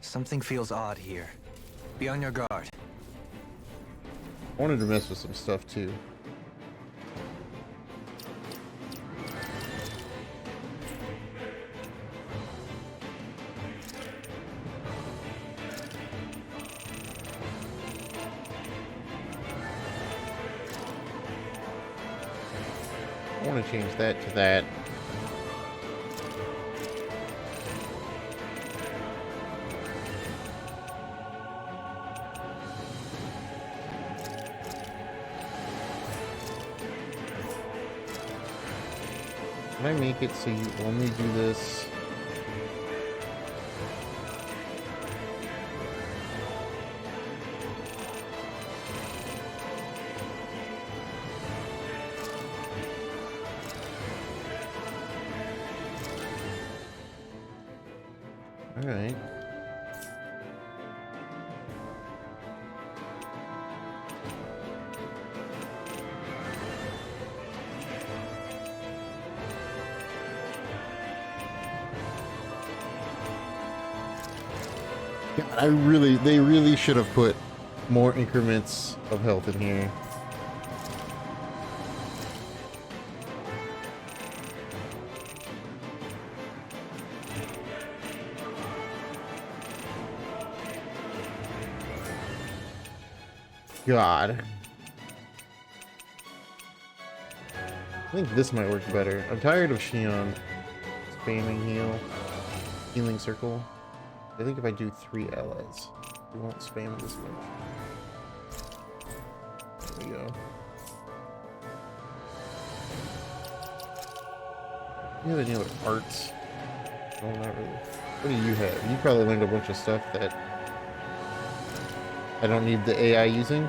Something feels odd here. Be on your guard. I wanted to mess with some stuff too. I want to change that to that. Can I make it so you only do this? All right. God, they really should have put more increments of health in here. God. I think this might work better. I'm tired of Shion spamming healing circle. I think if I do 3 allies, we won't spam this much. There we go. You have any other arts? No, not really. What do you have? You probably learned a bunch of stuff that I don't need the AI using.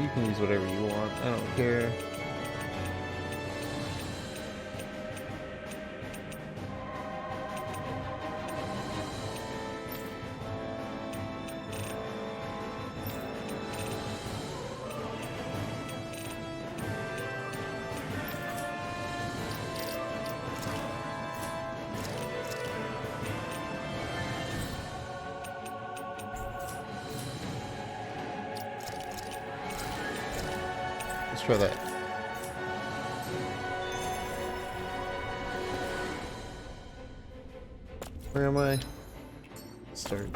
You can use whatever you want. I don't care. Let's try that. Where am I? Start.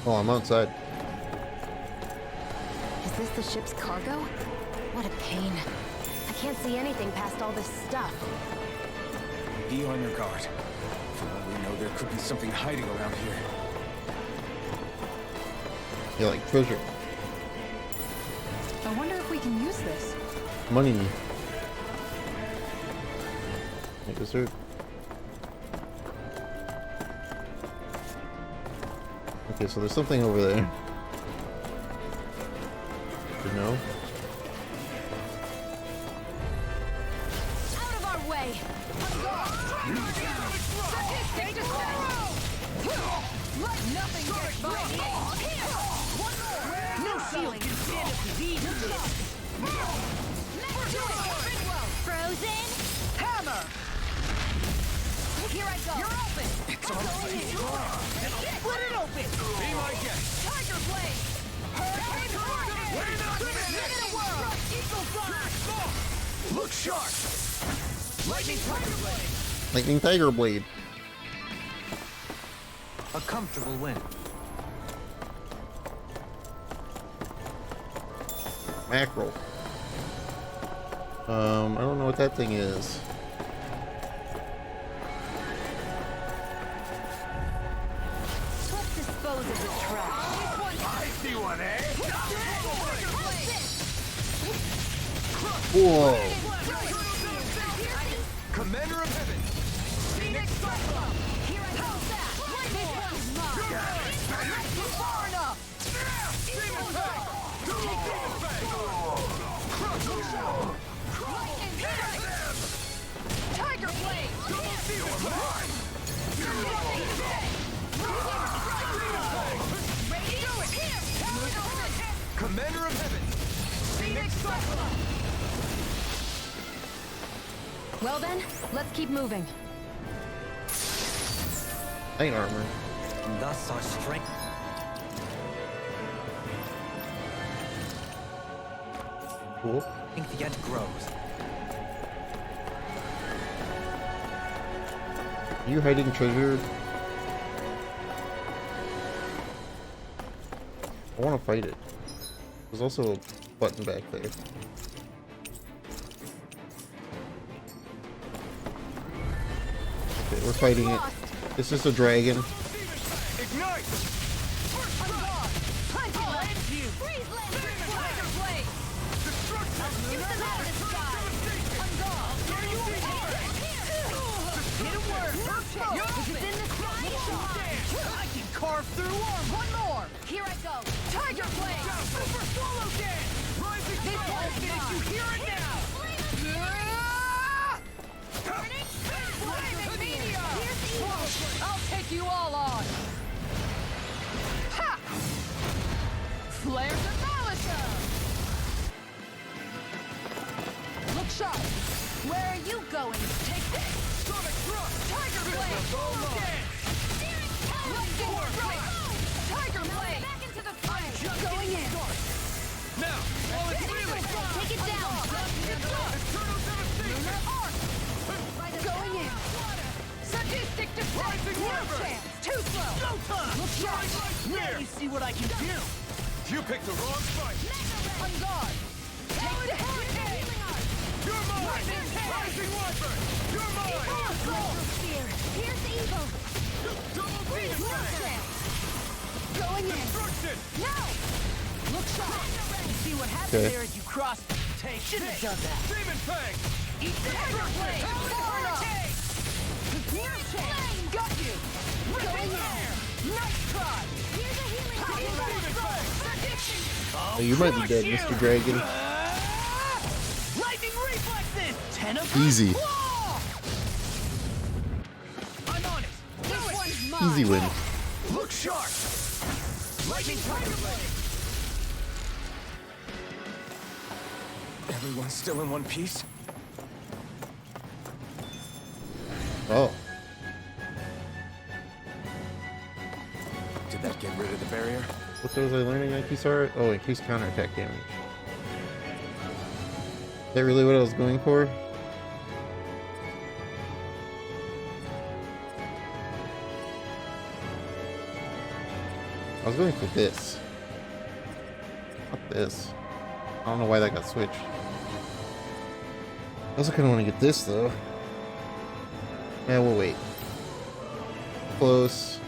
Oh, I'm outside. Is this the ship's cargo? What a pain. I can't see anything past all this stuff. Be on your guard. For all we know, there could be something hiding around here. You like treasure. I wonder if we can use this. Money. Make dessert. Okay, so there's something over there. You know? Out of our way! Let nothing get by me! No ceiling can stand up to these! Frozen? Hammer! Here I go! You're open! It's honestly Split it open! Be my guest. Tiger blade! Look sharp. Lightning tiger blade. Lightning Tiger Blade. A comfortable win. Mackerel. I don't know what that thing is. This is trash. I see one, eh? Whoa. Commander of Heaven. Phoenix Cyclone. Here I come back. This one's mine. Far enough. Demon Fang. Demon Fang. Lightning strike. Tiger Blade. You're mine. Do it. Here. Commander of Heaven. Phoenix Cyclone. Well then, let's keep moving. Light armor. And thus our strength. Cool. Yet grows. Are you hiding treasure? I want to fight it. There's also a button back there. Okay, we're fighting it. It's just a dragon. Ignite! I can carve through arm. One more. Here I go. Tiger Blade. Super swallow dance. Rising This Sun! one's finish you here and now. Flaming meteor. I'll take you all on. Ha! Flare demolisher. Look sharp. Where are you going? Take this. Sonic Thrust! Tiger Blade. Swallow dance! Lightning strike. Tiger Blade. Back into the fray. Going in. Now, all is freely! Take it down. Eternal devastation! Lunar arc. Going in. Sadistic defense. Rising No River. chance. Too slow. Showtime! Look sharp. Now you see what I can do! You picked the wrong fight! On guard. Take the hurricane. You're mine! Rising Wyvern! You're mine! Spear. Here's the evil. Double beam No attack! chance. Going in. Destruction! No. Look sharp. See what happens Okay. there as you cross. Take. Shouldn't have done that. Demon Fang! Eat the Tiger Blade. Far enough. No chance. Got you. Going in. Nice try. Here's a healing. Demon Fang! Oh, you might be dead, Mr. Dragon. Lightning reflexes. 10 of Easy. Claw! I'm on it. This one's mine. Easy win. Look sharp! Lightning Tiger Blade! Everyone's still in one piece? Oh. Did that get rid of the barrier? What was I learning? Increase art? Oh, increase counterattack damage. Is that really what I was going for? I was going for this. Not this. I don't know why that got switched. I also kind of want to get this though. Yeah, we'll wait. Close.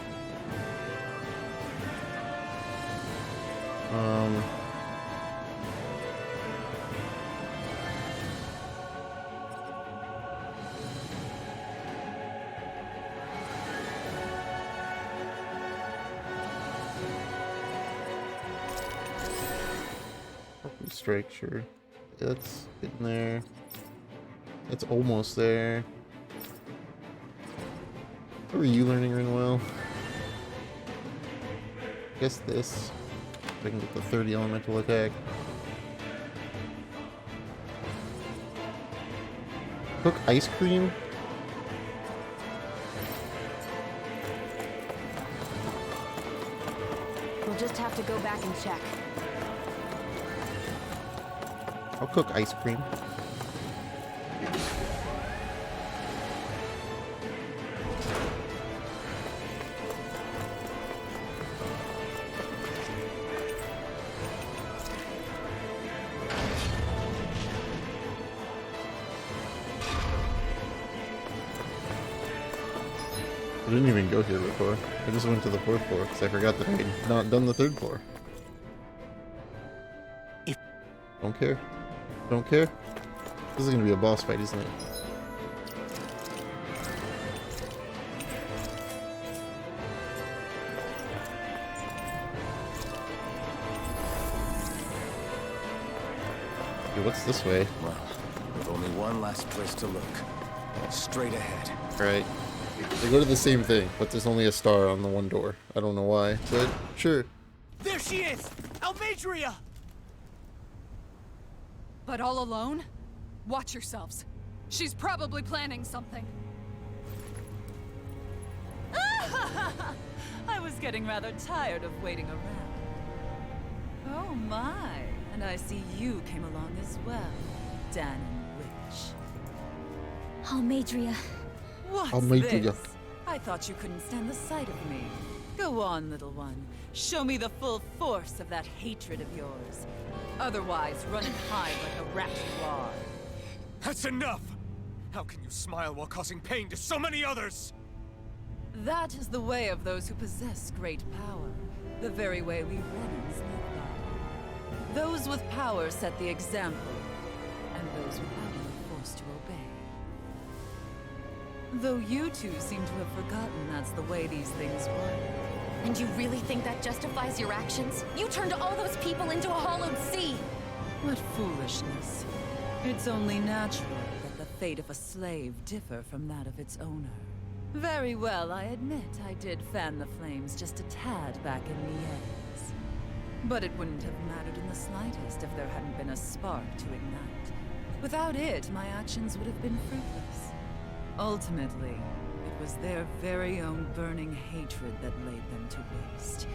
Strike, sure. It's getting there. It's almost there. What were you learning really well? Guess this. If I can get the 30 elemental attack. Cook ice cream? We'll just have to go back and check. I'll cook ice cream. I didn't even go here before. I just went to the 4th floor because I forgot that I had not done the 3rd floor. Don't care. Don't care. This is gonna be a boss fight, isn't it? Okay, what's this way? Well, with only one last place to look. Straight ahead. Right. They go to the same thing, but there's only a star on the one door. I don't know why, but sure. There she is! Almadria! But all alone? Watch yourselves. She's probably planning something. I was getting rather tired of waiting around. Oh my, and I see you came along as well, Dan Witch. Almadria. What's Almadria. this? I thought you couldn't stand the sight of me. Go on, little one. Show me the full force of that hatred of yours. Otherwise, run and hide like a rat you are. That's enough! How can you smile while causing pain to so many others? That is the way of those who possess great power. The very way we Renans live by. Those with power set the example, and those without are forced to obey. Though you two seem to have forgotten that's the way these things work. And you really think that justifies your actions? You turned all those people into a hollowed sea! What foolishness. It's only natural that the fate of a slave differ from that of its owner. Very well, I admit I did fan the flames just a tad back in the years. But it wouldn't have mattered in the slightest if there hadn't been a spark to ignite. Without it, my actions would have been fruitless. Ultimately, it was their very own burning hatred that laid them to waste.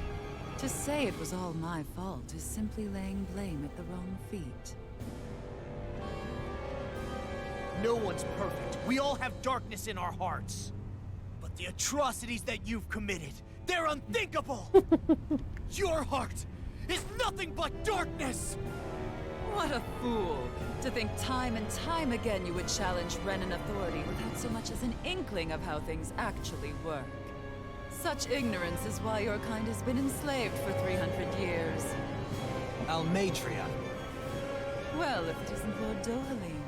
To say it was all my fault is simply laying blame at the wrong feet. No one's perfect. We all have darkness in our hearts. But the atrocities that you've committed, they're unthinkable! Your heart is nothing but darkness! What a fool! To think time and time again you would challenge Renan authority without so much as an inkling of how things actually work. Such ignorance is why your kind has been enslaved for 300 years. Almadria. Well, if it isn't Lord Dohalim.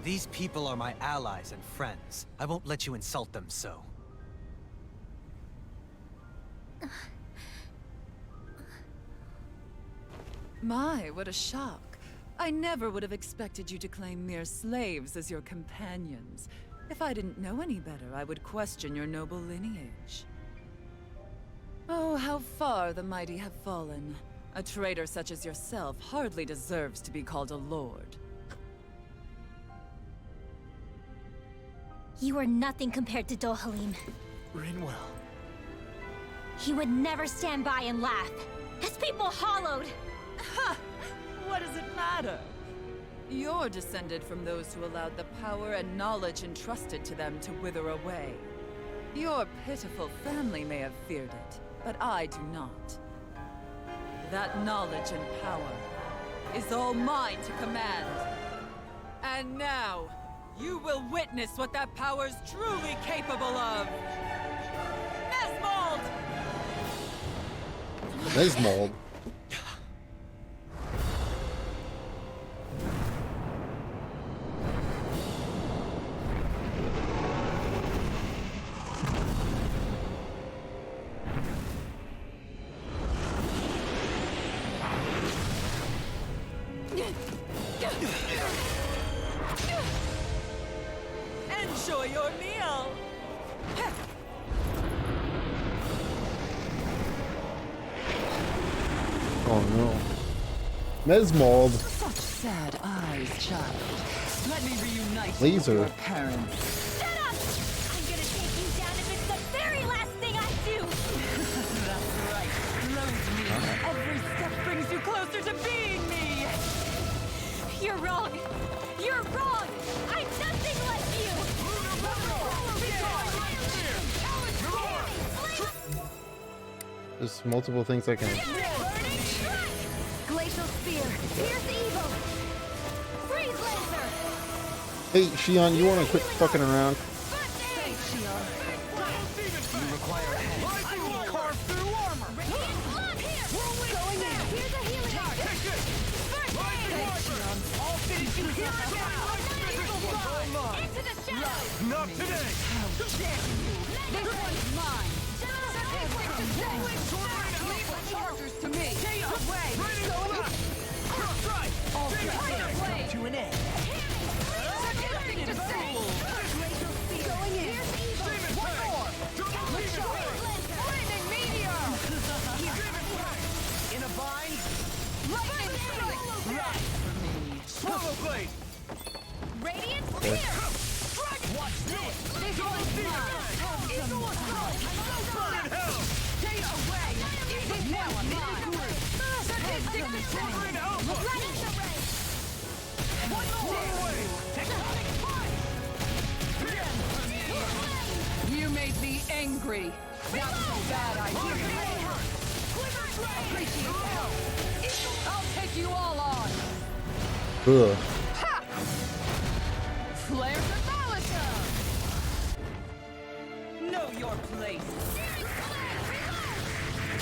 These people are my allies and friends. I won't let you insult them so. My, what a shock. I never would have expected you to claim mere slaves as your companions. If I didn't know any better, I would question your noble lineage. Oh, how far the mighty have fallen. A traitor such as yourself hardly deserves to be called a lord. You are nothing compared to Dohalim. Rinwell. He would never stand by and laugh. His people hollowed! Ha! What does it matter? You're descended from those who allowed the power and knowledge entrusted to them to wither away. Your pitiful family may have feared it, but I do not. That knowledge and power is all mine to command. And now, you will witness what that power's truly capable of! Nesmold! Nesmold. Enjoy your meal! Oh no. Nesmold. Such sad eyes, child. Let me reunite Laser. you with your parents. Shut up! I'm gonna take you down if it's the very last thing I do! That's right. Loathe me. Every step brings you closer to being me. You're wrong! You're wrong! I'm nothing like you! There's multiple things I can. Glacial Spear! Pierce Evil! Freeze Lancer! Hey, Shion, you wanna quit fucking around? Thanks, Shion. require a hand. I will carve through armor. Going in. Here's a healing art. Take this. All finish you here now. Into the shadows! Not today. This one's mine. Leave the chargers to me. Stay away. Going in. Strike. All right. To an end. Sadistic descent. Going in. One more. Let's go. Lightning meteor. In a bind. Lightning strike. Swallow blade. Radiant Okay. spear! Watch this. This one's mine. Eagle assault. Burn in hell. Stay away. This one's mine. Sadistic descent. Burn alpha. One more. You made me angry. That's a bad idea. Appreciate the help. I'll take you all on. Ugh. Ha! Flare the Malisa! Know your place.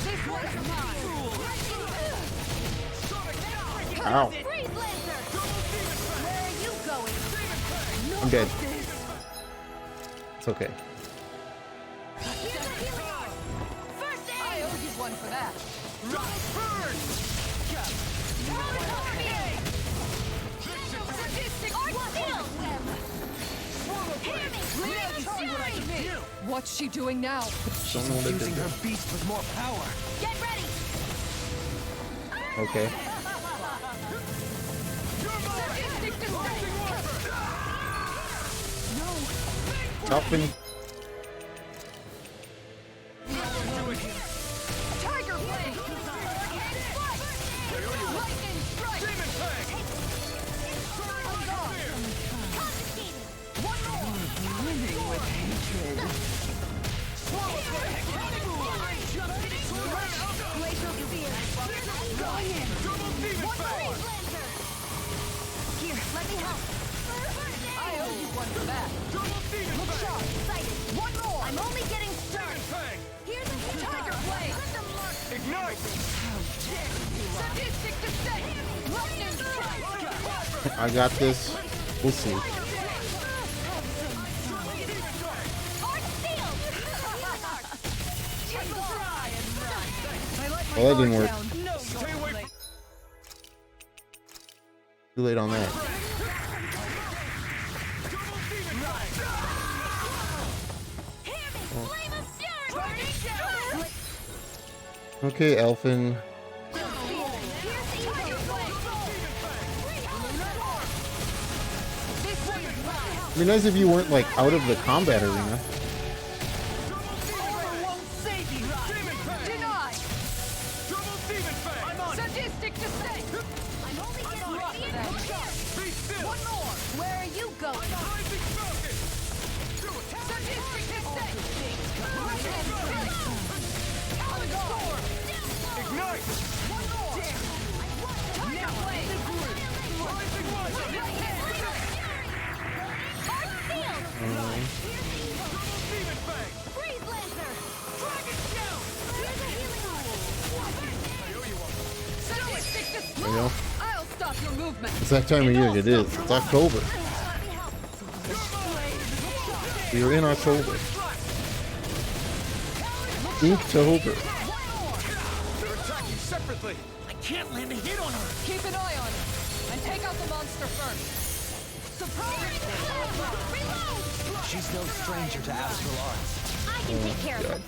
This one's mine. Ow. Freeze Lancer! Where are you going? I'm dead. It's okay. Here's a healing art! First I aid! owe you one for that. Burn. Sadistic Art one. still! Hear me! Let me see what I can do. What's she doing now? Don't know what I Using did. her beast with more power. Get ready! Okay. Sadistic descent. Dolphin. Tiger blade. Lightning strike. Demon fang. Confiscated! One more. Brimming with hatred. Glacial spear! Going in. One more! Here, let me help! I owe you one for that. Look sharp. Excited! One more. I'm only getting started! Fang. Here's a healing Tiger art. blade. Let them learn. Ignite. Sadistic descent. Lightning strike. I got this. We'll see. Art sealed! Well, that didn't work. Know Stay your away place. Too late on that. Flame of Fury! Okay, Elfin. It'd be nice if you weren't like out of the combat arena. Deny. Double demon fang. I'm on it. Sadistic descent. I'm only getting Rock radiant that. spear. Be still. One more. Where are you going? Rising falcon. Sadistic descent. Lightning strike. Talon storm. Ignite. One more. Tiger blade. Rising rising. Art sealed! Double demon fang. Freeze Lancer! Dragon shell. Here's a healing art! Sadistic descent. You know, I'll stop your movement. it's that time of year. It is. It's October. Let me help! We are in October. Inktober. They're attacking separately. I can't land a hit on her. Keep an eye on her. And take out the monster first. Surprise! Reload! She's no stranger to astral arts. I can take care of them.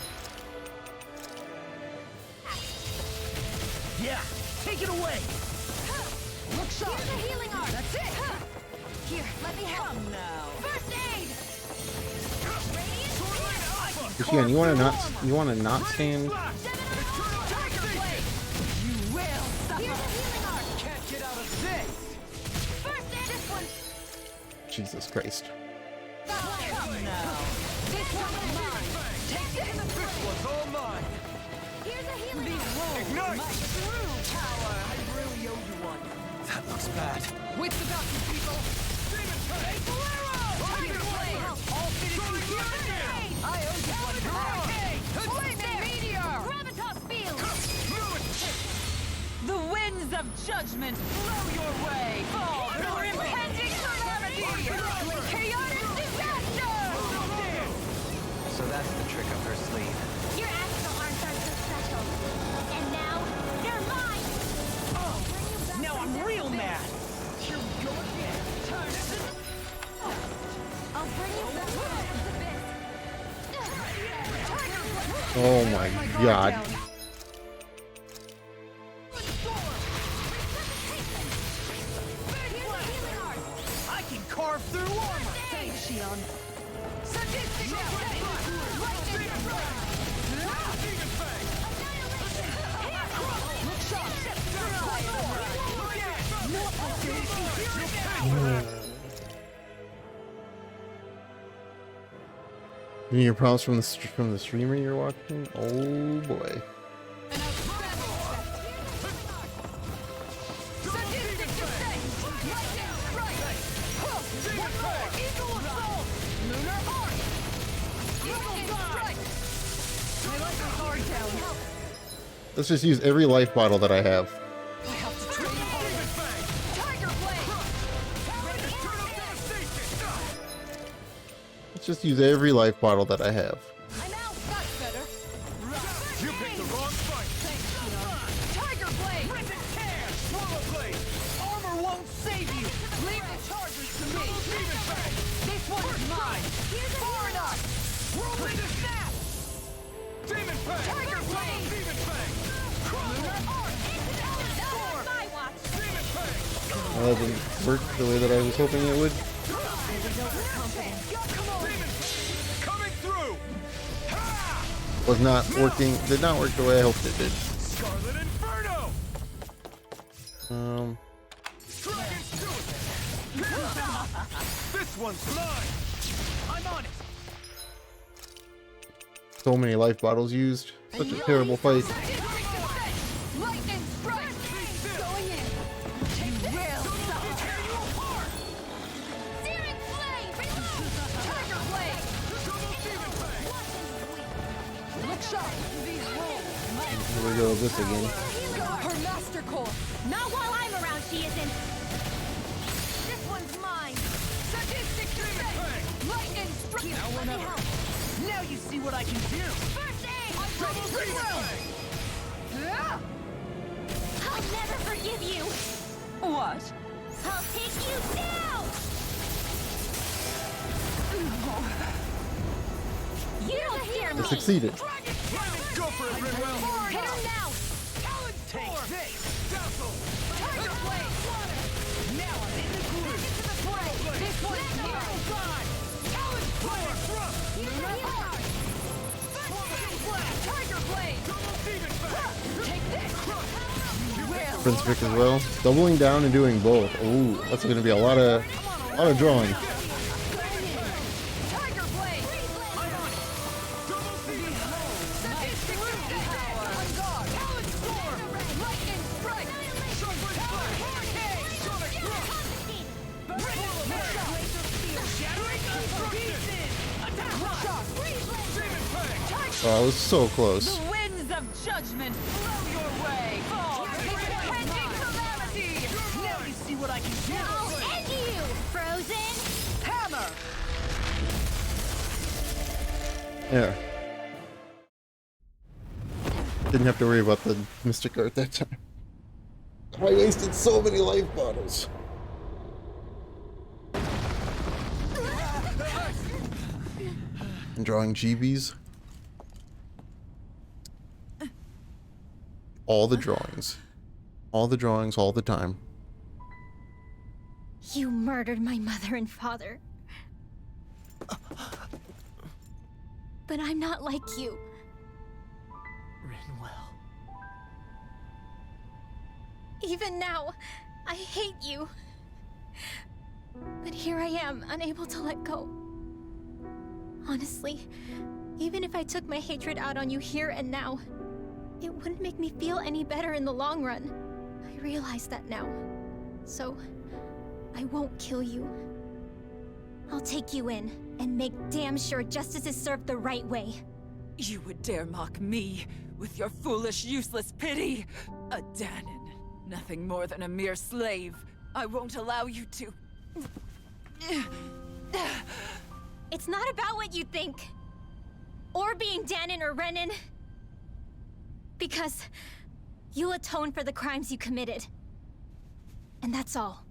Yeah. Take it away. Look sharp. Here's a healing art! That's it. Here, let me help! Now. First aid! Radiant Christian, you wanna not stand? Tiger blade. You will suffer. Here's a healing art! Can't get out of this. First aid! This one! Jesus Christ. Now. This one's mine. Take this. This one's all mine. Here's a healing art! Ignite. True power. I really owe you one. That looks bad. Wits about you people. Demon fang. Tiger blade. All finished. Throwing lightning. I owe you one for that. judgment blow your way! Fall for impending calamity! Chaotic disaster! So that's the trick up her sleeve. Your astral arms aren't so special. And now, they're mine! Now I'm real mad. Here we go again. I'll bring you back to Oh my god. I can carve through armor. Thanks, Shion. Sadistic Any your prompts from the streamer you're watching? Oh boy. Let's just use every life bottle that I have. Let's just use every life bottle that I have. I'm out. That's better. You picked the wrong fight. Thanks, Shion. Tiger Blade! Rip it can. Swallow blade. Armor won't save you. Leave the charges to me. Demon fang. This one's mine. Far enough. Whirlwind of snap. Demon fang. Tiger Blade! Demon fang. Lunar Arc! my watch! Demon fang. That didn't work the way that I was hoping it would. Coming through. Ha! Was not working. Did not work the way I hoped it did. Scarlet Inferno. Dragon's doing it. This one's mine. I'm on it. So many life bottles used. Such a terrible fight. Lightning strike! Going in! You will suffer! Tear you apart. Searing flame! Tiger Blade! Double demon fang. Look sharp! Here we go with this again. Her Master Core! Not while I'm around, she isn't! This one's mine! Sadistic Fang. Lightning strike! Now or never. Now you see what I can do. First aid! Double demon fang. Ah! I'll never forgive you! What? I'll take you down! You don't fear I me! succeeded. Dragon fang. Go for it, Rinwell. Hit him now! Take this. Dazzle. Tiger Blade! Now I'm in the groove. This one's mine! Tiger Blade! Take this! You will! Prince Vic as well. Doubling down and doing both. Ooh, that's gonna be a lot of drawing. Tiger Blade! I'm on it! Sadistic power! On guard! Talon Storm! Lightning Strike! Talon Hurricane! Sonic Thrust! Shattering Destruction! Attack! Shock! Demon Fang! Oh, I was so close. The winds of judgment blow your way! Fall for impending calamity! Now you see what I can do. I'll end you! Frozen! Hammer! Yeah. Didn't have to worry about the Mystic Art that time. I wasted so many life bottles. And drawing GBs. All the drawings. All the drawings, all the time. You murdered my mother and father. But I'm not like you. Rinwell. Even now, I hate you. But here I am, unable to let go. Honestly, even if I took my hatred out on you here and now, it wouldn't make me feel any better in the long run. I realize that now. So, I won't kill you. I'll take you in and make damn sure justice is served the right way. You would dare mock me with your foolish, useless pity? A Danon. Nothing more than a mere slave. I won't allow you to. It's not about what you think. Or being Danon or Renan. Because you'll atone for the crimes you committed. And that's all.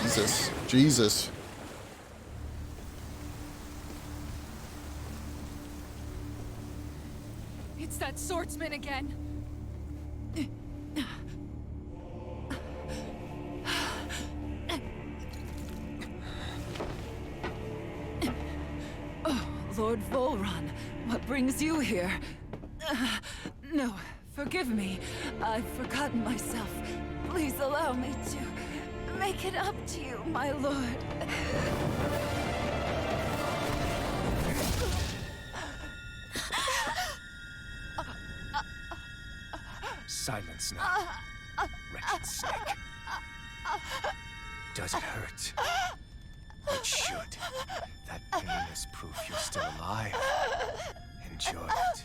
Jesus. Jesus. It's that swordsman again. Oh, Lord Volron, what brings you here? No, forgive me. I've forgotten myself. Please allow me to make it up to you, my lord. Silence now, wretched snake. Does it hurt? It should. That pain is proof you're still alive. Enjoy it.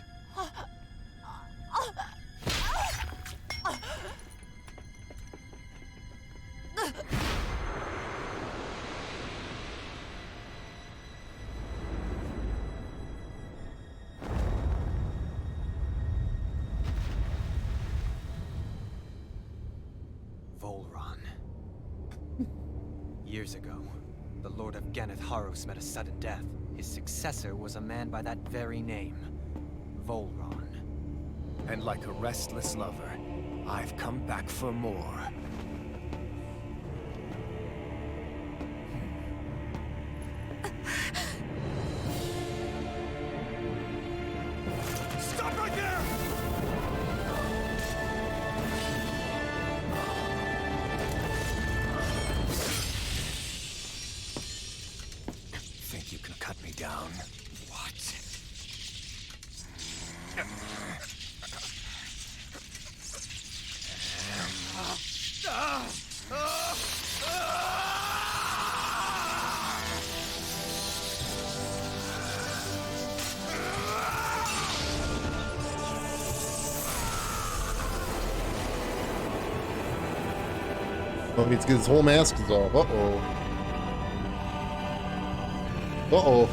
Volron. Years ago, the Lord of Ganeth Haros met a sudden death. His successor was a man by that very name, Volron. And like a restless lover, I've come back for more. Stop right there! Think you can cut me down? What? Oh, he needs to get his whole mask off. Uh-oh. Uh-oh.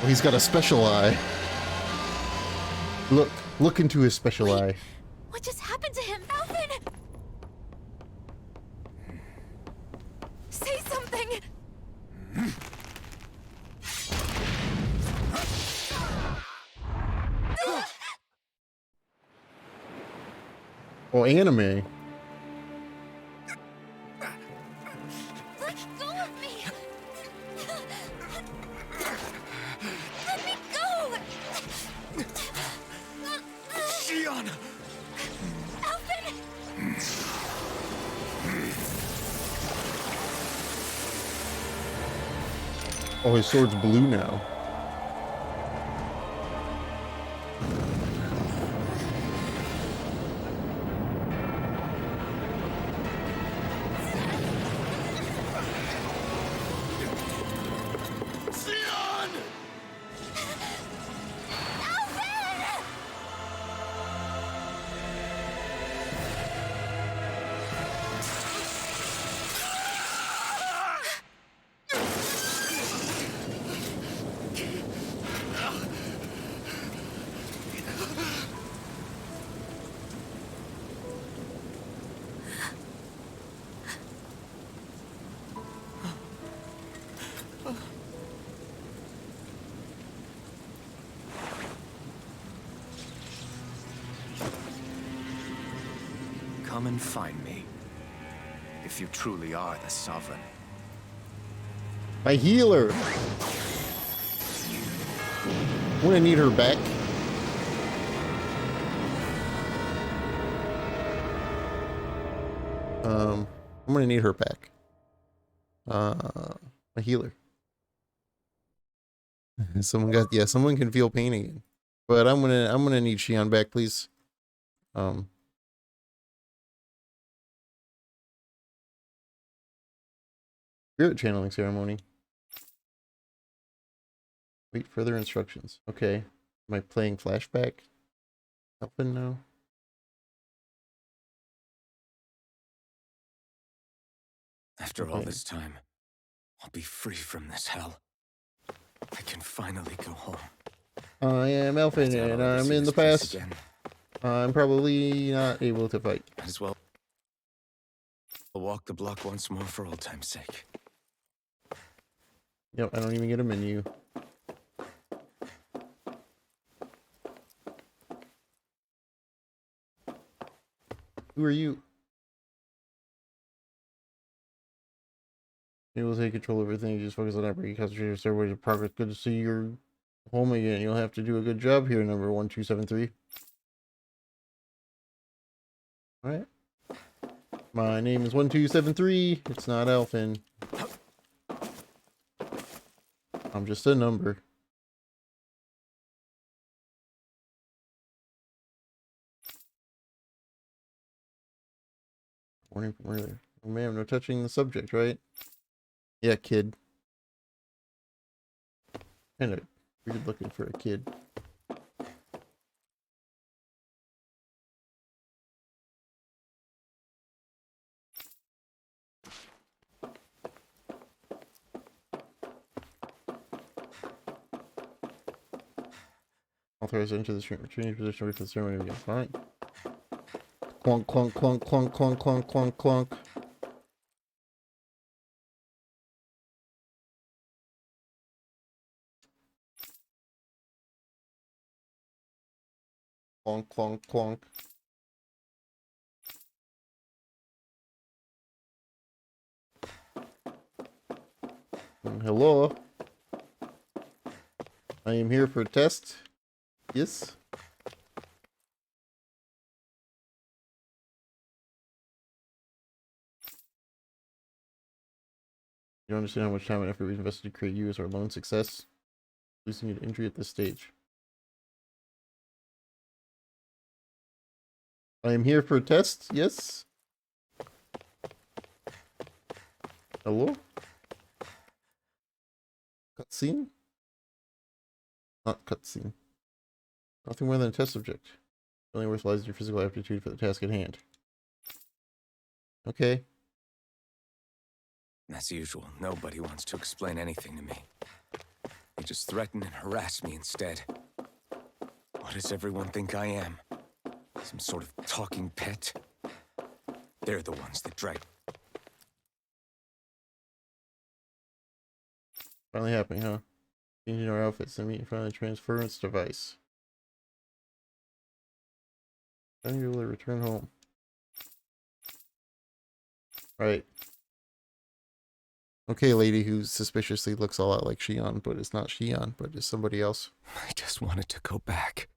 Oh, he's got a special eye. Look into his special eye. What just happened to him? Alvin! Say something! Oh, anime. Let go of me! Let me go! Shion! Alvin! Oh, his sword's blue now. Come and find me. If you truly are the Sovereign. My healer! I'm gonna need her back. I'm gonna need her back. My healer. Someone can feel pain again. But I'm gonna need Shion back, please. Spirit channeling ceremony. Wait further instructions. Okay. Am I playing flashback? Helping now? After all Okay. this time, I'll be free from this hell. I can finally go home. I am Elfin I doubt and I'll ever I'm see in the this place past. again. I'm probably not able to fight. Might as well. I'll walk the block once more for old time's sake. Yep, I don't even get a menu. Who are you? You will take control of everything. You just focus on that. You concentrate your stairway to progress. Good to see you're home again. You'll have to do a good job here, number 1273. Alright. My name is 1273. It's not Elfin. I'm just a number. Warning from earlier. Oh, ma'am, no touching the subject, right? Yeah, kid. Kind of weird looking for a kid. Authorized to enter the change position wait for the ceremony to begin. Fine. Clunk, clunk, clunk, clunk, clunk, clunk, clunk, clunk. Clunk, clunk, clunk. Hello. I am here for a test. Yes. You don't understand how much time and effort we invested to create you as our lone success. Losing you to injury at this stage. I am here for a test. Yes. Hello? Cutscene? Not cutscene. Nothing more than a test subject. The only worth lies in your physical aptitude for the task at hand. Okay. As usual, nobody wants to explain anything to me. They just threaten and harass me instead. What does everyone think I am? Some sort of talking pet? They're the ones that drag. Finally happening, huh? Changing our outfits and meet in front of the transference device. Then you're able to return home. Right. Okay, lady who suspiciously looks a lot like Shion, but it's not Shion, but it's somebody else. I just wanted to go back.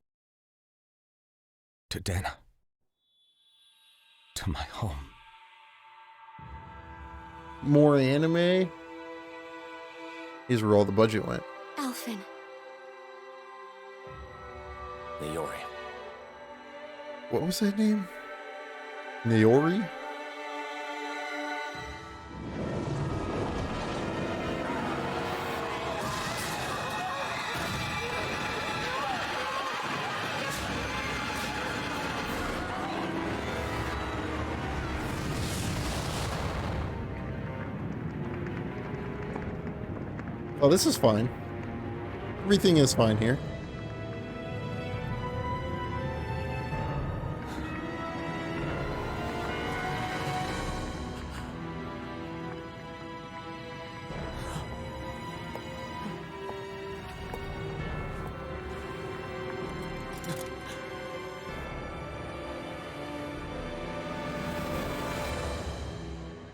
To Dena. To my home. More anime? Here's where all the budget went. Elfin. Naori. What was that name? Naori? Oh, this is fine. Everything is fine here.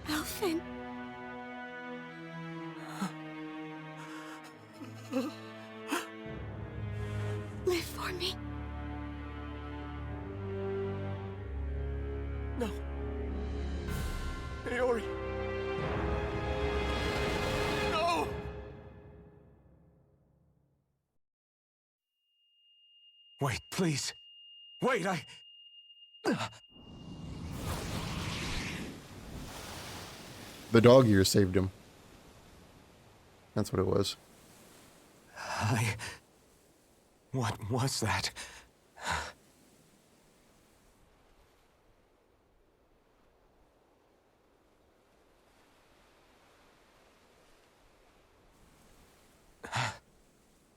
Elfin. Live for me. No. Naori. No! Wait, please. Wait, The dog ear saved him. That's what it was. What was that?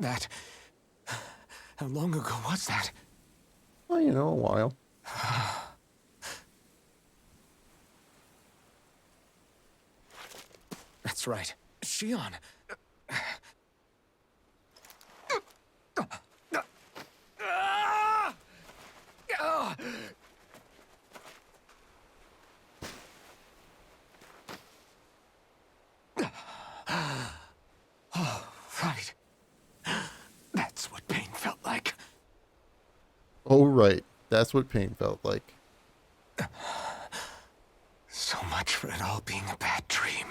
That... How long ago was that? Well, you know, a while. That's right. Shion. Oh, right. That's what pain felt like. Oh, right. That's what pain felt like. So much for it all being a bad dream.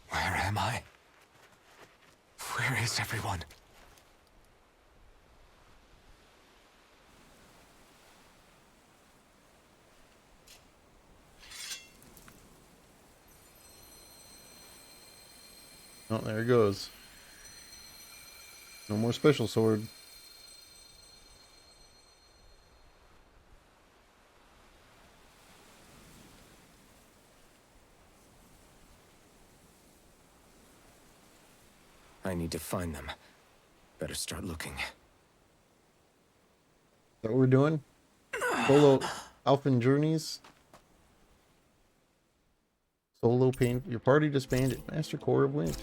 Where am I? Where is everyone? Oh, there it goes. No more special sword. I need to find them. Better start looking. Is that what we're doing? Solo Alphan Journeys? Solo pain. Your party disbanded. Master Core of Link.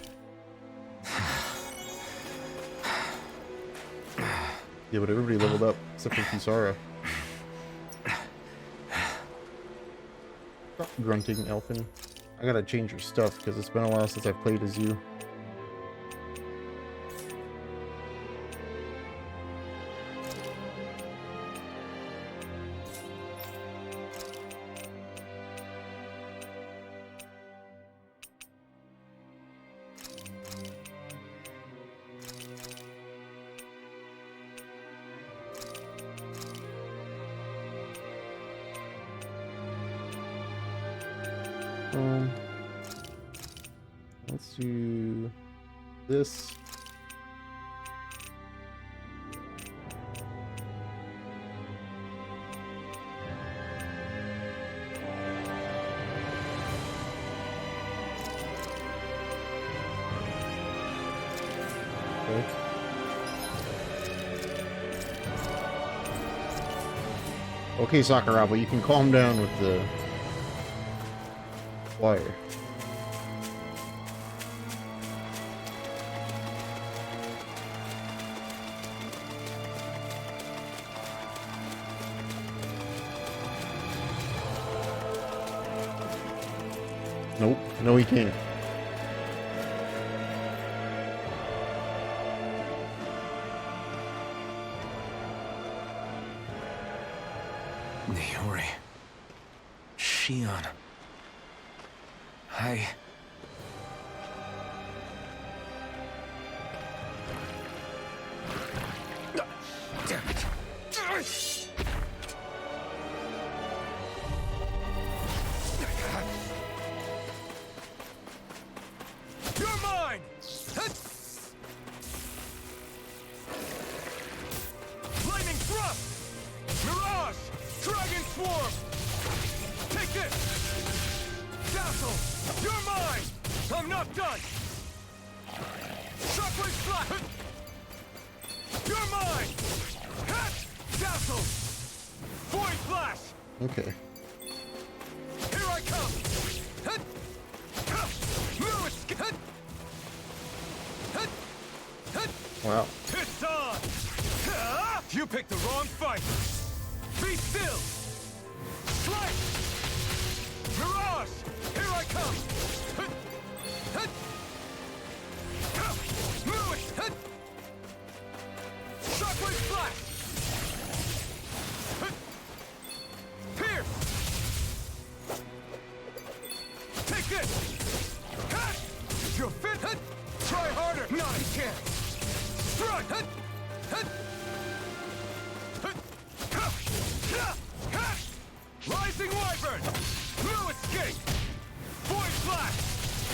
Yeah, but everybody leveled up except for Kisara. Stop grunting, Elfin. I gotta change your stuff because it's been a while since I've played as you. Let's do this. Okay. Okay, Sakuraba, you can calm down with the wire. Nope, no he can't. Niori. Shion. Damn it. You're mine! Flaming thrust! Mirage! Dragon swarm! Take this! Dazzle! You're mine! I'm not done! Shockwave slash! You're mine! Dazzle! Void flash! Okay. Here I come! Wow. It's on! You picked the wrong fight! Be still! Strike! Mirage! Here I come! Shockwave flash! Pierce! Take this! Wyvern! No escape! Void Flash!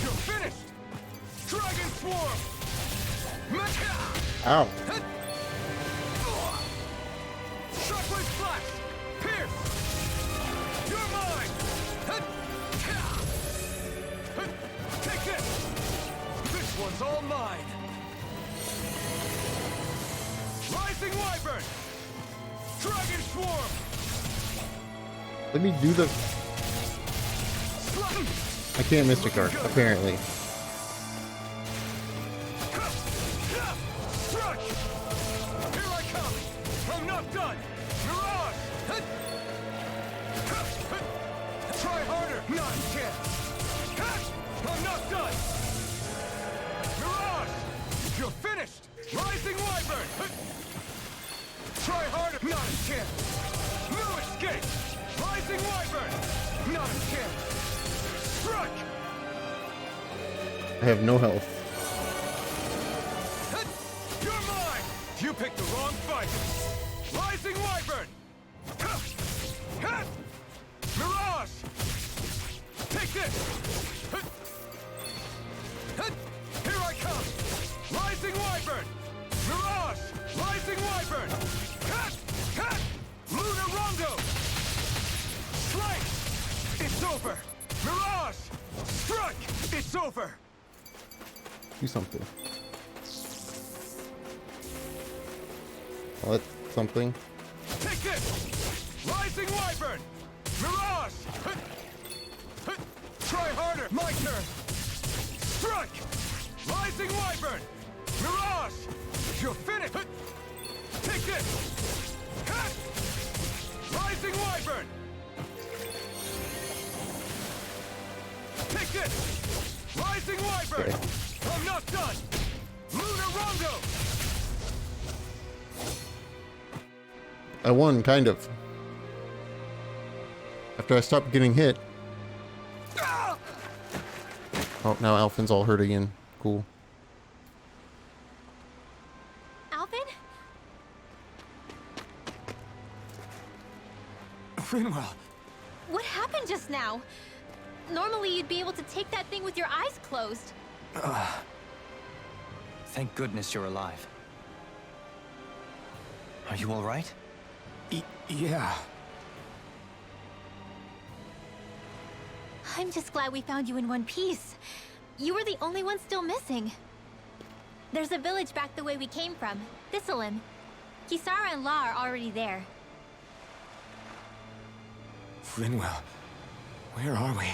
You're finished! Dragon Swarm! Ow. Shockwave Flash! Pierce! You're mine! Take this! This one's all mine! Rising Wyvern! Dragon Swarm! Let me do the... I can't Mystic Arc, apparently. Struck! Here I come! I'm not done! Mirage! Try harder! Not a chance! I'm not done! Mirage! You're finished! Rising Wyvern! Try harder! Not a chance! No escape! Rising Wyvern! Not a chance! Struck! I have no health. You're mine! You picked the wrong fight! Rising Wyvern! Mirage! Take this! Here I come! Rising Wyvern! Mirage! Rising Wyvern! Lunar Rondo! Slice! It's over! Mirage! Struck! It's over! Do something. What? Something? Take this! Rising Wyvern! Mirage! Try harder! My turn! Struck! Rising Wyvern! Mirage! You're finished! Take this! Rising Wyvern! Take this! Rising Wyvern! Okay. I'm not done! Lunar Rondo! I won, kind of. After I stopped getting hit. Oh, now Alphen's all hurt again. Cool. Alvin? Finwell! What happened just now? Normally you'd be able to take that thing with your eyes closed. Thank goodness you're alive. Are you all right? Yeah. I'm just glad we found you in one piece. You were the only one still missing. There's a village back the way we came from, Thistlein. Kisara and La are already there. Finwell, where are we?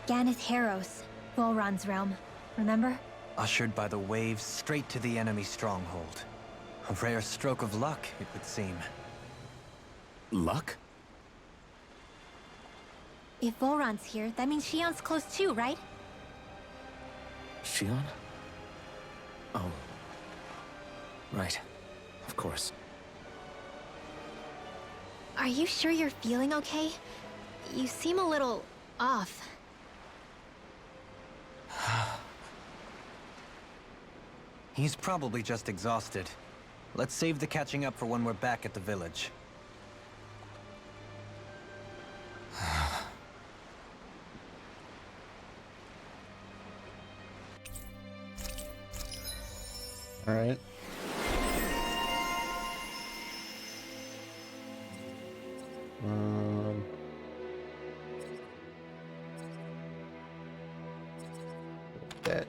Ganeth Haros, Volron's realm. Remember? Ushered by the waves straight to the enemy stronghold. A rare stroke of luck, it would seem. Luck? If Volron's here, that means Shion's close too, right? Shion? Oh. Right. Of course. Are you sure you're feeling okay? You seem a little off. He's probably just exhausted. Let's save the catching up for when we're back at the village. All right. That.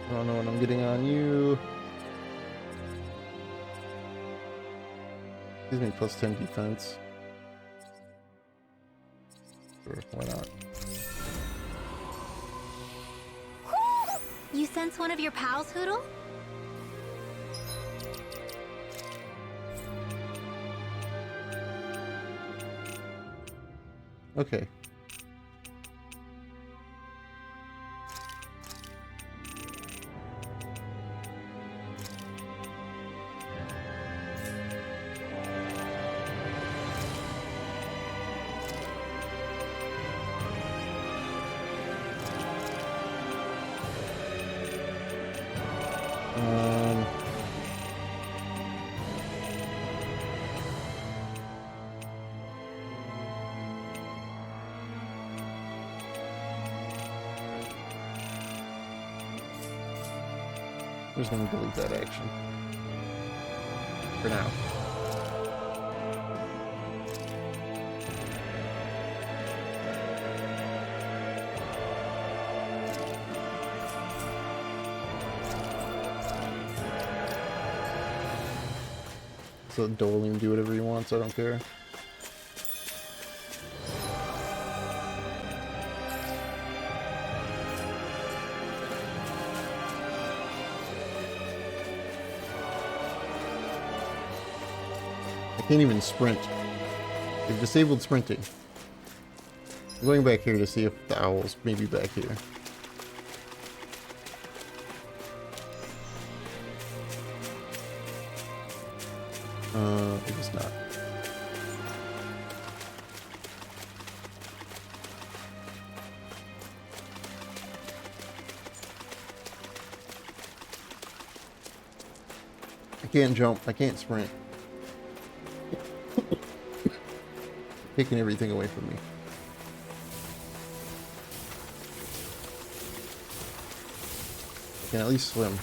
I don't know what I'm getting on you. Gives me plus 10 defense. Sure, why not? You sense one of your pals, Hoodle? Okay. I'm just gonna delete that action. For now. So Dolan can do whatever he wants, I don't care. I can't even sprint. They've disabled sprinting. I'm going back here to see if the owl's maybe back here. It is not. I can't jump. I can't sprint. Taking everything away from me. I can at least swim.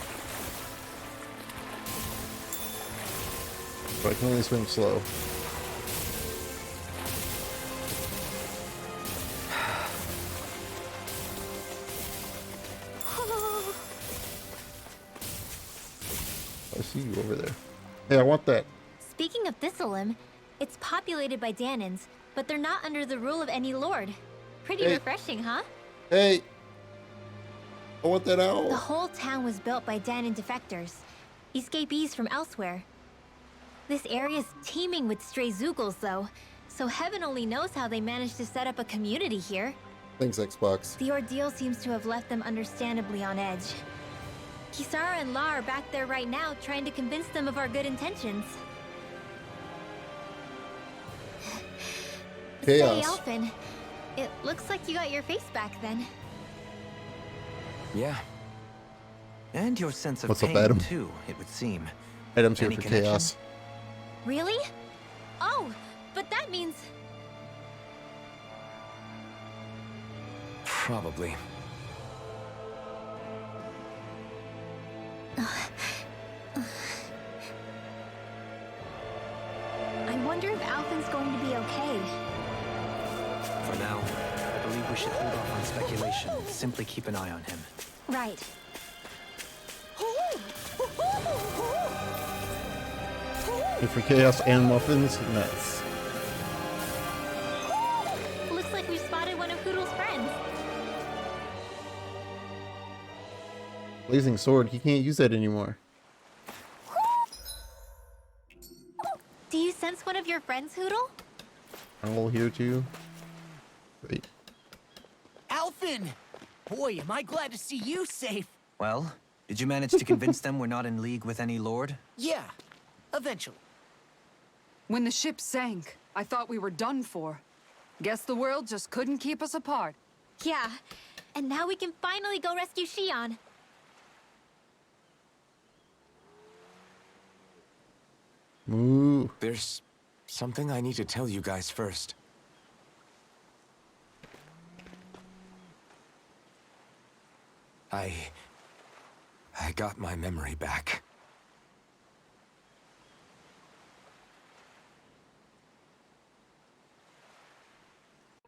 But I can only swim slow. I see you over there. Hey, I want that. Speaking of Thistlelim, it's populated by Danans, but they're not under the rule of any lord. Pretty Hey. refreshing, huh? Hey! I want that owl. The whole town was built by Danan defectors, escapees from elsewhere. This area's teeming with stray Zoogles, though, so heaven only knows how they managed to set up a community here. Thanks, Xbox. The ordeal seems to have left them understandably on edge. Kisara and La are back there right now, trying to convince them of our good intentions. Chaos. Say, Alphen, it looks like you got your face back then. Yeah. And your sense of What's up, pain, Adam? too, it would seem. Adam's here Any for connection? chaos. Really? Oh, but that means... Probably. I wonder if Alphen's going to be okay. For now, I believe we should hold off on speculation and simply keep an eye on him. Right. Here for chaos and muffins? Nice. Looks like we spotted one of Hoodle's friends. Blazing sword, he can't use that anymore. Do you sense one of your friends, Hoodle? Owl here too. Wait. Alphen! Boy, am I glad to see you safe. Well, did you manage to convince them we're not in league with any lord? Yeah, eventually. When the ship sank, I thought we were done for. Guess the world just couldn't keep us apart. Yeah, and now we can finally go rescue Shion. Moo. There's something I need to tell you guys first. I got my memory back.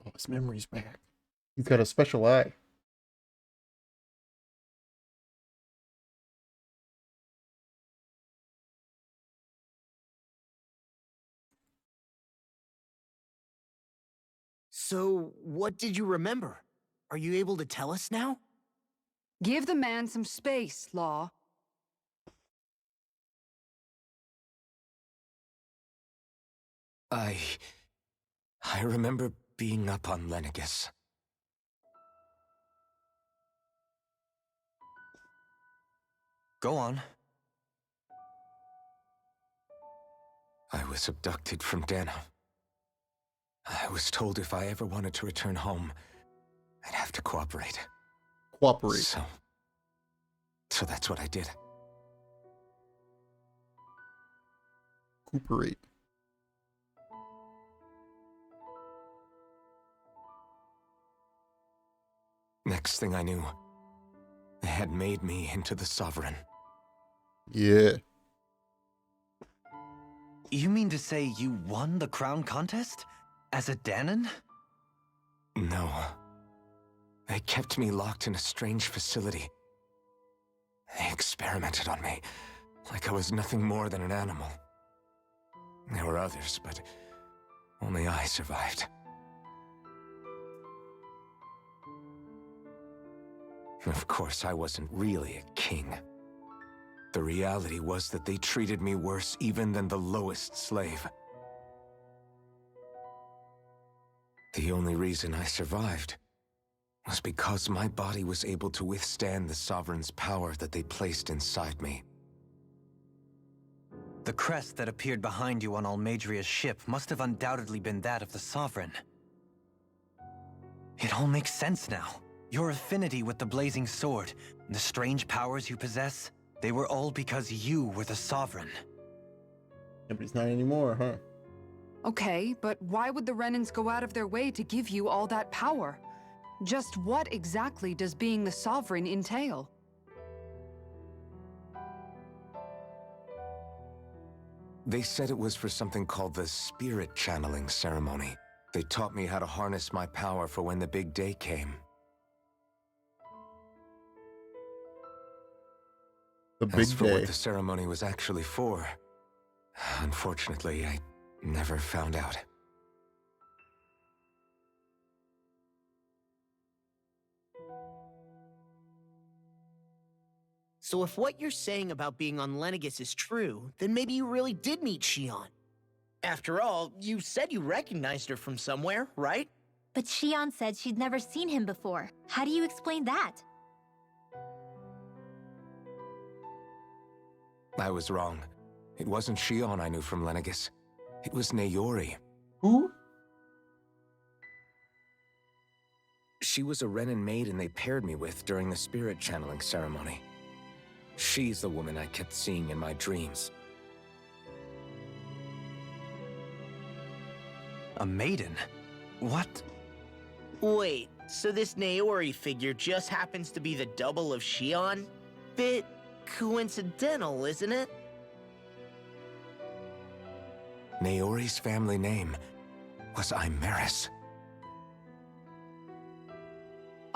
Oh, his memory's back. He's got a special eye. So, what did you remember? Are you able to tell us now? Give the man some space, Law. I remember being up on Lenegus. Go on. I was abducted from Dana. I was told if I ever wanted to return home, I'd have to cooperate. Cooperate. So that's what I did. Cooperate. Next thing I knew, they had made me into the Sovereign. Yeah. You mean to say you won the crown contest? As a Danon? No. They kept me locked in a strange facility. They experimented on me, like I was nothing more than an animal. There were others, but only I survived. Of course, I wasn't really a king. The reality was that they treated me worse even than the lowest slave. The only reason I survived was because my body was able to withstand the Sovereign's power that they placed inside me. The crest that appeared behind you on Almadria's ship must have undoubtedly been that of the Sovereign. It all makes sense now. Your affinity with the Blazing Sword, and the strange powers you possess, they were all because you were the Sovereign. Yeah, but he's not anymore, huh? Okay, but why would the Renans go out of their way to give you all that power? Just what exactly does being the Sovereign entail? They said it was for something called the Spirit Channeling Ceremony. They taught me how to harness my power for when the big day came. The big As for day. what the ceremony was actually for, unfortunately, I never found out. So if what you're saying about being on Lenegis is true, then maybe you really did meet Shion. After all, you said you recognized her from somewhere, right? But Shion said she'd never seen him before. How do you explain that? I was wrong. It wasn't Shion I knew from Lenegis. It was Naori. Who? She was a Renan maiden they paired me with during the spirit channeling ceremony. She's the woman I kept seeing in my dreams. A maiden? What? Wait, so this Naori figure just happens to be the double of Shion? Bit coincidental, isn't it? Naori's family name was Imeris.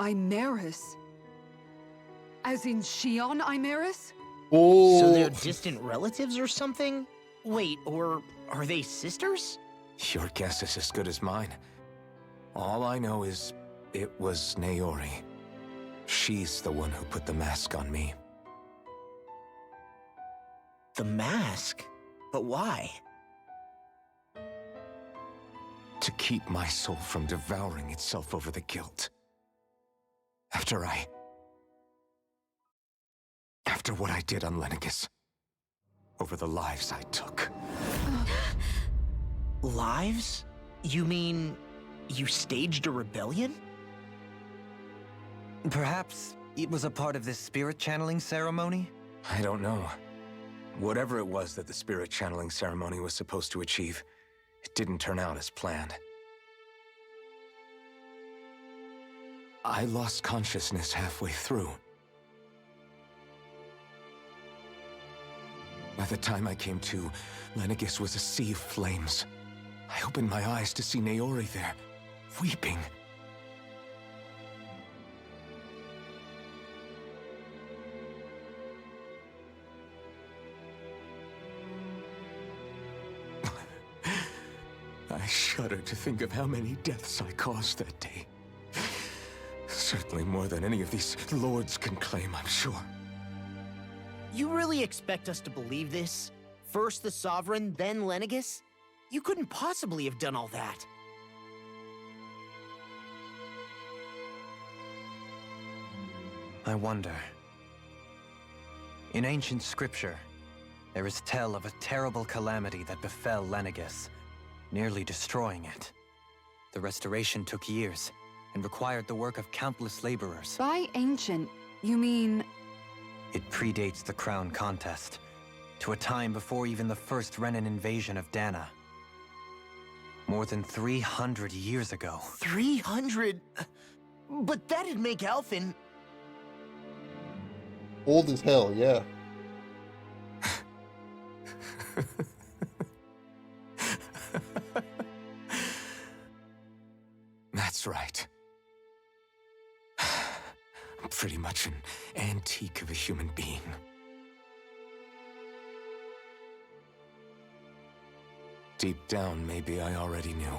Imeris? As in Shion Imeris? Oh. So they're distant relatives or something? Wait, or are they sisters? Your guess is as good as mine. All I know is it was Naori. She's the one who put the mask on me. The mask? But why? To keep my soul from devouring itself over the guilt. After what I did on Lenegis. Over the lives I took. Lives? You mean you staged a rebellion? Perhaps it was a part of this spirit channeling ceremony? I don't know. Whatever it was that the spirit channeling ceremony was supposed to achieve, it didn't turn out as planned. I lost consciousness halfway through. By the time I came to, Lenegis was a sea of flames. I opened my eyes to see Naori there, weeping. I shudder to think of how many deaths I caused that day. Certainly more than any of these lords can claim, I'm sure. You really expect us to believe this? First the Sovereign, then Lenegis? You couldn't possibly have done all that. I wonder. In ancient scripture, there is tell of a terrible calamity that befell Lenegis, nearly destroying it. The restoration took years, and required the work of countless laborers. By ancient, you mean... It predates the crown contest, to a time before even the first Renan invasion of Dana. More than 300 years ago. 300? But that'd make Alphen... Old as hell, yeah. That's right. I'm pretty much an antique of a human being. Deep down, maybe I already knew.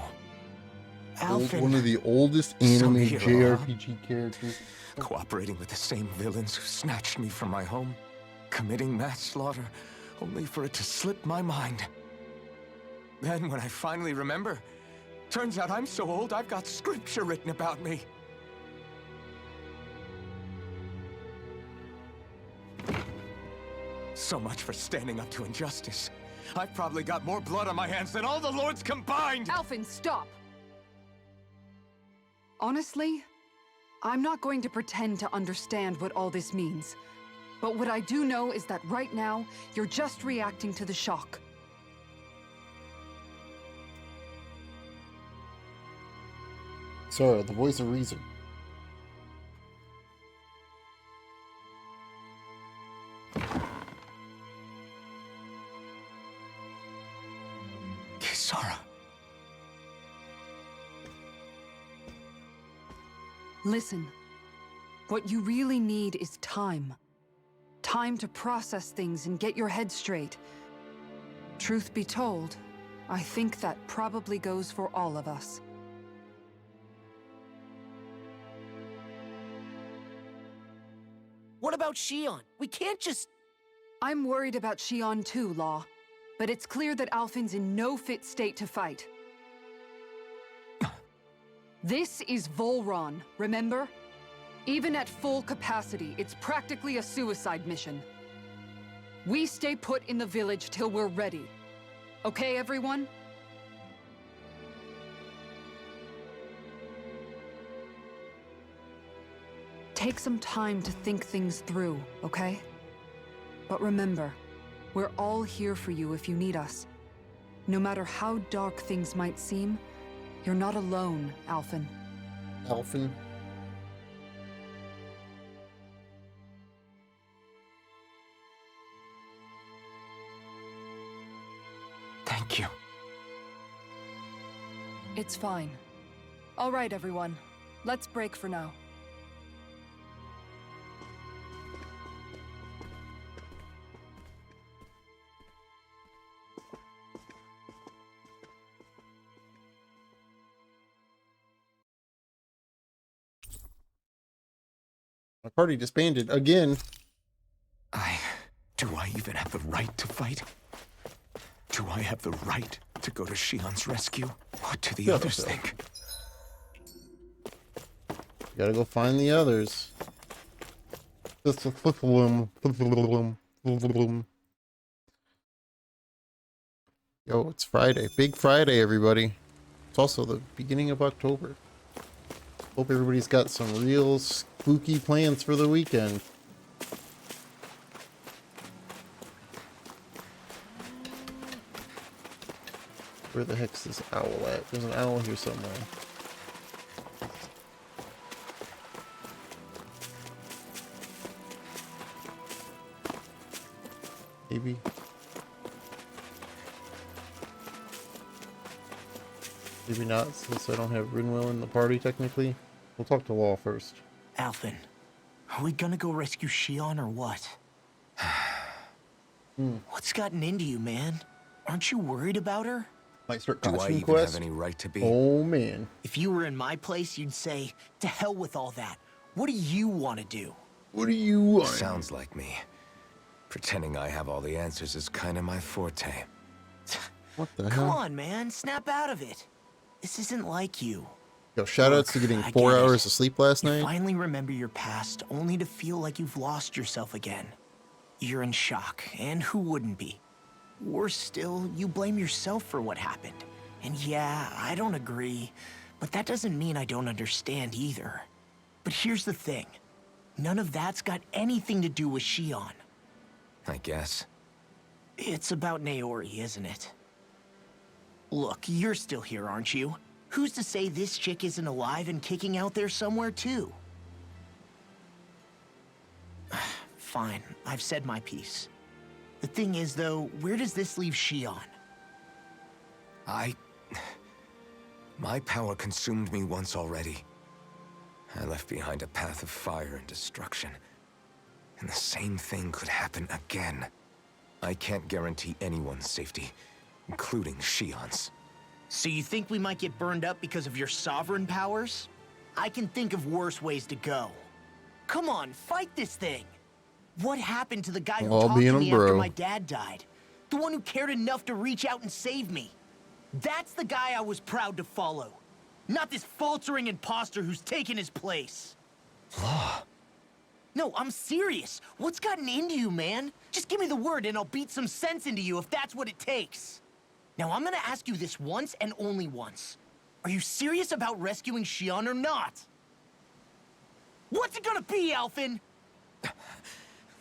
One of the oldest anime hero, huh? JRPG characters. Cooperating with the same villains who snatched me from my home, committing mass slaughter, only for it to slip my mind. Then, when I finally remember, turns out I'm so old I've got scripture written about me. So much for standing up to injustice. I've probably got more blood on my hands than all the lords combined! Alphen, stop! Honestly, I'm not going to pretend to understand what all this means. But what I do know is that right now, you're just reacting to the shock. Sora, the voice of reason. Kisara. Listen, what you really need is time. Time to process things and get your head straight. Truth be told, I think that probably goes for all of us. What about Shion? We can't just... I'm worried about Shion too, Law. But it's clear that Alphen's in no fit state to fight. This is Volron, remember? Even at full capacity, it's practically a suicide mission. We stay put in the village till we're ready. Okay, everyone? Take some time to think things through, okay? But remember, we're all here for you if you need us. No matter how dark things might seem, you're not alone, Alphen. Alphen. Thank you. It's fine. All right, everyone. Let's break for now. My party disbanded again. Do I even have the right to fight? Do I have the right to go to Shion's rescue? What do the others think? Gotta go find the others. Just a Yo, it's Friday. Big Friday, everybody. It's also the beginning of October. Hope everybody's got some real spooky plans for the weekend. Where the heck's this owl at? There's an owl here somewhere. Maybe. Maybe not, since I don't have Rinwell in the party technically. We'll talk to Law first. Alphen, are we gonna go rescue Shion or what? What's gotten into you, man? Aren't you worried about her? Might start Do I costume even quest. have any right to be? Oh man. If you were in my place, you'd say, to hell with all that. What do you want to do? What do you want? Sounds like me. Pretending I have all the answers is kind of my forte. What the Come hell? on, man. Snap out of it. This isn't like you. Yo, shoutouts to getting I 4 get it. hours of sleep last You night. finally remember your past, only to feel like you've lost yourself again. You're in shock, and who wouldn't be? Worse still, you blame yourself for what happened. And yeah, I don't agree, but that doesn't mean I don't understand either. But here's the thing. None of that's got anything to do with Shion. I guess. It's about Naori, isn't it? Look, you're still here, aren't you? Who's to say this chick isn't alive and kicking out there somewhere, too? Fine, I've said my piece. The thing is, though, where does this leave Shion? My power consumed me once already. I left behind a path of fire and destruction. And the same thing could happen again. I can't guarantee anyone's safety, including Shion's. So you think we might get burned up because of your sovereign powers? I can think of worse ways to go. Come on, fight this thing! What happened to the guy who talked to me after my dad died? The one who cared enough to reach out and save me? That's the guy I was proud to follow. Not this faltering imposter who's taken his place. Law. No, I'm serious. What's gotten into you, man? Just give me the word and I'll beat some sense into you if that's what it takes. Now, I'm gonna ask you this once and only once. Are you serious about rescuing Shion or not? What's it gonna be, Alphen?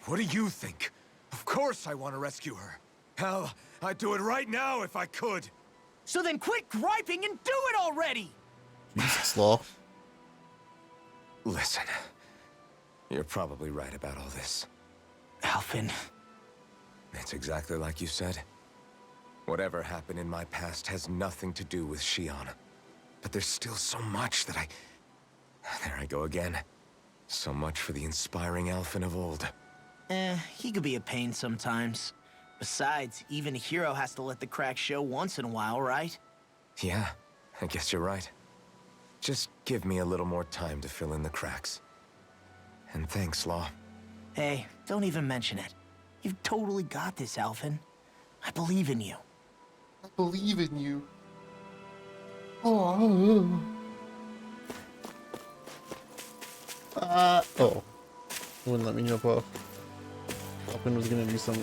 What do you think? Of course I want to rescue her. Hell, I'd do it right now if I could. So then quit griping and do it already! Jesus, Law. Listen, you're probably right about all this. Alphen. It's exactly like you said. Whatever happened in my past has nothing to do with Shion. But there's still so much that There I go again. So much for the inspiring Alphen of old. He could be a pain sometimes. Besides, even a hero has to let the cracks show once in a while, right? Yeah, I guess you're right. Just give me a little more time to fill in the cracks. And thanks, Law. Hey, don't even mention it. You've totally got this, Alphen. I believe in you. I believe in you. Oh. Oh. Wouldn't let me jump off. Alphen was gonna do some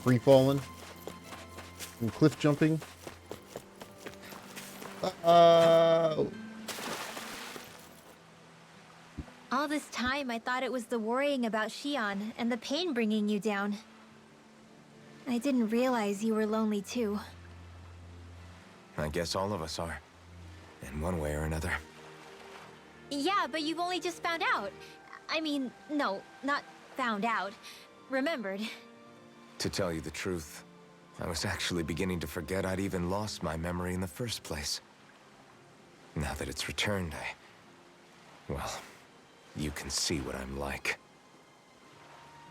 free falling. Some cliff jumping. All this time, I thought it was the worrying about Shion and the pain bringing you down. I didn't realize you were lonely too. I guess all of us are. In one way or another. Yeah, but you've only just found out. I mean, no, not found out. Remembered. To tell you the truth, I was actually beginning to forget I'd even lost my memory in the first place. Now that it's returned, well, you can see what I'm like.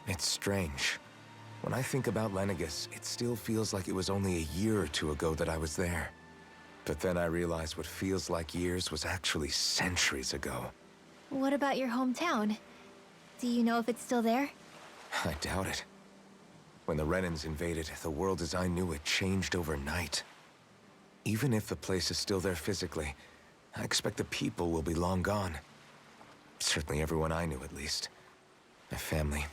It's strange. When I think about Lenegis, it still feels like it was only a year or two ago that I was there. But then I realized what feels like years was actually centuries ago. What about your hometown? Do you know if it's still there? I doubt it. When the Renans invaded, the world as I knew it changed overnight. Even if the place is still there physically, I expect the people will be long gone. Certainly everyone I knew, at least. My family,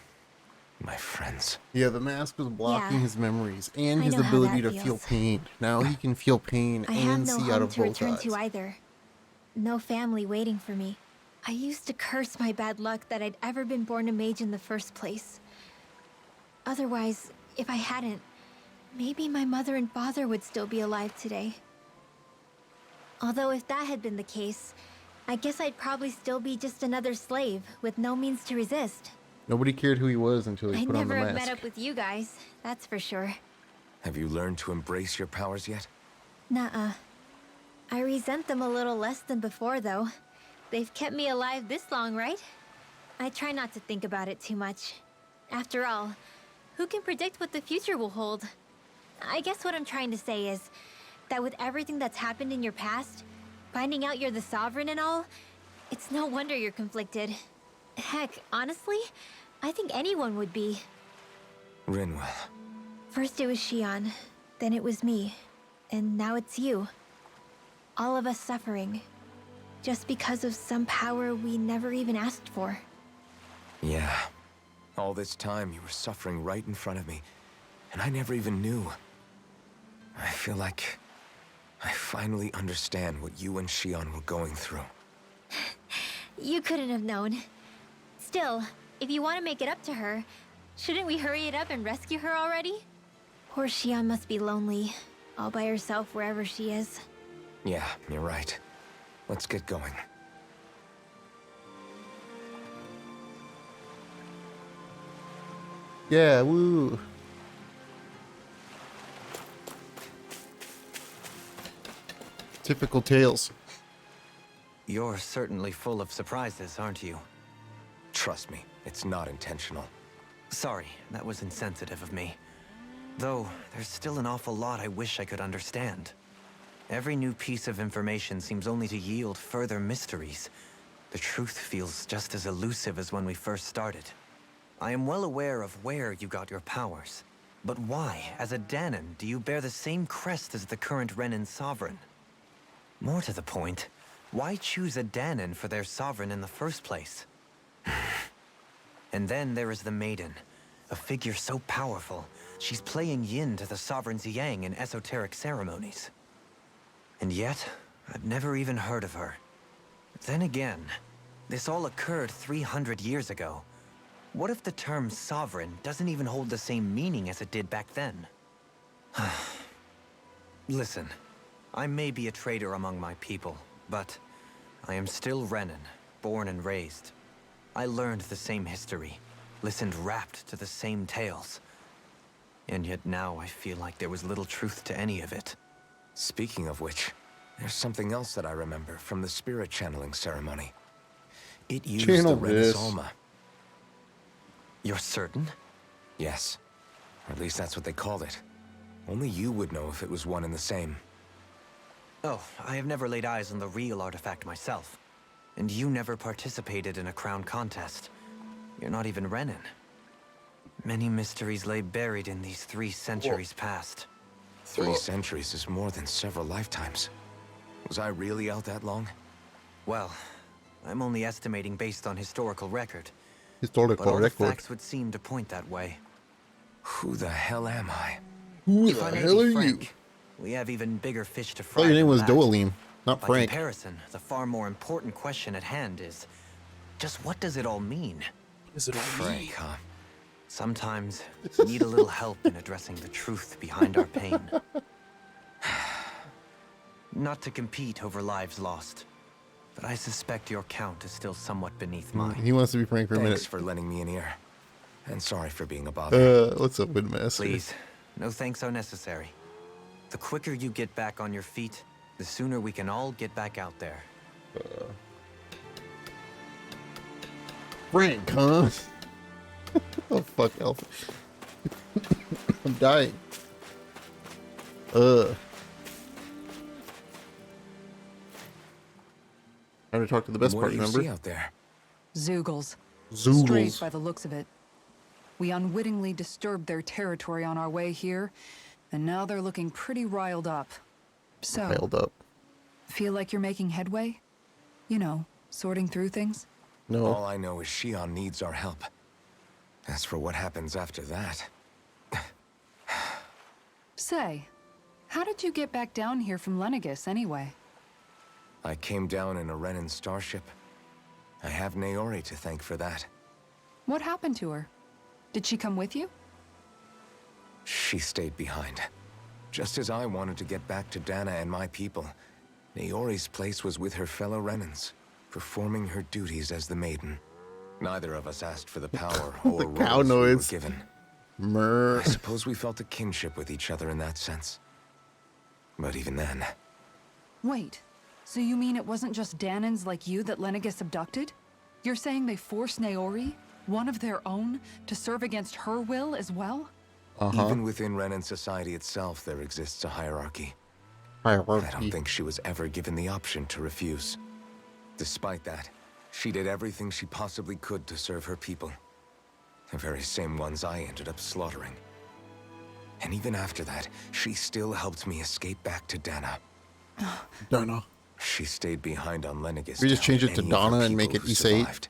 my friends. Yeah, the mask was blocking his memories and I his know how ability that to feel feels. pain. Now he can feel pain I have and no see out home of to both return eyes. to either. No family waiting for me. I used to curse my bad luck that I'd ever been born a mage in the first place. Otherwise, if I hadn't, maybe my mother and father would still be alive today. Although if that had been the case, I guess I'd probably still be just another slave with no means to resist. Nobody cared who he was until he I'd put on the never have mask. met up with you guys, that's for sure. Have you learned to embrace your powers yet? Nuh-uh. I resent them a little less than before, though. They've kept me alive this long, right? I try not to think about it too much. After all, who can predict what the future will hold? I guess what I'm trying to say is that with everything that's happened in your past, finding out you're the Sovereign and all, it's no wonder you're conflicted. Heck, honestly, I think anyone would be. Rinwell. First it was Shion, then it was me, and now it's you. All of us suffering, just because of some power we never even asked for. Yeah. All this time you were suffering right in front of me, and I never even knew. I feel like I finally understand what you and Shion were going through. You couldn't have known. Still, if you want to make it up to her, shouldn't we hurry it up and rescue her already? Poor Shion must be lonely, all by herself wherever she is. Yeah, you're right. Let's get going. Yeah, woo. Typical tales. You're certainly full of surprises, aren't you? Trust me, it's not intentional. Sorry, that was insensitive of me. Though, there's still an awful lot I wish I could understand. Every new piece of information seems only to yield further mysteries. The truth feels just as elusive as when we first started. I am well aware of where you got your powers. But why, as a Danon, do you bear the same crest as the current Renan sovereign? More to the point, why choose a Danon for their sovereign in the first place? And then there is the Maiden, a figure so powerful, she's playing yin to the sovereign's yang in esoteric ceremonies. And yet, I've never even heard of her. Then again, this all occurred 300 years ago. What if the term sovereign doesn't even hold the same meaning as it did back then? Listen, I may be a traitor among my people, but I am still Renan, born and raised. I learned the same history, listened rapt to the same tales. And yet now I feel like there was little truth to any of it. Speaking of which, there's something else that I remember from the spirit channeling ceremony. It used Channel the this. Renasolma. You're certain? Yes. Or at least that's what they called it. Only you would know if it was one and the same. Oh, I have never laid eyes on the real artifact myself. And you never participated in a crown contest. You're not even Renan. Many mysteries lay buried in these 3 centuries past. 3 centuries is more than several lifetimes. Was I really out that long? Well, I'm only estimating based on historical record. But Historical all the record. facts would seem to point that way. Who the hell am I? Who If the I may hell be are you? frank, we have even bigger fish to I fry thought your name than was that. Doalim, not By Frank. comparison, the far more important question at hand is, just what does it all mean? Is it Frank, huh? Sometimes we need a little help in addressing the truth behind our pain. Not to compete over lives lost, but I suspect your count is still somewhat beneath mine. He wants to be Frank for a Thanks minute. for lending me an ear. And sorry for being a bother. What's up, Windmaster? Please, no thanks are necessary. The quicker you get back on your feet, the sooner we can all get back out there. Frank, huh? Oh, fuck, Elf. I'm dying. Trying to talk to the best What part, do you see remember? out there? Zoogles. Zoogles. Strays by the looks of it. We unwittingly disturbed their territory on our way here, and now they're looking pretty riled up. So, Piled up. feel like you're making headway? You know, sorting through things? No. All I know is Shion needs our help. As for what happens after that... Say, how did you get back down here from Lenegis anyway? I came down in a Renan starship. I have Naori to thank for that. What happened to her? Did she come with you? She stayed behind. Just as I wanted to get back to Dana and my people, Naori's place was with her fellow Renans, performing her duties as the Maiden. Neither of us asked for the power or cow roles we were noise. given. Mer. I suppose we felt a kinship with each other in that sense. But even then... Wait, so you mean it wasn't just Danans like you that Lenegis abducted? You're saying they forced Naori, one of their own, to serve against her will as well? Even within Renan society itself, there exists a hierarchy. Hierarchy. I don't think she was ever given the option to refuse. Despite that, she did everything she possibly could to serve her people. The very same ones I ended up slaughtering. And even after that, she still helped me escape back to Dana. Dana. She stayed behind on Lenegis. We just to change help it to any of her Donna and make people it who Issa 8? survived.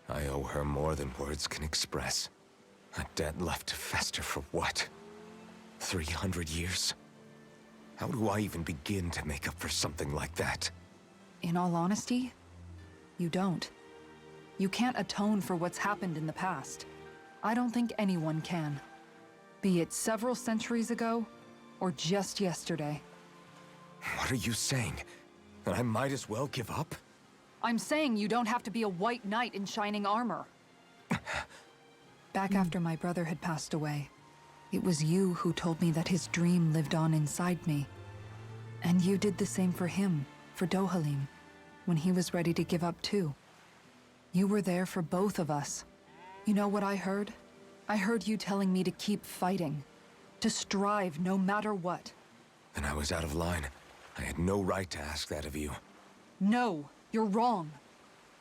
I owe her more than words can express. A debt left to fester for what? 300 years? How do I even begin to make up for something like that? In all honesty, you don't. You can't atone for what's happened in the past. I don't think anyone can. Be it several centuries ago, or just yesterday. What are you saying? That I might as well give up? I'm saying you don't have to be a white knight in shining armor. Back after my brother had passed away, it was you who told me that his dream lived on inside me. And you did the same for him, for Dohalim, when he was ready to give up too. You were there for both of us. You know what I heard? I heard you telling me to keep fighting, to strive no matter what. And I was out of line. I had no right to ask that of you. No, you're wrong.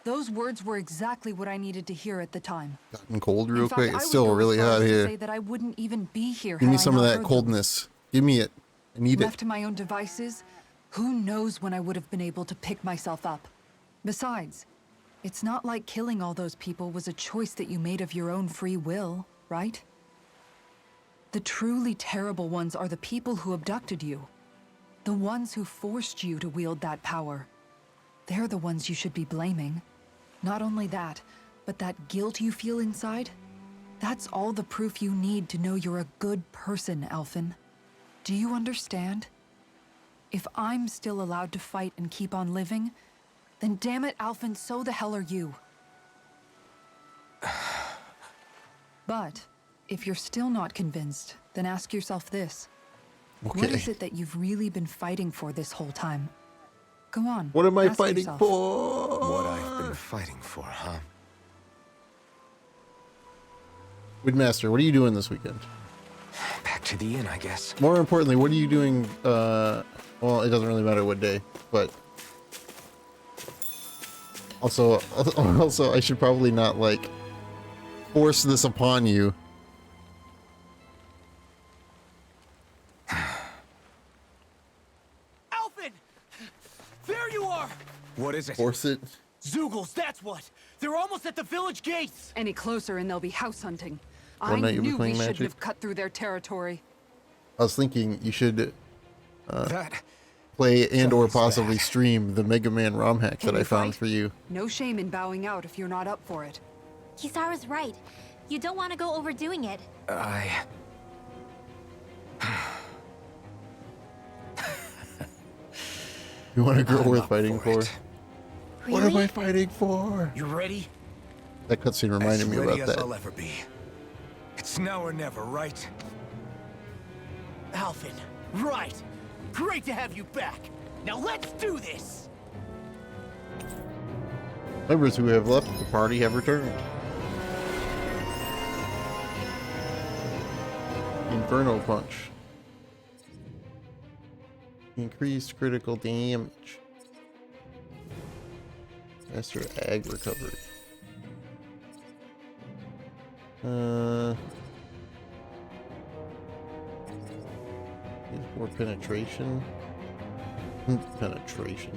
Those words were exactly what I needed to hear at the time. Gotten cold real In fact, quick. I It's would still go as really far hot as to here. say that I wouldn't even be here Give me had I some of not that heard them. coldness. Give me it. I need it. Left to my own devices, who knows when I would have been able to pick myself up. Besides, it's not like killing all those people was a choice that you made of your own free will, right? The truly terrible ones are the people who abducted you. The ones who forced you to wield that power. They're the ones you should be blaming. Not only that, but that guilt you feel inside, that's all the proof you need to know you're a good person, Alphen. Do you understand? If I'm still allowed to fight and keep on living, then damn it, Alphen, so the hell are you. But if you're still not convinced, then ask yourself this. Okay. What is it that you've really been fighting for this whole time? Go on. What am I ask fighting yourself. for? What I've been fighting for, huh? Woodmaster, what are you doing this weekend? Back to the inn, I guess. More importantly, what are you doing? Well, it doesn't really matter what day, but also, I should probably not like force this upon you. Alphen! There you are! What is it? Force it. Zeugles, that's what! They're almost at the village gates! Any closer and they'll be house hunting. One I night you'll be knew we playing shouldn't Magic. have cut through their territory. I was thinking you should That... play and or Sounds possibly bad. stream the Mega Man ROM hack Can that I you found fight? for you. No shame in bowing out if you're not up for it. Kisara's right. You don't want to go overdoing it. You want a girl I'm worth up fighting for? it. What am I Really? fighting for? You ready? That cutscene reminded As me ready about as that. I'll ever be. It's now or never, right? Alphen, right! Great to have you back! Now let's do this! Members who have left the party have returned. Inferno Punch. Increased critical damage. Faster ag recovery. Needs more penetration. Penetration.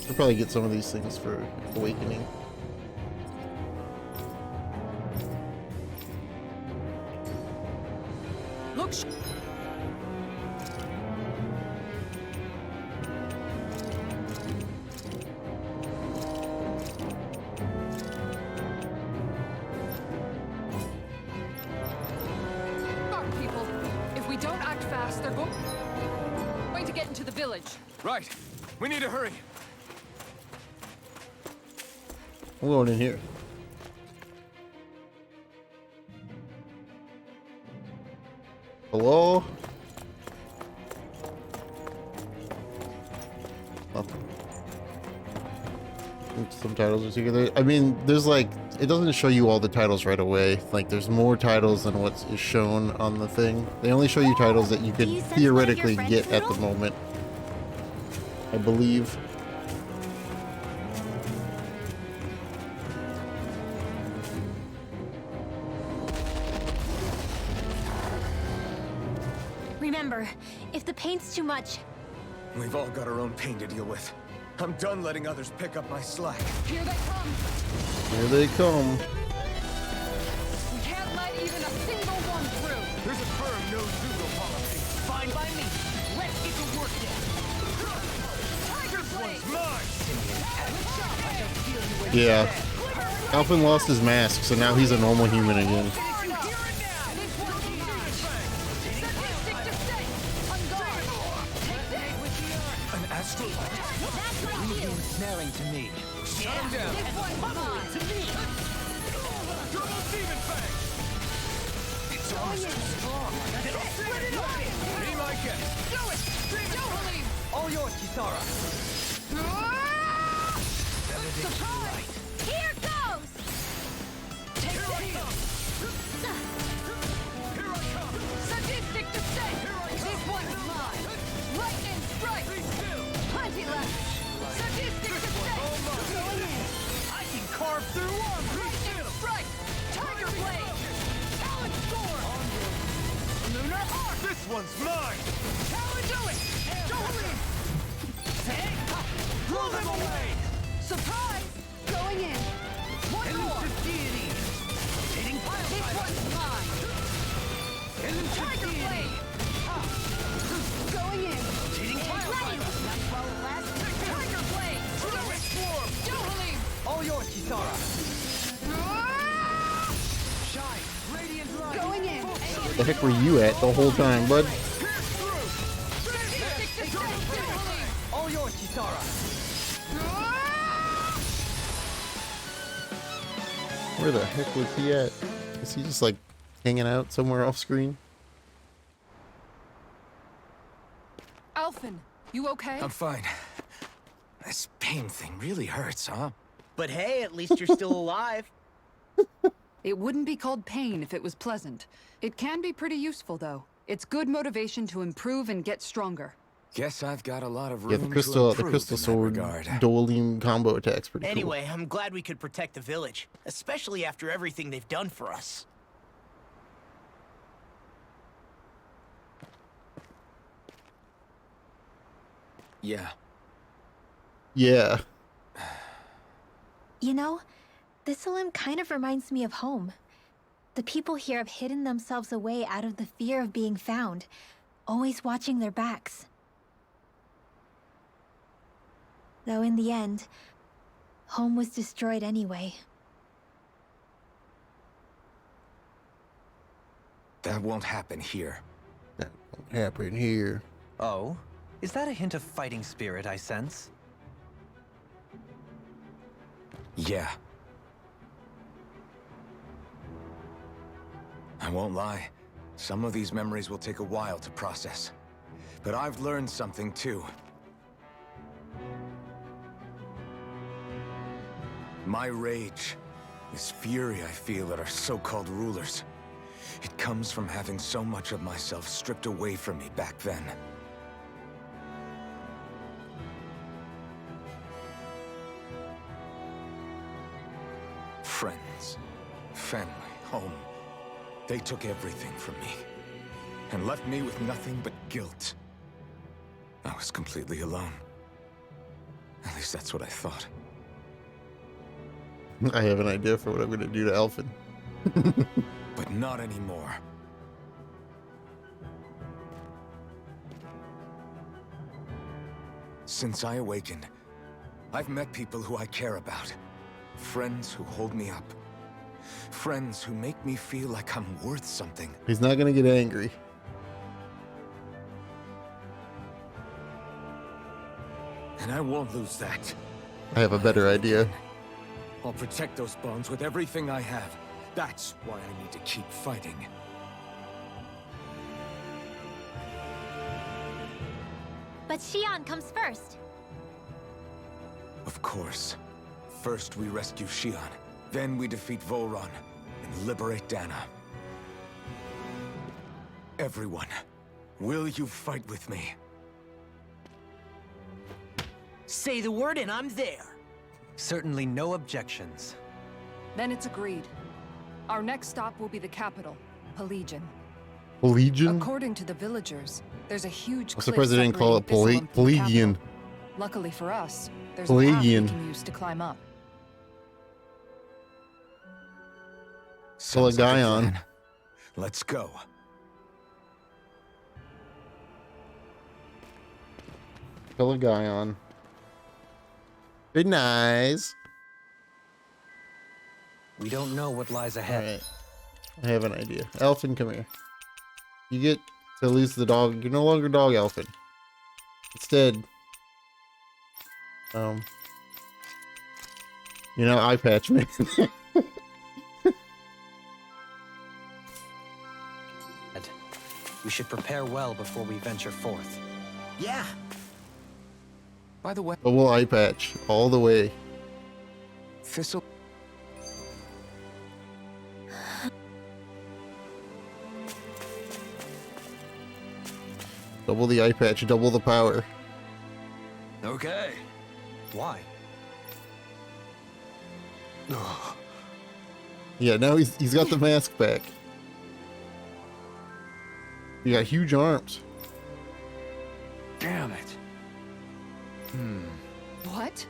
I'll probably get some of these things for awakening. Look, people, if we don't act fast, they're going to get into the village. Right. We need to hurry. I'm going in here. Hello? Nothing. Some titles are together. I mean, there's like, it doesn't show you all the titles right away. Like, there's more titles than what is shown on the thing. They only show you titles that you Do could you sense one of theoretically your get friends, at the Noodle? moment. I believe. Remember, if the pain's too much, We've all got our own pain to deal with. I'm done letting others pick up my slack. Here they come. Here they come. We can't let even a single one through. There's a firm no pseudo policy. Fine by me. Let's get to work then. Tiger Blade! Mine! Yeah. Alphen lost his mask, so now he's a normal human again. An astral light? Snaring to me. Calm down. To me. It's almost too strong. Be my guest. Do it! Johalim! All yours, Kisara. Surprise! Here goes! Take the heal! Sadistic descent! This one's mine! Lightning strike! Plenty left! Sadistic descent! Going in! I can carve through armor! Lightning strike! Tiger blade! Talon sword! Lunar arc! This one's mine! Talon do it! Johalim! Blow them away! Surprise! Going in! One more! Deity! Hitting pile This one's mine! Tiger blade! Going in! Hitting pile Tiger blade! Fluid swarm! Johalim! All yours, Kisara. Shine! Radiant light! Going in! Where the heck were you at the whole time, bud? Pierce through! Sadistic descent! Johalim! All yours, Kisara. Where the heck was he at? Is he just like hanging out somewhere off screen? Alphen, you okay? I'm fine. This pain thing really hurts, huh? But hey, at least you're still alive. It wouldn't be called pain if it was pleasant. It can be pretty useful, though. It's good motivation to improve and get stronger. Guess I've got a lot of room Yeah, to the improve crystal in that sword regard. Dolim combo attack's pretty Anyway, I'm glad we could protect the village, especially after everything they've done for us. Yeah. cool. Yeah. You know, this limb kind of reminds me of home. The people here have hidden themselves away out of the fear of being found, always watching their backs. Though in the end, home was destroyed anyway. That won't happen here. That won't happen here. Oh? Is that a hint of fighting spirit I sense? Yeah. I won't lie. Some of these memories will take a while to process. But I've learned something too. My rage, this fury I feel at our so-called rulers, it comes from having so much of myself stripped away from me back then. Friends, family, home. They took everything from me and left me with nothing but guilt. I was completely alone. At least that's what I thought. I have an idea for what I'm gonna do to Elfin. But not anymore. Since I awakened, I've met people who I care about. Friends who hold me up. Friends who make me feel like I'm worth something. He's not gonna get angry. And I won't lose that. I have a better idea. I'll protect those bonds with everything I have. That's why I need to keep fighting. But Xion comes first. Of course. First we rescue Xion, then we defeat Volron and liberate Dana. Everyone, will you fight with me? Say the word and I'm there. Certainly no objections. Then it's agreed. Our next stop will be the capital, Pelegion. Legion? According to the villagers, there's a huge I'm surprised they didn't call it Pelagian. Luckily for us, there's a path we Pelagian. can use to climb up. Sounds like a Pelagion. plan. Let's go. Pelagion. Very nice. We don't know what lies ahead. Alright. I have an idea. Elfin, come here. You get to lose the dog. You're no longer dog Elfin. Instead, you're now eye patch man. We should prepare well before we venture forth. Yeah. By the way, Double eye patch all the way. Thistle. Double the eye patch, double the power. Okay. Why? Yeah, now he's got the mask back. You got huge arms. Damn it. What?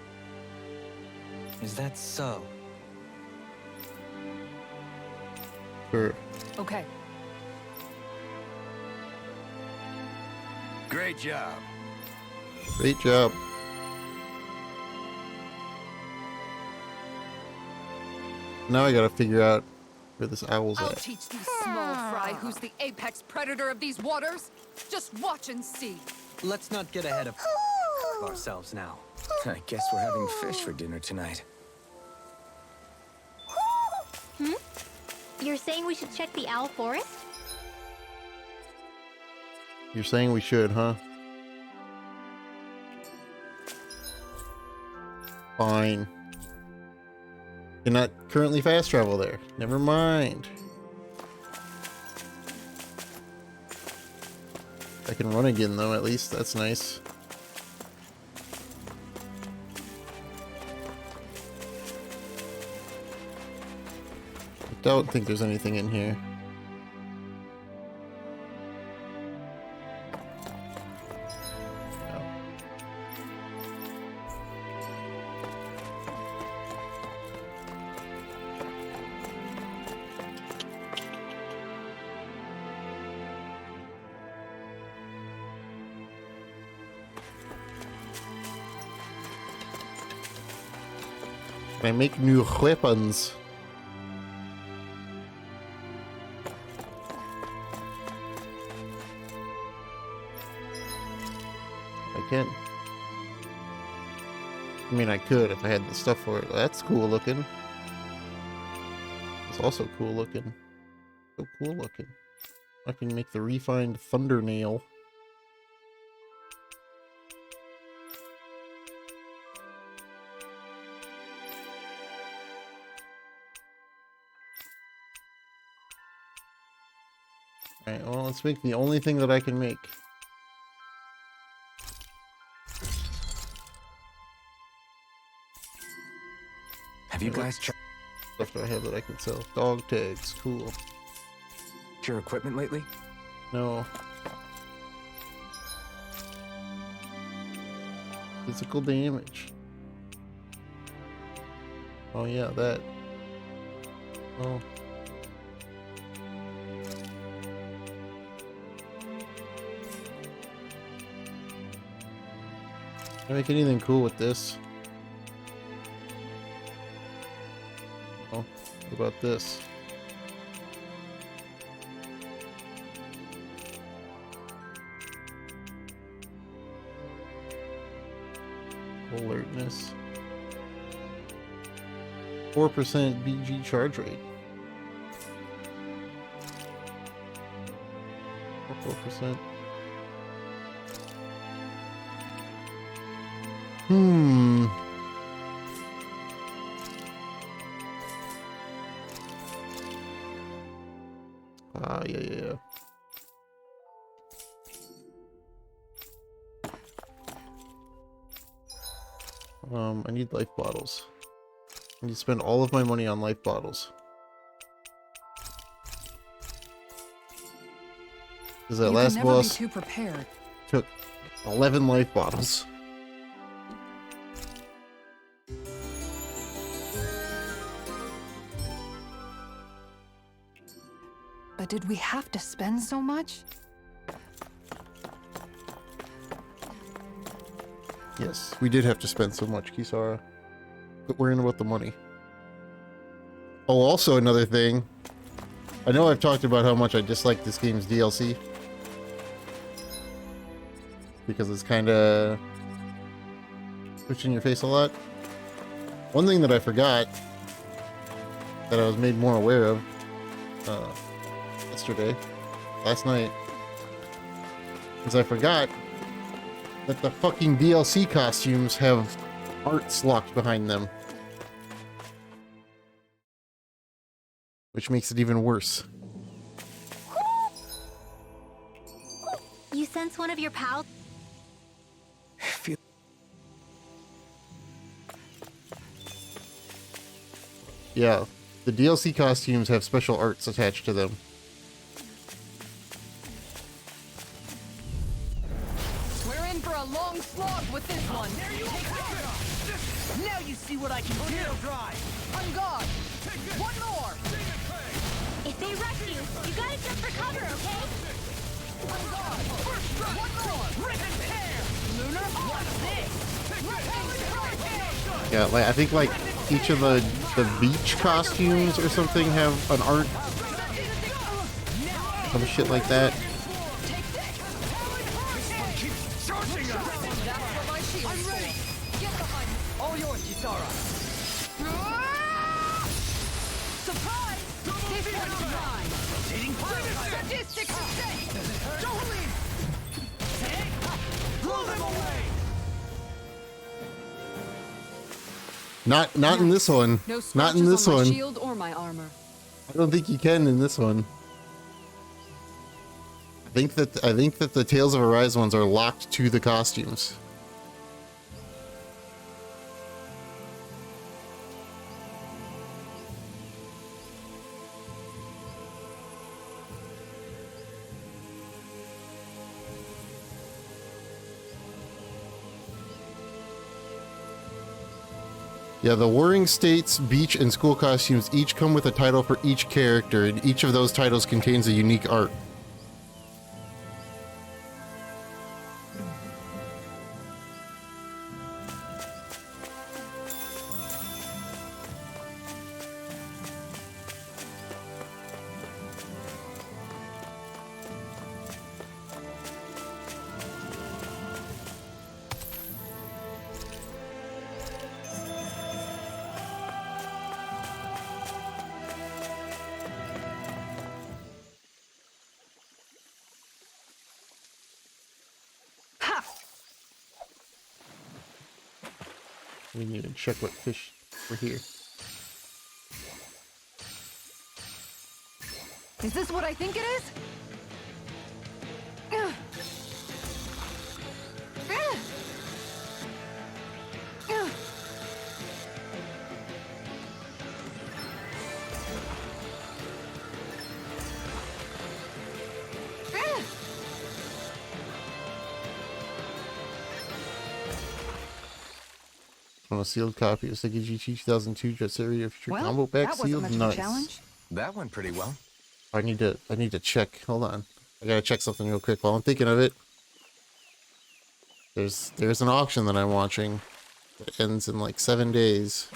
Is that so? Sure. Okay. Great job. Great job. Now I gotta figure out where this owl's I'll at. teach these small fry who's the apex predator of these waters. Just watch and see. Let's not get ahead of ourselves now. I guess we're having fish for dinner tonight. You're saying we should check the owl forest? You're saying we should, huh? Fine. Cannot currently fast travel there. Never mind. I can run again though, at least. That's nice. I don't think there's anything in here. No. Can I make new weapons? I can. I mean, I could if I had the stuff for it. That's cool looking. It's also cool looking. So cool looking. I can make the refined thunder nail. Alright, well, let's make the only thing that I can make. Have you guys checked Stuff that I have that I can sell. Dog tags, cool. your equipment lately? No. Physical damage. Oh yeah, that. Oh. Can I make anything cool with this? Oh, what about this? Alertness. 4% BG charge rate. 4%. Hmm. Yeah. I need life bottles. I need to spend all of my money on life bottles. Because that You last can never be boss too prepared. took 11 life bottles. But did we have to spend so much? Yes, we did have to spend so much, Kisara. Quit worrying about the money. Oh, also another thing. I know I've talked about how much I dislike this game's DLC. Because it's kind of pushing your face a lot. One thing that I forgot, that I was made more aware of last night, Because I forgot that the fucking DLC costumes have arts locked behind them. Which makes it even worse. You sense one of your pals? Feel Yeah, the DLC costumes have special arts attached to them. We're in for a long slog with this one. Now you see what I can do. On guard. One more. If they rush you, you gotta jump for cover, okay? On guard. One more. Rip and tear. Lunar. What's this? Yeah, like I think like each of the beach costumes or something have an art. Some shit like that. I'm ready. Get behind me. All yours, Kisara. Surprise! This one's mine. Sadistic mistake. Don't leave. Blow them away. Not in this one. No Not in scratches this on my one. shield or my armor. I don't think you can in this one. I think that the Tales of Arise ones are locked to the costumes. Yeah, the Warring States, beach, and school costumes each come with a title for each character, and each of those titles contains a unique art. We need to check what fish were here. Is this what I think it is? On a sealed copy of Sega GT 2002 Just Area Future Well, Combo Pack that wasn't sealed. much of a Nice. challenge. that went pretty well. I need to check. Hold on. I gotta check something real quick while I'm thinking of it. There's an auction that I'm watching that ends in like 7 days.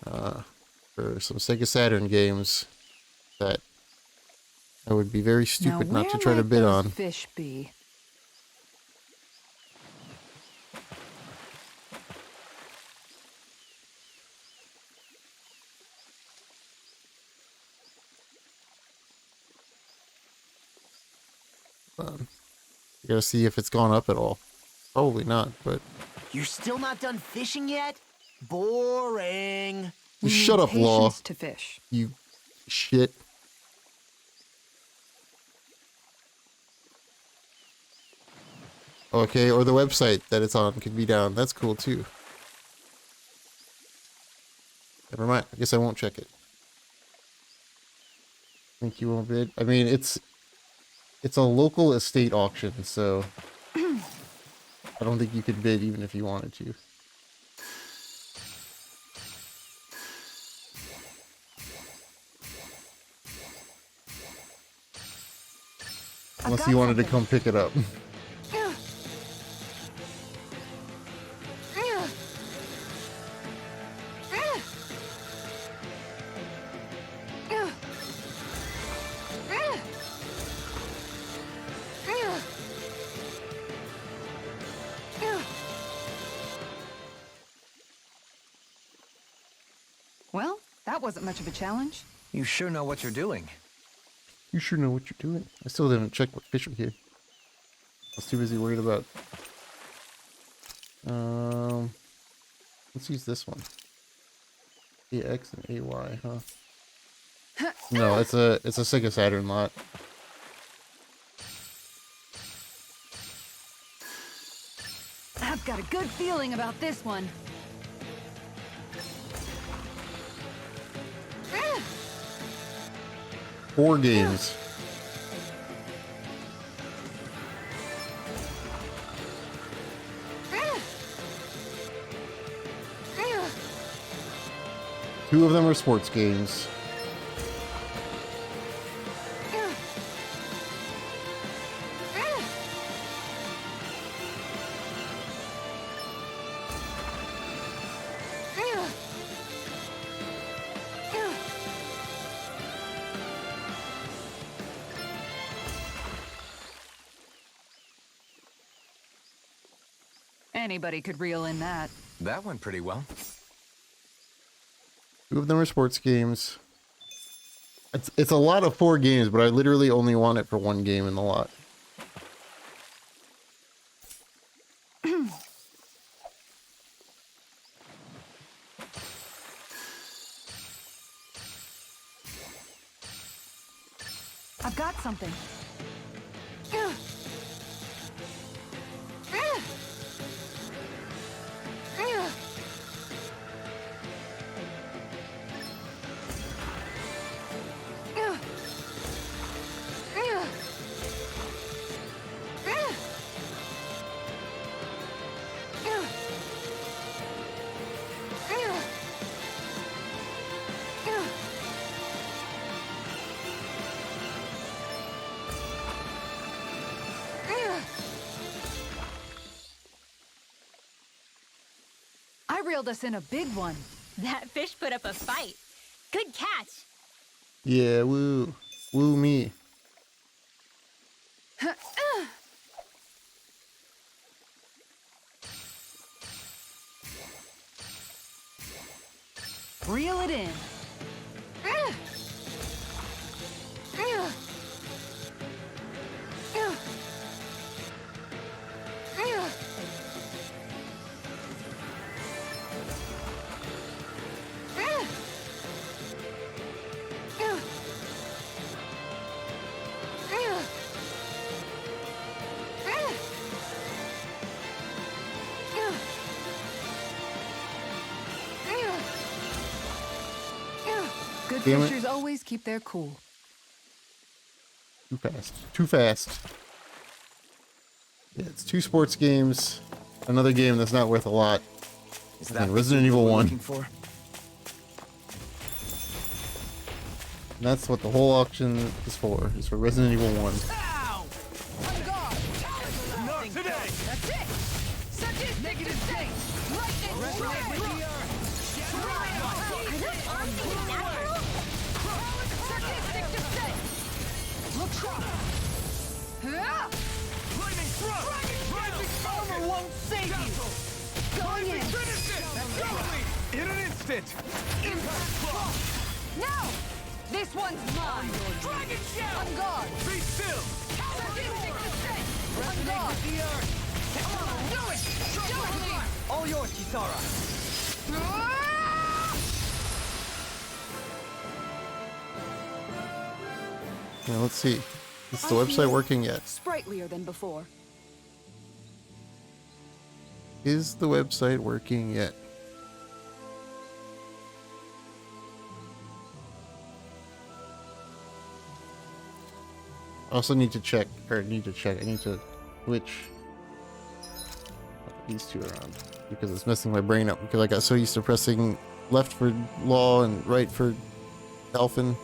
For some Sega Saturn games that I would be very stupid Now, not to where try to might bid those on. fish be? You gotta see if it's gone up at all. Probably not, but You're still not done fishing yet? Boring. We shut need up, Law. patience to fish. You shit. Okay, or the website that it's on could be down. That's cool too. Never mind. I guess I won't check it. Think you won't bid? I mean, it's a local estate auction, so I don't think you could bid even if you wanted to. Unless you wanted to come pick it up. Well, that wasn't much of a challenge. You sure know what you're doing. You sure know what you're doing. I still didn't check what fish are here. was too busy worried about. Let's use this one. AX and AY, huh? No, it's a Sega Saturn lot. I've got a good feeling about this one. 4 games. Two of them are sports games. Anybody could reel in that. That went pretty well. 2 of them are sports games. It's a lot of 4 games, but I literally only want it for 1 game in the lot. I've got something. I reeled us in a big one. That fish put up a fight. Good catch. Yeah, woo. Woo me. Reel it in. Good Damn it. fishers always keep their cool. Too fast. Too fast. Yeah, it's 2 sports games. Another game that's not worth a lot. Is that And what Resident you Evil were 1. looking for? And that's what the whole auction is for Resident Evil 1. Ow! On guard. Not today! That's it. Sadistic disdain. Lightning Resonate with the earth! Are those arms even natural? Sadistic disdain. Look sharp. Huh? Lightning thrust! Rising armor won't save you! Going in. Finish it! In an instant! Impact block! No! This one's mine. Dragon shell! On guard. Be still! Sadistic disdain. On Resonate guard. with the earth! Come on, do it! Do it. All yours, Kisara! Now let's see. Is the website working yet? Sprightlier than before. Is the website working yet? I also need to check, I need to switch these 2 around because it's messing my brain up because I got so used to pressing left for Law and right for Elfin.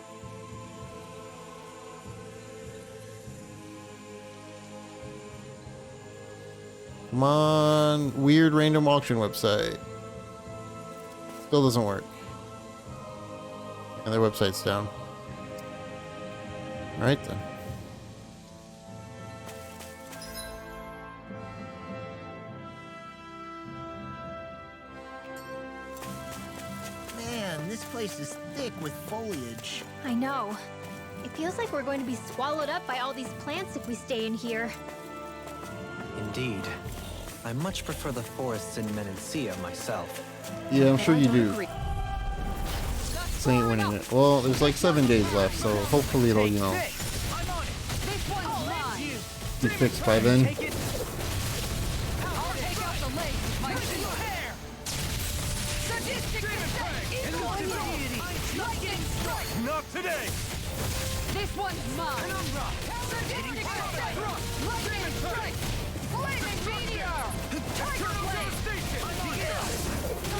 Come on, weird random auction website. Still doesn't work. And their website's down. Alright then. Man, this place is thick with foliage. I know. It feels like we're going to be swallowed up by all these plants if we stay in here. Indeed. I much prefer the forests in Menancia myself. Yeah, I'm sure you do. This ain't winning it. Well, there's like 7 days left, so hopefully it'll, you know, be fixed by then. Not today! This one's mine! Sadistic strike! Lightning strike! Flaming meteor! Tiger blade!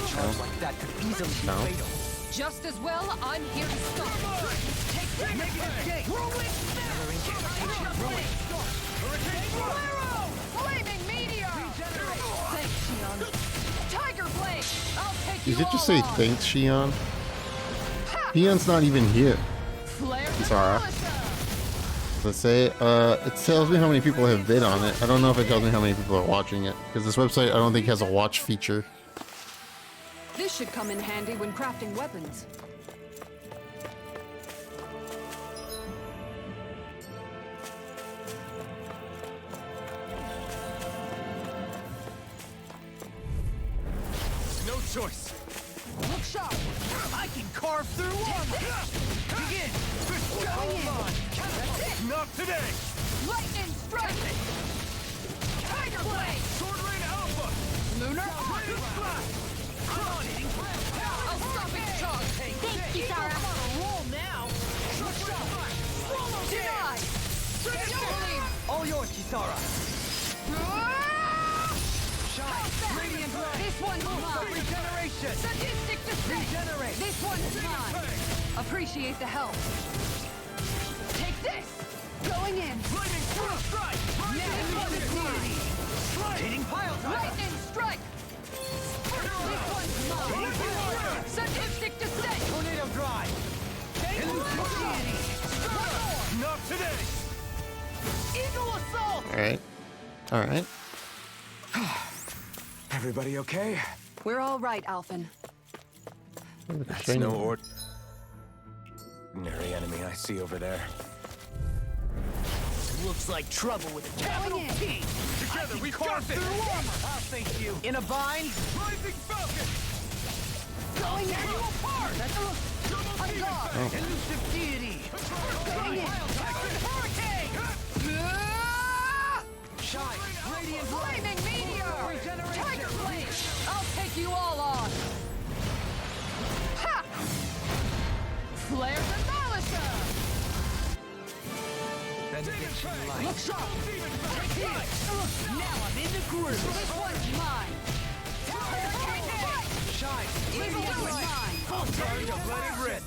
Charge like that could easily be No. fatal. Just as well, I'm here to stop. Take negative gate! Whirlwind Bolero! Flaming meteor! Thanks, Shion. Tiger blade! I'll take you Did it just say all on. thanks, Shion? Shion's not even here. Flare Zara. Let's say, it tells me how many people have bid on it. I don't know if it tells me how many people are watching it, because this website I don't think has a watch feature. This should come in handy when crafting weapons. No choice! Look sharp! I can carve through armor! Begin! Going in! That's it! Not today! Lightning strike! Tiger blade! Sword Rain Alpha! Lunar Rain Blast! I'll stop its charge! Thanks, Kisara. I'm on a roll now! Swallow denied! Don't All yours, Kisara. Shine! Radiant blade! This one's mine! Regeneration! Sadistic descent! Regenerate! This one's mine! Appreciate the help. Take this! Going in! Lightning strike! This one is mine! Hitting piles! Lightning strike! This one's mine! Sadistic descent! Tornado drive! Not today! Eagle assault! Alright. Alright. Everybody okay? We're all right, Alphen. That's no ordinary enemy I see over there. Looks like trouble with a capital Going in. T! Together we carve through armor! I'll thank you! In a bind? Rising Falcon! Going Tear you in! apart! On guard! Elusive deity! Going in! Hurricane! Shine! Radiant flaming meteor! Tiger blade! I'll take you all on! Ha! Flare demolisher! Look sharp! Take this! Now I'm in the groove! This one's mine! Shine! This one's mine! Time to let it rip!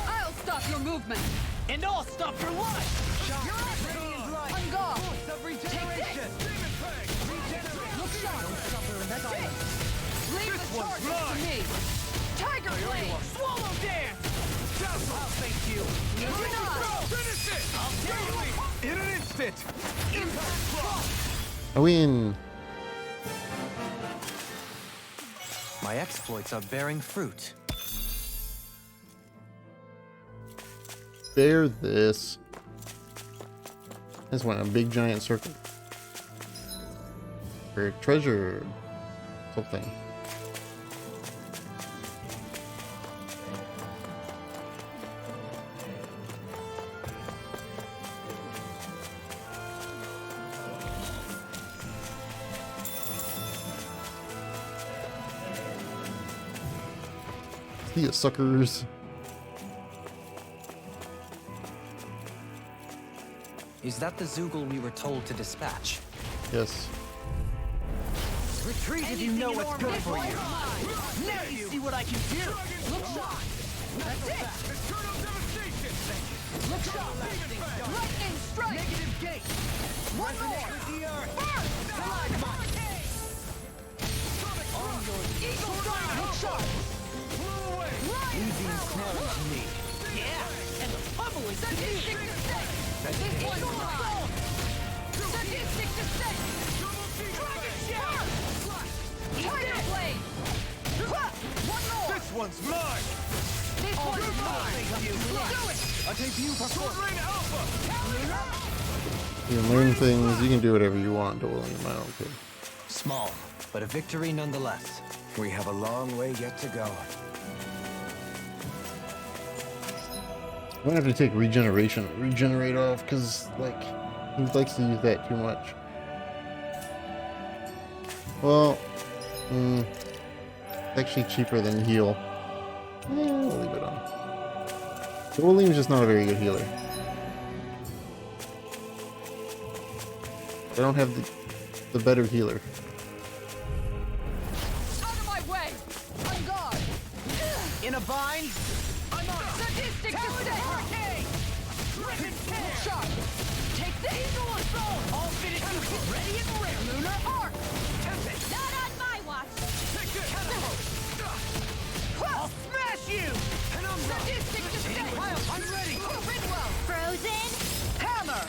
I'll stop your movement! And I'll stop your life! You're up! On guard! Take this! Look sharp! Leave the charge up to me! Tiger blade! Swallow dance! I'll thank you! You're not! Finish it! I'll take you! In an instant! I win. My exploits are bearing fruit. Bear this. This went a big giant circle. For treasure. Something. See ya, suckers. Is that the Zoogle we were told to dispatch? Yes. Retreat if you know what's good for you! Now you see what I can do! Look sharp! That's it! Eternal devastation! Look sharp! Lightning strike! Negative gate! One more! With the earth! Burn! Slide hurricane! Eagle strike! Look sharp! Easy ensnaring to me. Yeah, and the pummel is Sadistic descent! This one's mine! Sadistic descent! Dragon shower! Tiger blade! One more! This one's mine! This one's mine! Thank you. Do it! A debut performance. Sword Rain Alpha! You can learn things. You can do whatever you want, William. I don't care. Small, but a victory nonetheless. We have a long way yet to go. I'm gonna have to take regenerate off, because, like, he likes to use that too much. Well, actually cheaper than heal. We'll leave it on. William's just not a very good healer. I don't have the better healer. Out of my way! On guard! In a bind? I'm on it. Sadistic Hurricane! Ripping tear! Sharp! Take the eagle assault! All finished neutral. Ready and ready. Lunar arc! Tempest! Not on my watch! I'll smash you! Sadistic descent! I'm ready! Ridwell! Frozen? Hammer!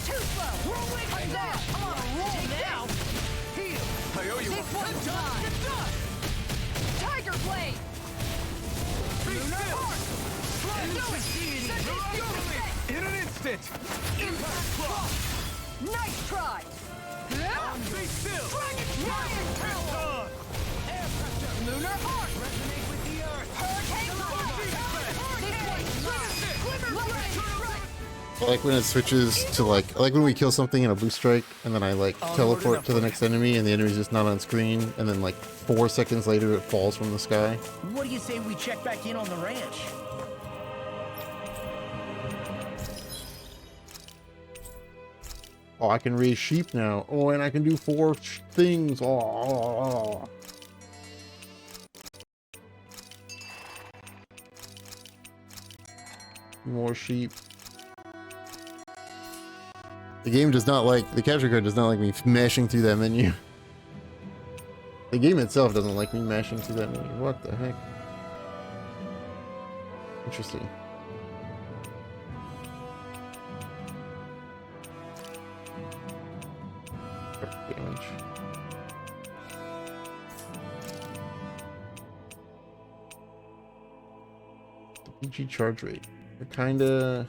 Too slow! Whirlwind I'm there! slash! I'm on a roll now! Heal! I owe you This one. one's mine! Tiger blade! Lunar arc! In an instant! Impact claw! Nice try! Be still! Dragon Fire Fire! power! Air pressure! Lunar arc! Resonate with the earth! Hurricane I like when it switches to, like, I like when we kill something in a boost strike, and then I, like, teleport to the next enemy, and the enemy's just not on screen, and then, like, 4 seconds later it falls from the sky. What do you say we check back in on the ranch? Oh, I can raise sheep now. Oh, and I can do 4 things. Oh. More sheep. The game does not like, the capture card does not like me mashing through that menu. The game itself doesn't like me mashing through that menu. What the heck? Interesting. Damage. The PG charge rate. They're kinda.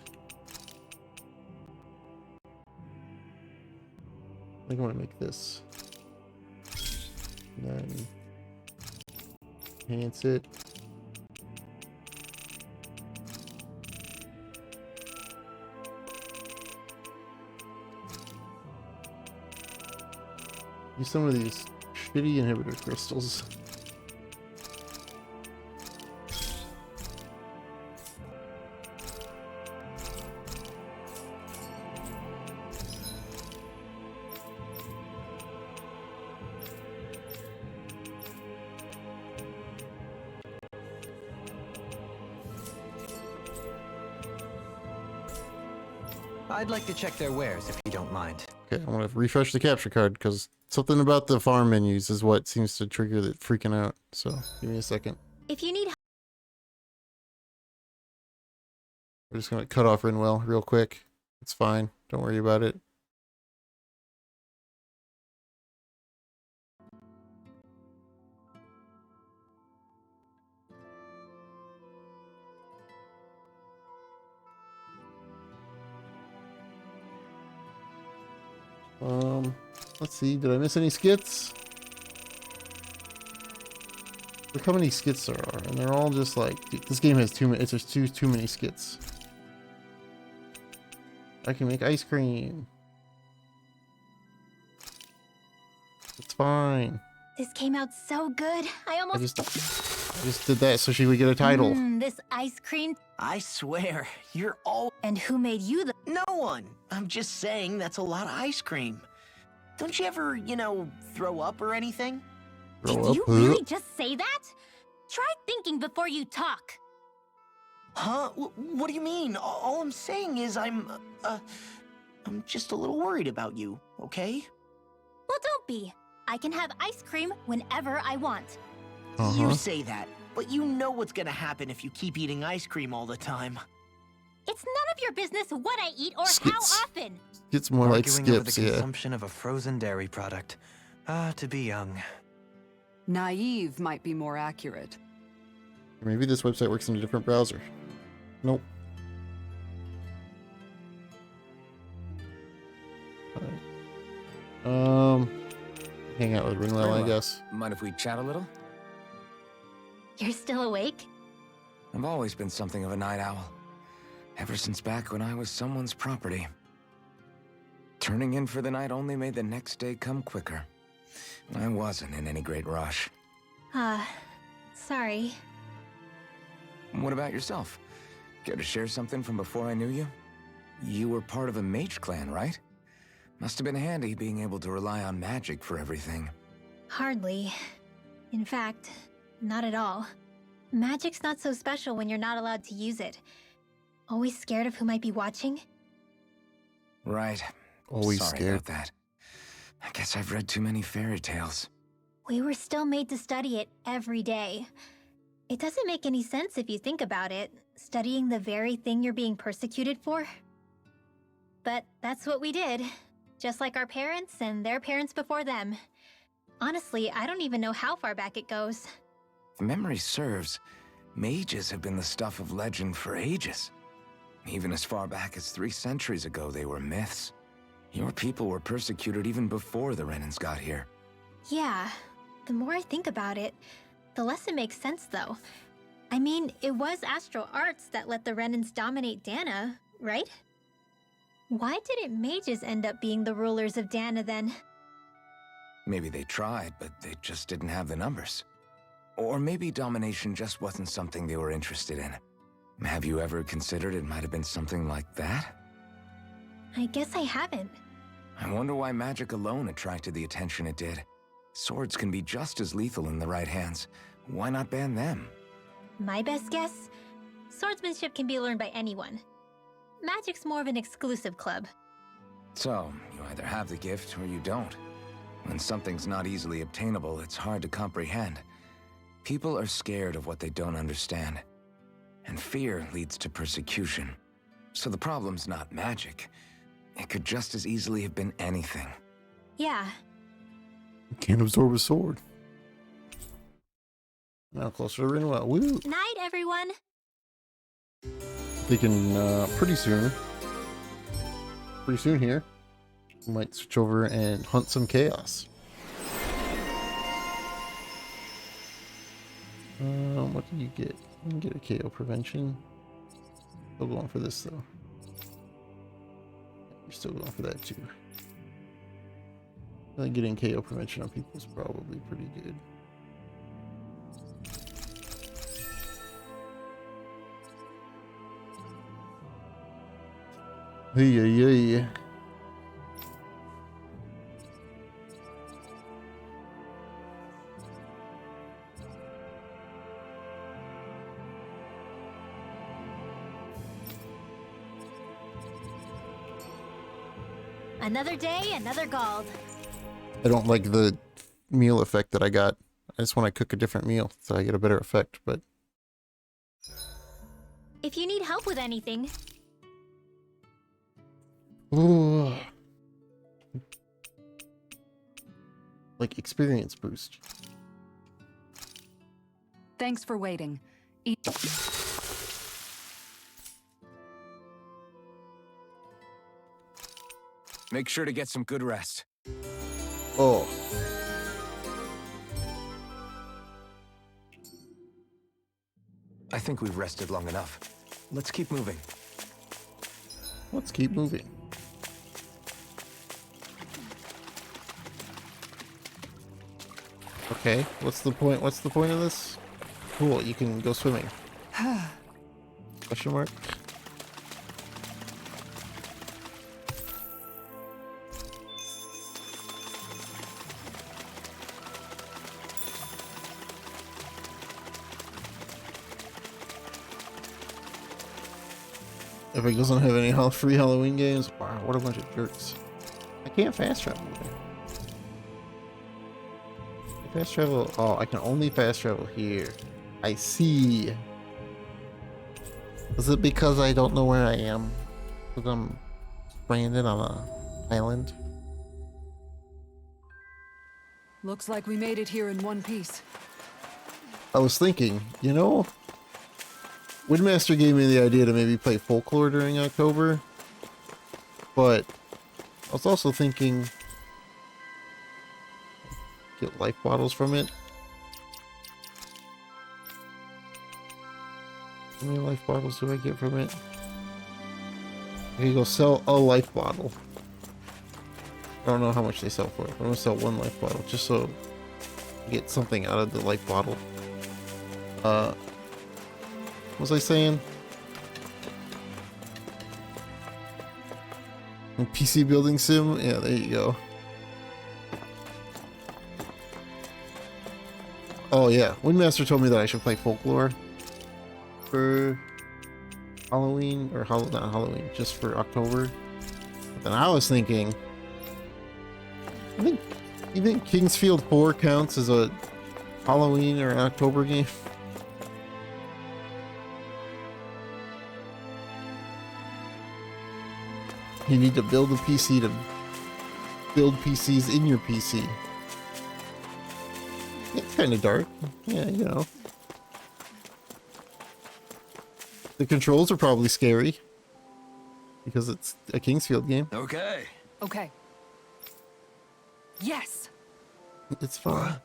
I think I want to make this. And then enhance it. Use some of these shitty inhibitor crystals. I'd like to check their wares if you don't mind. Okay, I want to refresh the capture card because something about the farm menus is what seems to trigger that freaking out. So give me a second. If you need We're just gonna cut off Rinwell real quick. It's fine. Don't worry about it. Let's see. Did I miss any skits? Look how many skits there are, and they're all just like, dude, this game has too many. It's just too many skits. I can make ice cream. It's fine. this came out so good. I I almost just did that so she would get a title. this ice cream. I swear, you're all... And who made you the No one. I'm just saying that's a lot of ice cream. Don't you ever, you know, throw up or anything? Grow Did up, you huh? really just say that? Try thinking before you talk. Huh? What do you mean? All I'm saying is I'm just a little worried about you, okay? Well, don't be. I can have ice cream whenever I want. You say that, but you know what's gonna happen if you keep eating ice cream all the time. It's none of your business what I eat or Skits. how often. It's more like Arguing over the skips, yeah. consumption of a frozen dairy product. Ah, to be young. Naive might be more accurate. Maybe this website works in a different browser. Nope. Hang out with Ringwell, I Ringwell, guess. Mind if we chat a little? You're still awake? I've always been something of a night owl. Ever since back when I was someone's property. Turning in for the night only made the next day come quicker. I wasn't in any great rush. Sorry. What about yourself? Care to share something from before I knew you? You were part of a mage clan, right? Must have been handy being able to rely on magic for everything. Hardly. In fact, not at all. Magic's not so special when you're not allowed to use it. Always scared of who might be watching? Right. Always Sorry scared. about that. I guess I've read too many fairy tales. We were still made to study it every day. It doesn't make any sense if you think about it, studying the very thing you're being persecuted for. But that's what we did, just like our parents and their parents before them. Honestly, I don't even know how far back it goes. If memory serves, mages have been the stuff of legend for ages. Even as far back as 3 centuries ago, they were myths. Your people were persecuted even before the Renans got here. Yeah, the more I think about it, the less it makes sense though. I mean, it was astral arts that let the Renans dominate Dana, right? Why didn't mages end up being the rulers of Dana then? Maybe they tried, but they just didn't have the numbers. Or maybe domination just wasn't something they were interested in. Have you ever considered it might have been something like that? I guess I haven't. I wonder why magic alone attracted the attention it did. Swords can be just as lethal in the right hands. Why not ban them? My best guess? Swordsmanship can be learned by anyone. Magic's more of an exclusive club. So, you either have the gift or you don't. When something's not easily obtainable, it's hard to comprehend. People are scared of what they don't understand. And fear leads to persecution. So the problem's not magic. It could just as easily have been anything. Yeah. Can't absorb a sword. Now closer to Ringwell. Woo! Night, everyone! Thinking pretty soon here, we might switch over and hunt some chaos. What do you get? You can get a KO prevention. Still going for this though. You're still going for that too. I think getting KO prevention on people is probably pretty good. Hey. Another day, another Gald. I don't like the meal effect that I got. I just want to cook a different meal so I get a better effect, but... If you need help with anything... Ooh. Like experience boost. Thanks for waiting. Make sure to get some good rest. Oh. I think we've rested long enough. Let's keep moving. Let's keep moving. Okay, what's the point? What's the point of this? Cool, you can go swimming. Question mark? If it doesn't have any free Halloween games, wow, what a bunch of jerks. I can't fast travel there. Fast travel, oh, I can only fast travel here. I see. Is it because I don't know where I am? Because I'm stranded on an island? Looks like we made it here in one piece. I was thinking, you know, Windmaster gave me the idea to maybe play Folklore during October, but I was also thinking get life bottles from it. How many life bottles do I get from it? Here you go, sell a life bottle. I don't know how much they sell for it. I'm gonna sell one life bottle just so I get something out of the life bottle. What was I saying? PC building sim? Yeah, there you go. Oh yeah, Windmaster told me that I should play Folklore for Halloween, or not Halloween, just for October. But then I was thinking, you think Kingsfield 4 counts as a Halloween or an October game? You need to build a PC to build PCs in your PC. It's kind of dark. Yeah, you know. The controls are probably scary because it's a Kingsfield game. Okay. Okay. Yes! It's fun.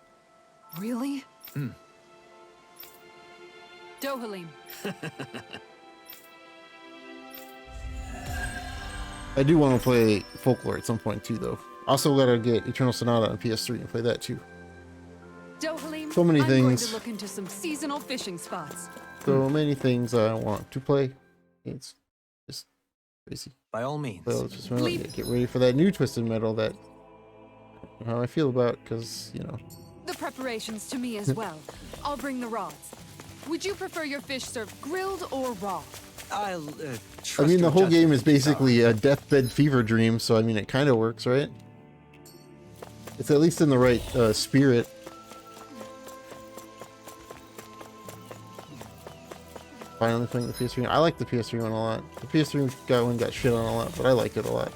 Really? Dohalim. I do want to play Folklore at some point too, though. Also, gotta get Eternal Sonata on PS3 and play that too. Dohalim, So many I'm going things. to look into some seasonal fishing spots. So many things I want to play. It's just crazy. By all means. Well, just want to get ready for that new Twisted Metal that I don't know how I feel about, because, you know. The preparations to me as well. I'll bring the rods. Would you prefer your fish served grilled or raw? I'll, I mean, the whole game is basically a deathbed fever dream, so I mean, it kind of works, right? It's at least in the right spirit. Finally playing the PS3. I like the PS3 one a lot. The PS3 one got shit on a lot, but I like it a lot.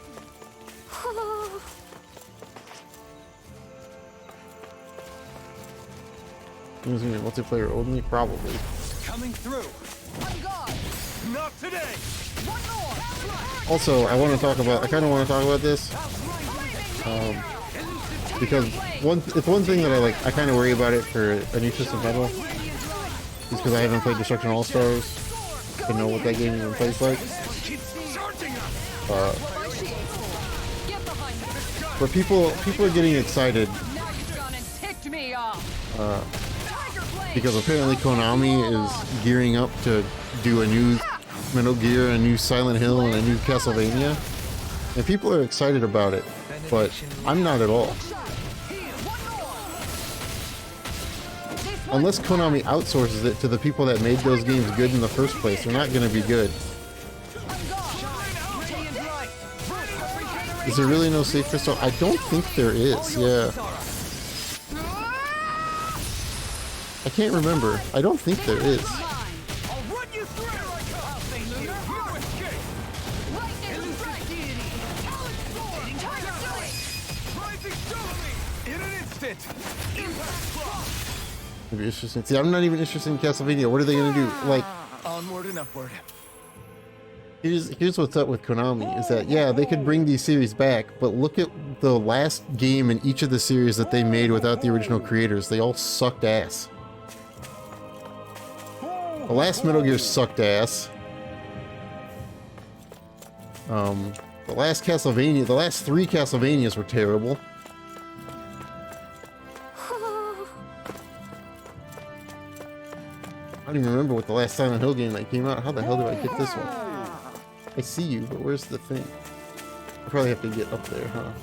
It's gonna be multiplayer only, probably. coming through. Not today. Also, I want to talk about. I kind of want to talk about this because it's one thing that I kind of worry about it for a new Twisted Metal is because I haven't played Destruction All Stars to know what that game even plays like. But people are getting excited because apparently Konami is gearing up to do a new Metal Gear, a new Silent Hill, and a new Castlevania, and people are excited about it, but I'm not at all. Unless Konami outsources it to the people that made those games good in the first place, they're not going to be good. Is there really no safe crystal? I don't think there is, yeah. I can't remember. I don't think there is. Maybe interesting. See, I'm not even interested in Castlevania. What are they gonna do? Like, Onward and upward. here's what's up with Konami is that yeah, they could bring these series back, but look at the last game in each of the series that they made without the original creators. They all sucked ass. The last Metal Gear sucked ass. The last Castlevania, the last 3 Castlevanias were terrible. I don't even remember what the last Silent Hill game that came out. How the hell did I get this one? I see you, but where's the thing? I probably have to get up there, huh?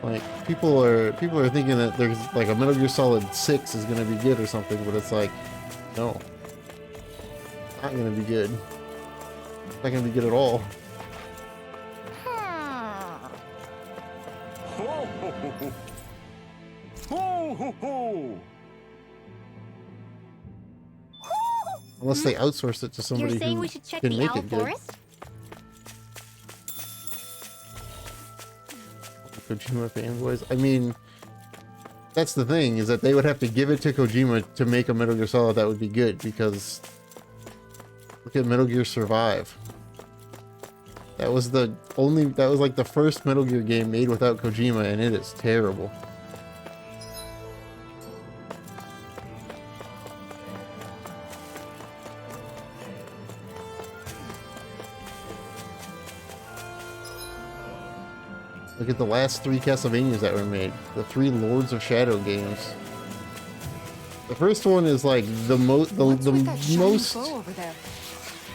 Like, people are thinking that there's like a Metal Gear Solid 6 is gonna be good or something, but it's like, no. Not gonna be good. Not gonna be good at all. Unless they outsource it to somebody You're saying who we should check can the make Owl it good. Forest? Kojima fanboys. I mean, that's the thing, is that they would have to give it to Kojima to make a Metal Gear Solid that would be good, because look at Metal Gear Survive. That was like the first Metal Gear game made without Kojima, and it is terrible. Look at the last 3 Castlevanias that were made. The 3 Lords of Shadow games. The first one is like the most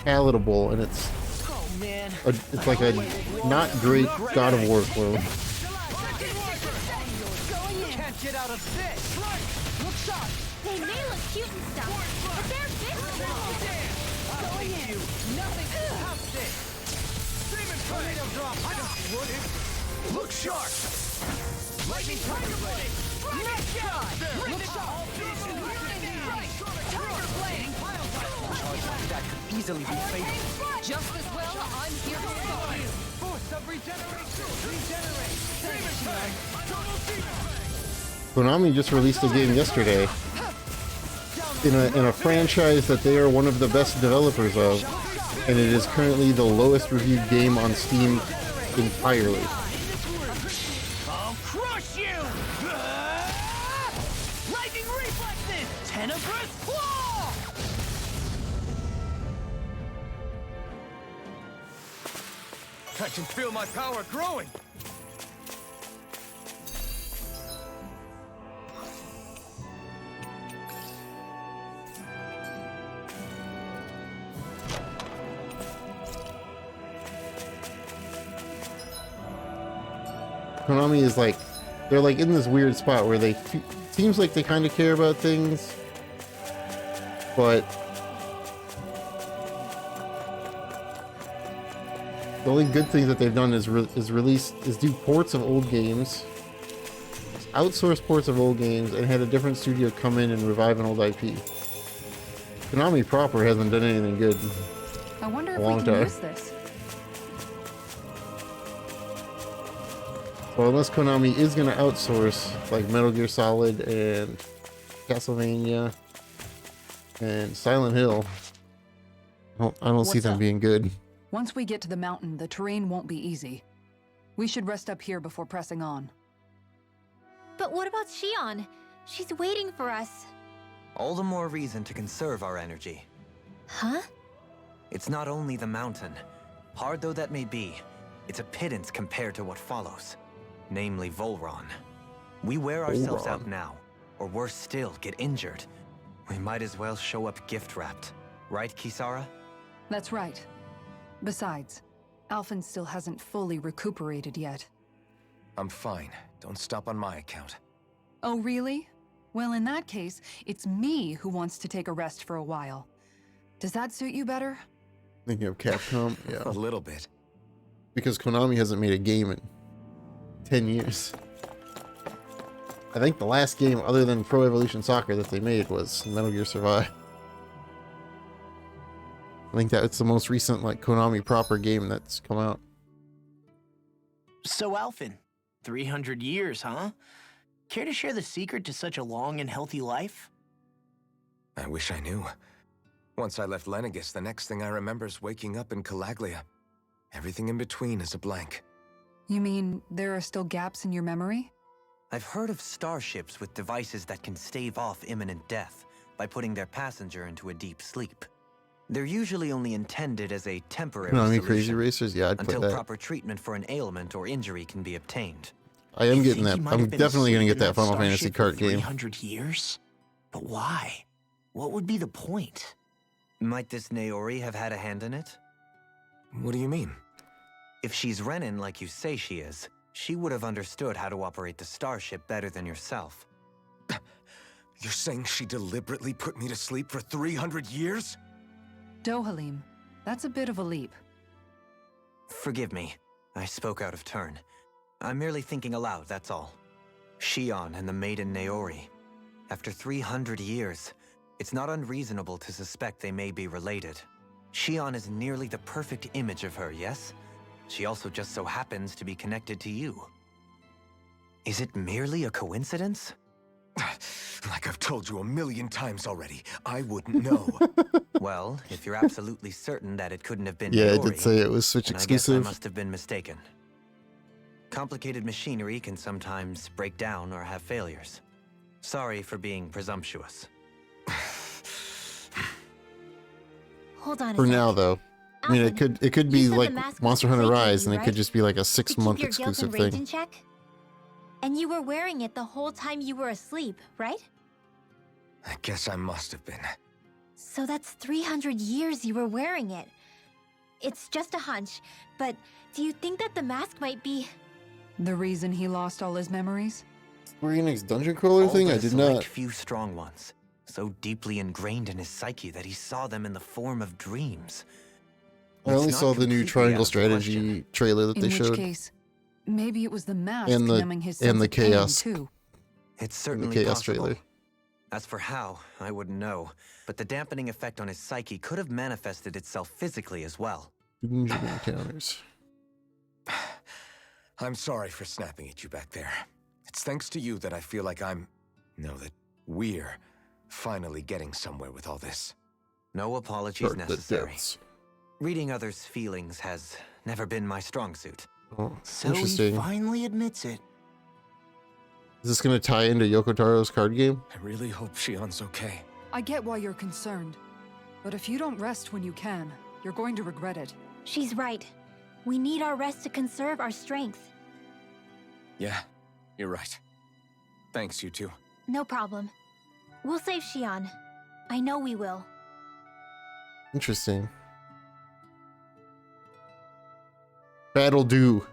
palatable, and it's like a not great God of War clone. Get out of this! Look sharp! They may look cute and stuff, but they're fixable. I'll take you! Nothing! How's this? Demon tornado drop! I don't would it! Look sharp! Lightning tiger blade! Next shot! Look sharp! Tiger blade! Charge like that could easily be fatal. Just as well, I'm here to stop you. Force of regeneration! Regenerate! Demon bang! Total demon bang! Konami just released a game yesterday in a franchise that they are one of the best developers of, and it is currently the lowest reviewed game on Steam entirely. I'll crush you! Lightning reflexes! Tenebrous claw! I can feel my power growing. Konami is like, they're like in this weird spot where they seems like they kind of care about things, but the only good things that they've done is do ports of old games, outsource ports of old games, and had a different studio come in and revive an old IP. Konami proper hasn't done anything good I wonder in if a we long can time. use this. So unless Konami is going to outsource like Metal Gear Solid and Castlevania and Silent Hill, I don't see them being good. Once we get to the mountain, the terrain won't be easy. We should rest up here before pressing on. But what about Shion? She's waiting for us. All the more reason to conserve our energy. Huh? It's not only the mountain. Hard though that may be, it's a pittance compared to what follows. Namely Volron. We wear ourselves out now, or worse still, get injured. We might as well show up gift-wrapped. Right, Kisara? That's right. Besides, Alphen still hasn't fully recuperated yet. I'm fine. Don't stop on my account. Oh, really? Well, in that case, it's me who wants to take a rest for a while. Does that suit you better? Thinking of Capcom, yeah. A little bit. Because Konami hasn't made a game in 10 years. I think the last game other than Pro Evolution Soccer that they made was Metal Gear Survive. I think that's the most recent like Konami proper game that's come out. So, Alphen, 300 years, huh? Care to share the secret to such a long and healthy life? I wish I knew. Once I left Lenegis, the next thing I remember is waking up in Calaglia. Everything in between is a blank. You mean there are still gaps in your memory? I've heard of starships with devices that can stave off imminent death by putting their passenger into a deep sleep. They're usually only intended as a temporary Konami solution Crazy Racers, yeah, I'd put until that. proper treatment for an ailment or injury can be obtained. I am You getting think that. he might I'm have been definitely going to asleep get in that Final Fantasy starship card for game. 300 years? But why? What would be the point? Might this Naori have had a hand in it? What do you mean? If she's Renin like you say she is, she would have understood how to operate the starship better than yourself. You're saying she deliberately put me to sleep for 300 years? Dohalim, that's a bit of a leap. Forgive me. I spoke out of turn. I'm merely thinking aloud, that's all. Shion and the maiden Naori. After 300 years, it's not unreasonable to suspect they may be related. Shion is nearly the perfect image of her, yes? She also just so happens to be connected to you. Is it merely a coincidence? Like I've told you 1,000,000 times already, I wouldn't know. Well, if you're absolutely certain that it couldn't have been Yeah, I Yori, did say it was Switch then I guess I exclusive. must have been mistaken. Complicated machinery can sometimes break down or have failures. Sorry for being presumptuous. Hold on a For sec. now, though. I mean, Alfred, it could you be said the like mask Monster must Hunter have Rise, you, and it right? could just be like a To 6-month keep your guilt exclusive and rage thing. in check? And you were wearing it the whole time you were asleep, right? I guess I must have been. So that's 300 years you were wearing it. It's just a hunch, but do you think that the mask might be... The reason he lost all his memories? Square Enix Dungeon Crawler All thing? but I a did select not. few strong ones, so deeply ingrained in his psyche that he saw them in the form of dreams. I only It's not saw the new completely Triangle out of Strategy question. trailer that In they which showed. case, maybe it was the mask And the- numbing his and sense the of pain, chaos. too. It's The certainly Chaos possible. trailer. As for how, I wouldn't know, but the dampening effect on his psyche could have manifested itself physically as well. Dungeon encounters. I'm sorry for snapping at you back there. It's thanks to you that I feel like that we're finally getting somewhere with all this. No apologies Start the necessary. depths. Reading others' feelings has never been my strong suit. Oh, So he interesting. finally admits it. Is this going to tie into Yoko Taro's card game? I really hope Shion's okay. I get why you're concerned. But if you don't rest when you can, you're going to regret it. She's right. We need our rest to conserve our strength. Yeah, you're right. Thanks, you two. No problem. We'll save Shion. I know we will. Interesting. Battle do.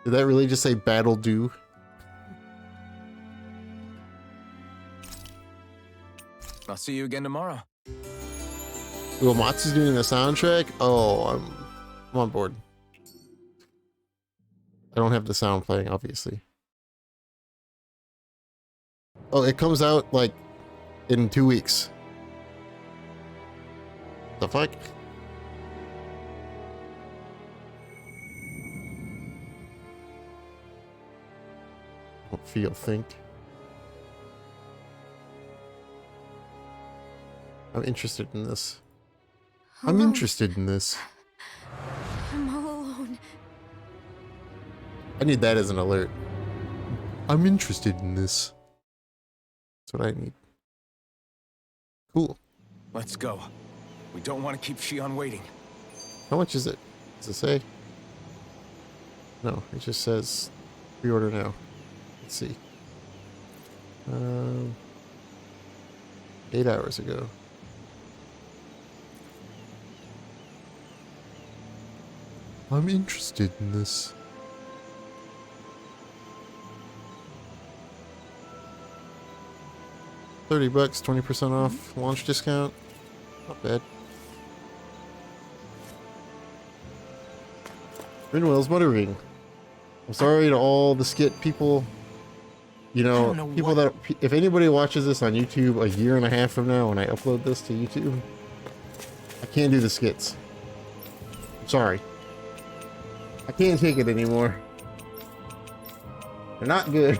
Did that really just say battle do? I'll see you again tomorrow. Uematsu's doing the soundtrack? Oh, I'm on board. I don't have the sound playing, obviously. Oh, it comes out like in 2 weeks. The fuck? Don't feel, think. I'm interested in this. I'm Alone. interested in this. I'm all alone. I need that as an alert. I'm interested in this. That's what I need. Cool. Let's go. We don't want to keep Shion waiting. How much is it? Does it say? No, it just says pre-order now. Let's see. 8 hours ago. I'm interested in this. $30, 20% off launch discount. Not bad. Rinwell's muttering. I'm sorry to all the skit people. You know, don't know people that if anybody watches this on YouTube a year and a half from now when I upload this to YouTube, I can't do the skits. I'm sorry. I can't take it anymore. They're not good.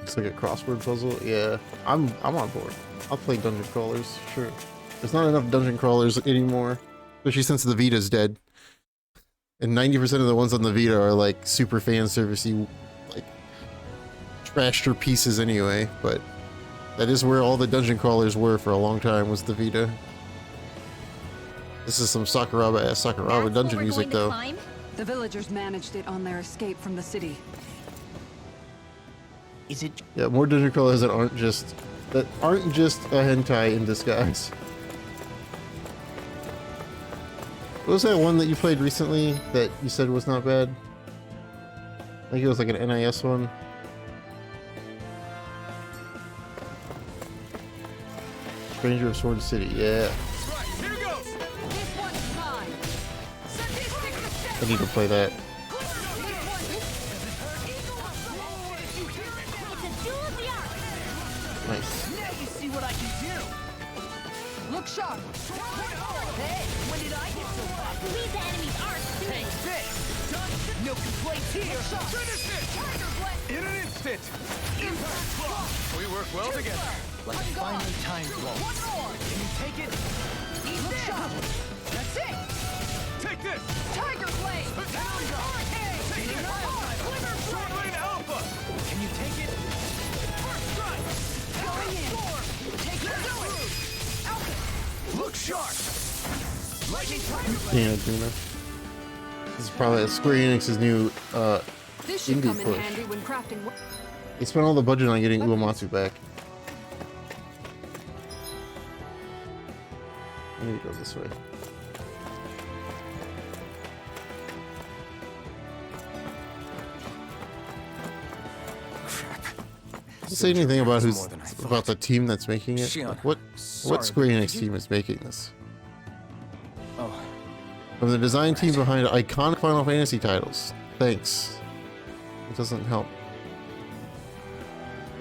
It's like a crossword puzzle. Yeah, I'm on board. I'll play dungeon crawlers. Sure. There's not enough dungeon crawlers anymore, especially since the Vita's dead. And 90% of the ones on the Vita are like super fan servicey, like trashed pieces anyway. But that is where all the dungeon crawlers were for a long time, was the Vita. This is some Sakuraba ass Sakuraba That's what dungeon we're music going to though. climb? The villagers managed it on their escape from the city. Is it Yeah, more dungeon crawlers that aren't just a hentai in disguise. What was that one that you played recently that you said was not bad? I think it was like an NIS one. Stranger of Sword City, yeah. I need to play that. It's a duel of the arts! Look sharp! Hey, when did I get so popular? Leave the enemy's arc soon. Take this! Done! No complaints here! Finish it! In an instant! Impact block! We work well together. Like a finely timed waltz. One more! Can you take it? Eat Look this! sharp! That's it! Take this! Tiger Blade! Hurricane! Take it! Glimmer Sword Rain Alpha! Can you take it? First strike! Going in! Take it! Do it! Look sharp! Lightning Tiger Yeah, Duna. This is probably Square Enix's new This should indie come in push. handy when crafting. They spent all the budget on getting Uematsu back. I need to go this way. Crap. Does it say anything about who's More than I thought. about the team that's making it? Shion, Like, what sorry, Square but Enix could you- team is making this? Oh, From the design team behind iconic Final Fantasy titles. Thanks. It doesn't help.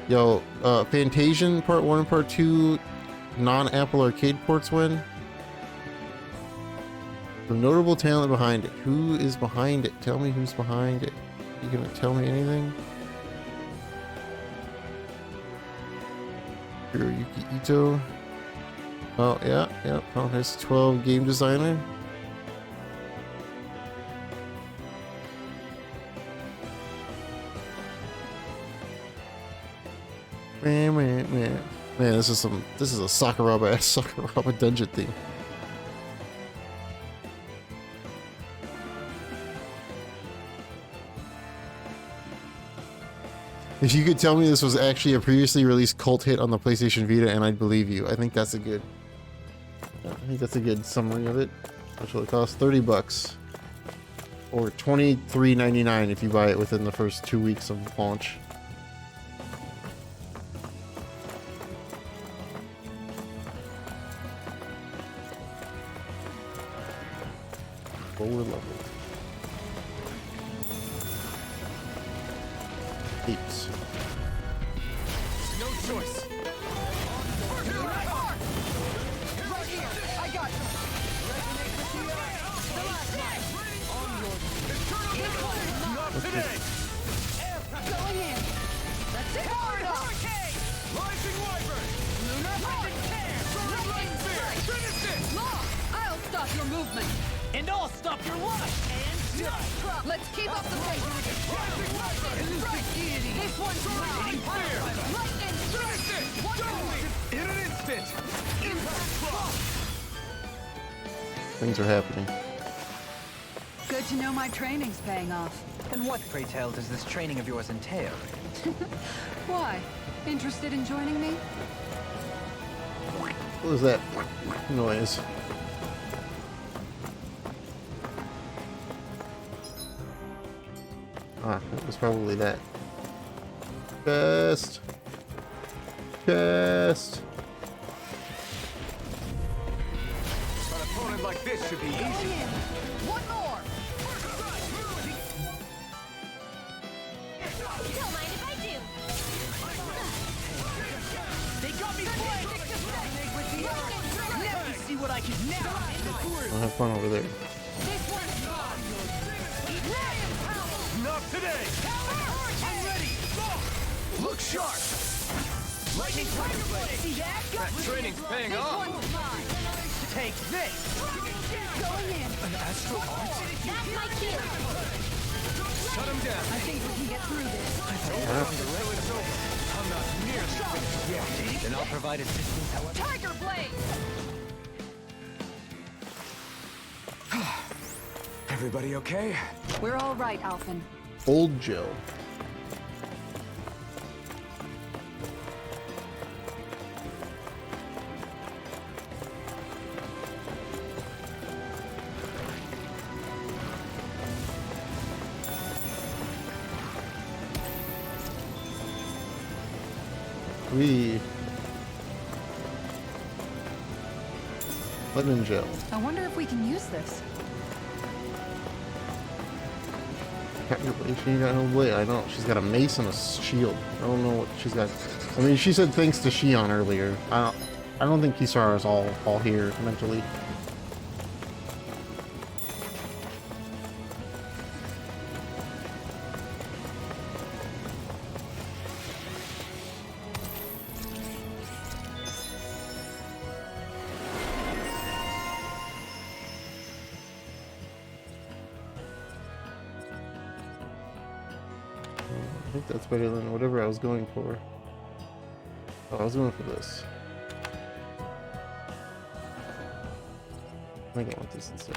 Yo, Fantasian Part 1 and Part 2 non-Apple arcade ports win? The notable talent behind it. Who is behind it? Tell me who's behind it. You gonna tell me anything? Hiroyuki Ito. Oh, yeah, Final Fantasy 12 game designer. Man, this is a Sakuraba dungeon theme. If you could tell me this was actually a previously released cult hit on the PlayStation Vita, and I'd believe you. I think that's a good summary of it. Which will cost $30 or $23.99 if you buy it within the first 2 weeks of launch. Lower level. 8. no choice. I got you! Not today! Going in! That's it! Rising Wyvern! Lightning Finish it! I'll stop your movement! And I'll stop your life! And done! Let's keep up the pace! This one's mine! Lightning strike! In an instant! Things are happening. Good to know my training's paying off. And what, pray tell, does this training of yours entail? Why? Interested in joining me? What was that noise? Ah, it was probably that. Chest. Chest. An opponent like this should be easy. One more! Don't mind if I do. they got me flanked! Let me see what I can now! I'll have fun over there. This one's Not today! I'm ready! Look sharp! Lightning Tiger Blade! See that? That training's paying off! one's mine! Take this! Going in! An astral art? That's my cue. Shut him down! I think we can get through this. Until it's over. I'm not nearly finished yet. Then I'll provide assistance however. Tiger Blade! Everybody okay? We're all right, Alphen. Old Joe. Lemon gel. I wonder if we can use this. She ain't got no blade. I know. She's got a mace and a shield. I don't know what she's got. I mean, she said thanks to Shion earlier. I don't think Kisara's all here mentally. I think that's better than whatever I was going for. Oh, I was going for this. I think I want this instead.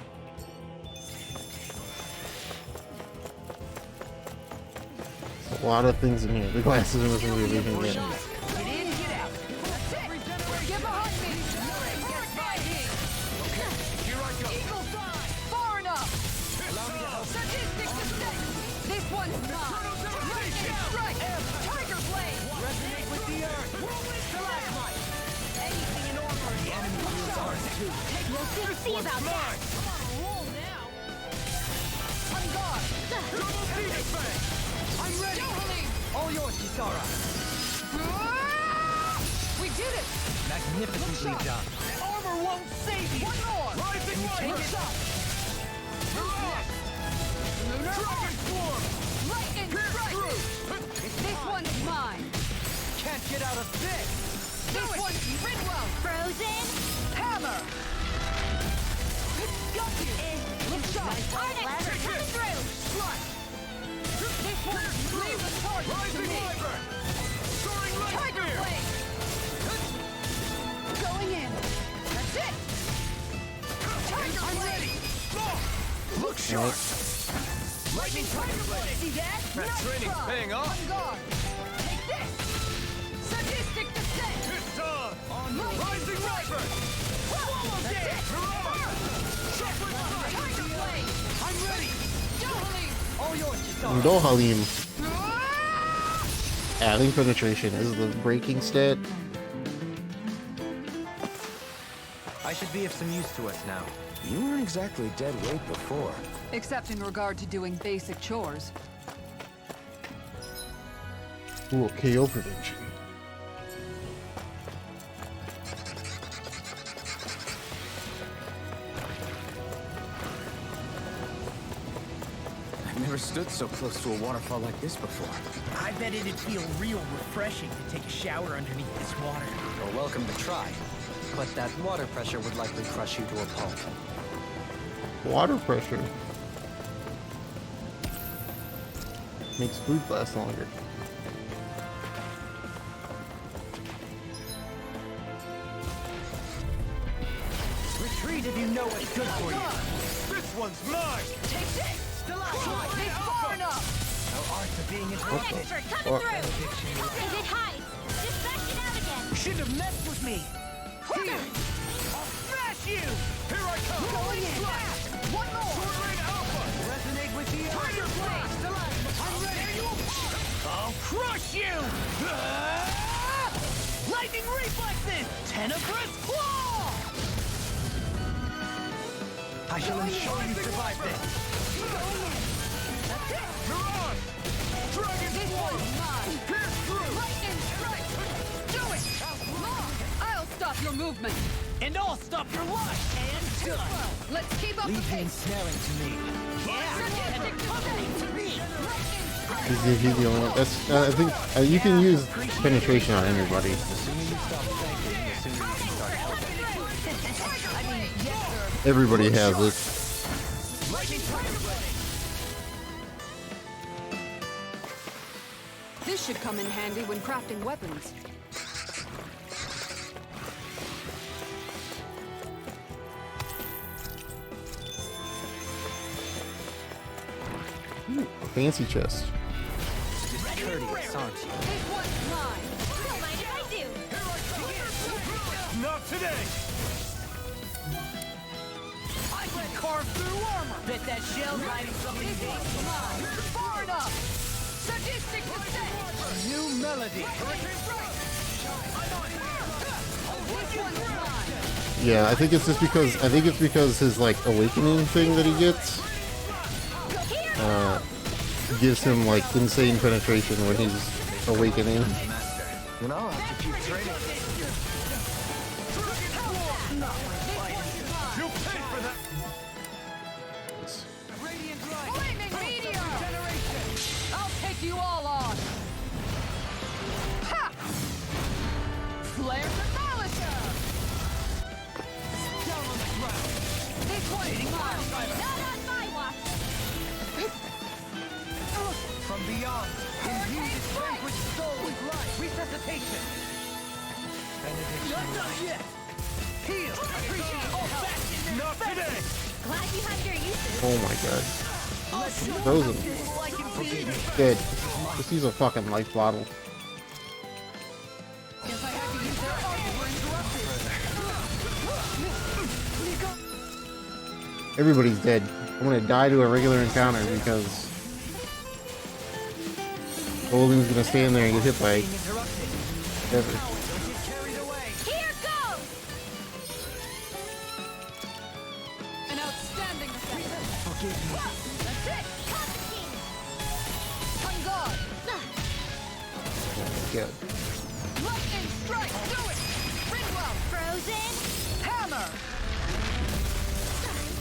There's a lot of things in here. The glasses are missing everything in. Get in, get out. Get behind me! Here I go. Eagle side! Far enough! Sadistic descent! This one's mine! Lightning strike! Tiger blade! Resonate with the earth. Stalagmite. Anything in armor, the enemy feels ours too. We'll see about that. Roll now. On guard! Double Phoenix Fang. I'm ready. All yours, Kisara. We did it! Magnificently done. Armor won't save you. One more! Rising Light. Mirage. Dragon Swarm. Lightning strike! This one's mine! Can't get out of this. This one's Ridwell! Frozen? Hammer! Got you! Look sharp! Arnix, coming through! Strike! This one's leave the target to Rising me! Wyvern. Soaring Light Tiger Spear. blade! Going in! That's it! Tiger I'm blade! ready. Look sharp. Lightning Tiger Blade. See that? That Nice training's try. paying off. On guard! Take this! Sadistic descent! It's on. Lightning Rising strike. Wyvern. That's Dance. it! Shepherd's Eye. Tiger blade! I'm ready. Dohalim! All yours, Kisara. Dohalim. Adding penetration is the breaking stat. I should be of some use to us now. You weren't exactly dead weight before. Except in regard to doing basic chores. Ooh, KO prevention. I've never stood so close to a waterfall like this before. I bet it'd feel real refreshing to take a shower underneath this water. You're welcome to try. But that water pressure would likely crush you to a pulp. Water pressure makes food last longer. Retreat if you know what's good for you. This one's mine. Take this! Stalagmite. It's far enough! No art to being Arnix, interrupted. coming through! If it hides, just back it out again. You shouldn't have messed with me. Here. I'll smash you. Here I come. Going in! One more! Sword Alpha. Resonate with the Tiger Blade. I'm ready. I'll crush you. Ah! Lightning reflexes. Tenebrous claw. I shall ensure you survive this. That's it! Mirage. Dragon This Swarm. one's mine! Pierce through. Lightning strike! Do it! I'll stop your movement! And I'll stop your life. And done. Let's keep up the Leave the pace! ensnaring to me. Yeah. And the covering to me. He's the only one. That's, I think you can use penetration on anybody. The sooner you stop thinking, the sooner you can start helping. Everybody has it. Lightning Tiger Blade. This should come in handy when crafting weapons. Fancy chest. Courteous, aren't you? This one's mine! Don't mind if I do. Not today. I can carve through armor. Bet that shell's hiding something This deep. one's mine! Far enough! Sadistic descent! New melody. This one's mine! Yeah, I think it's because his like awakening thing that he gets gives him like insane penetration when he's awakening. You know, I'll have to keep training. You pay for that! Radiant light! Flaming meteor! Generation! I'll take you all on! Ha! Flare demolisher! Down on the ground! This one's mine! Not on my watch! From beyond, infuse its vanquished soul with life! Resuscitation! Not done yet! Heal! Appreciate all factions! Not today! Glad you have your uses. Oh my god. Frozen. Dead. Just use a fucking life bottle. Guess I had to use their armor. We're interrupted. Everybody's dead. I'm gonna die to a regular encounter because Golden's gonna stand there and get hit by whatever. Here goes! An outstanding effect. That's it! Constantine! On guard. Oh my god. Lightning strike. Do it. Ringwell. Frozen! Hammer.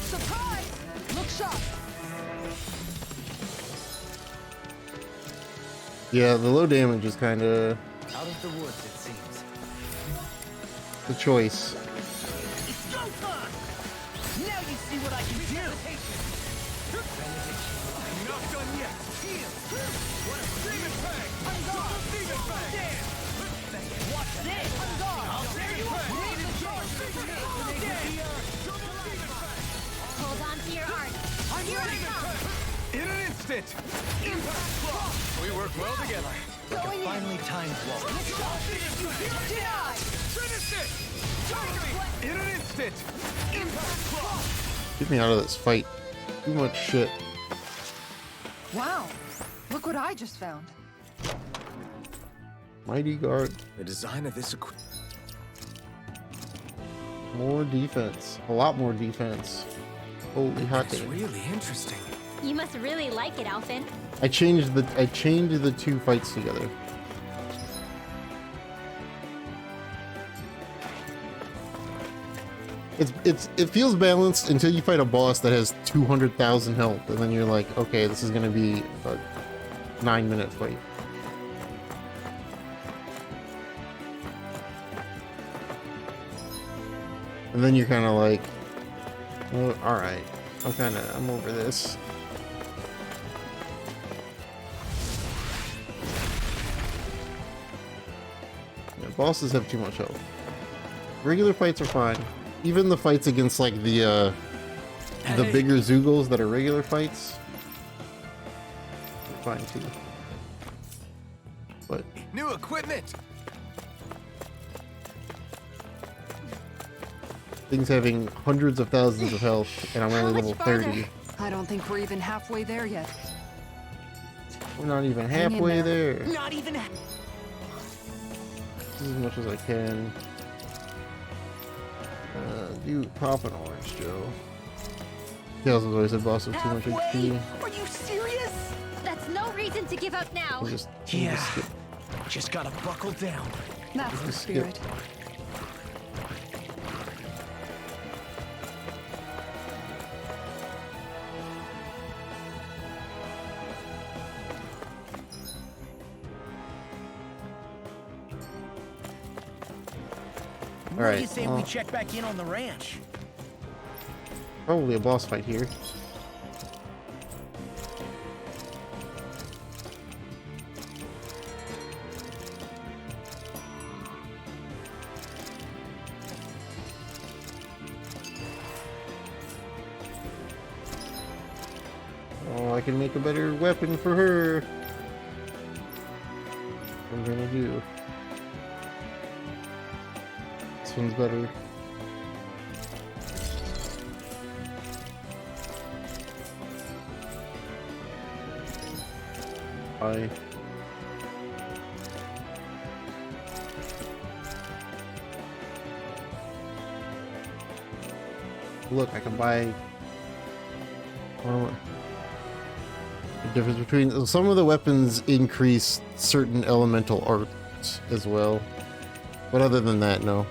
Surprise. Look sharp. Yeah, the low damage is kind of Out of the woods, it seems. the choice. It's go time! Now you see what I can do! Not done yet! Heal! What a demon fang! On guard! Demon fang! Damn! Watch this! On guard! I'll tear you apart! Lead the charge! Hold on to your art. Here I come! In an instant! Impact block! We work well together. Going in! Finely timed wall. Finish it! In an instant! Impact block! Get me out of this fight. Too much shit. Wow. Look what I just found. Mighty guard. The design of this equipment. More defense. A lot more defense. Holy hot It's damn. really interesting. You must really like it, Alphen. I changed the two fights together. It feels balanced until you fight a boss that has 200,000 health, and then you're like, okay, this is gonna be a 9-minute fight. And then you're kind of like, well, all right, I'm over this. Yeah, bosses have too much health. Regular fights are fine. Even the fights against like the bigger Zoogles that are regular fights, are fine too. But New equipment! things having hundreds of thousands of health, and I'm only How much level farther? 30. I don't think we're even halfway there yet. We're not even Hang in halfway there. there. Not even This is as much as I can. Do pop an orange, Joe. Tails has always said boss with too much halfway. HP. Are you serious? That's no reason to give up now. We'll just Yeah. skip. Just gotta buckle down. That's the Just skip. spirit. What do you Alright, say well, we check back in on the ranch? probably a boss fight here. Oh, I can make a better weapon for her. What I'm gonna do. This one's better. Bye. Look, I can buy. Well, the difference between some of the weapons increase certain elemental arts as well, but other than that, no.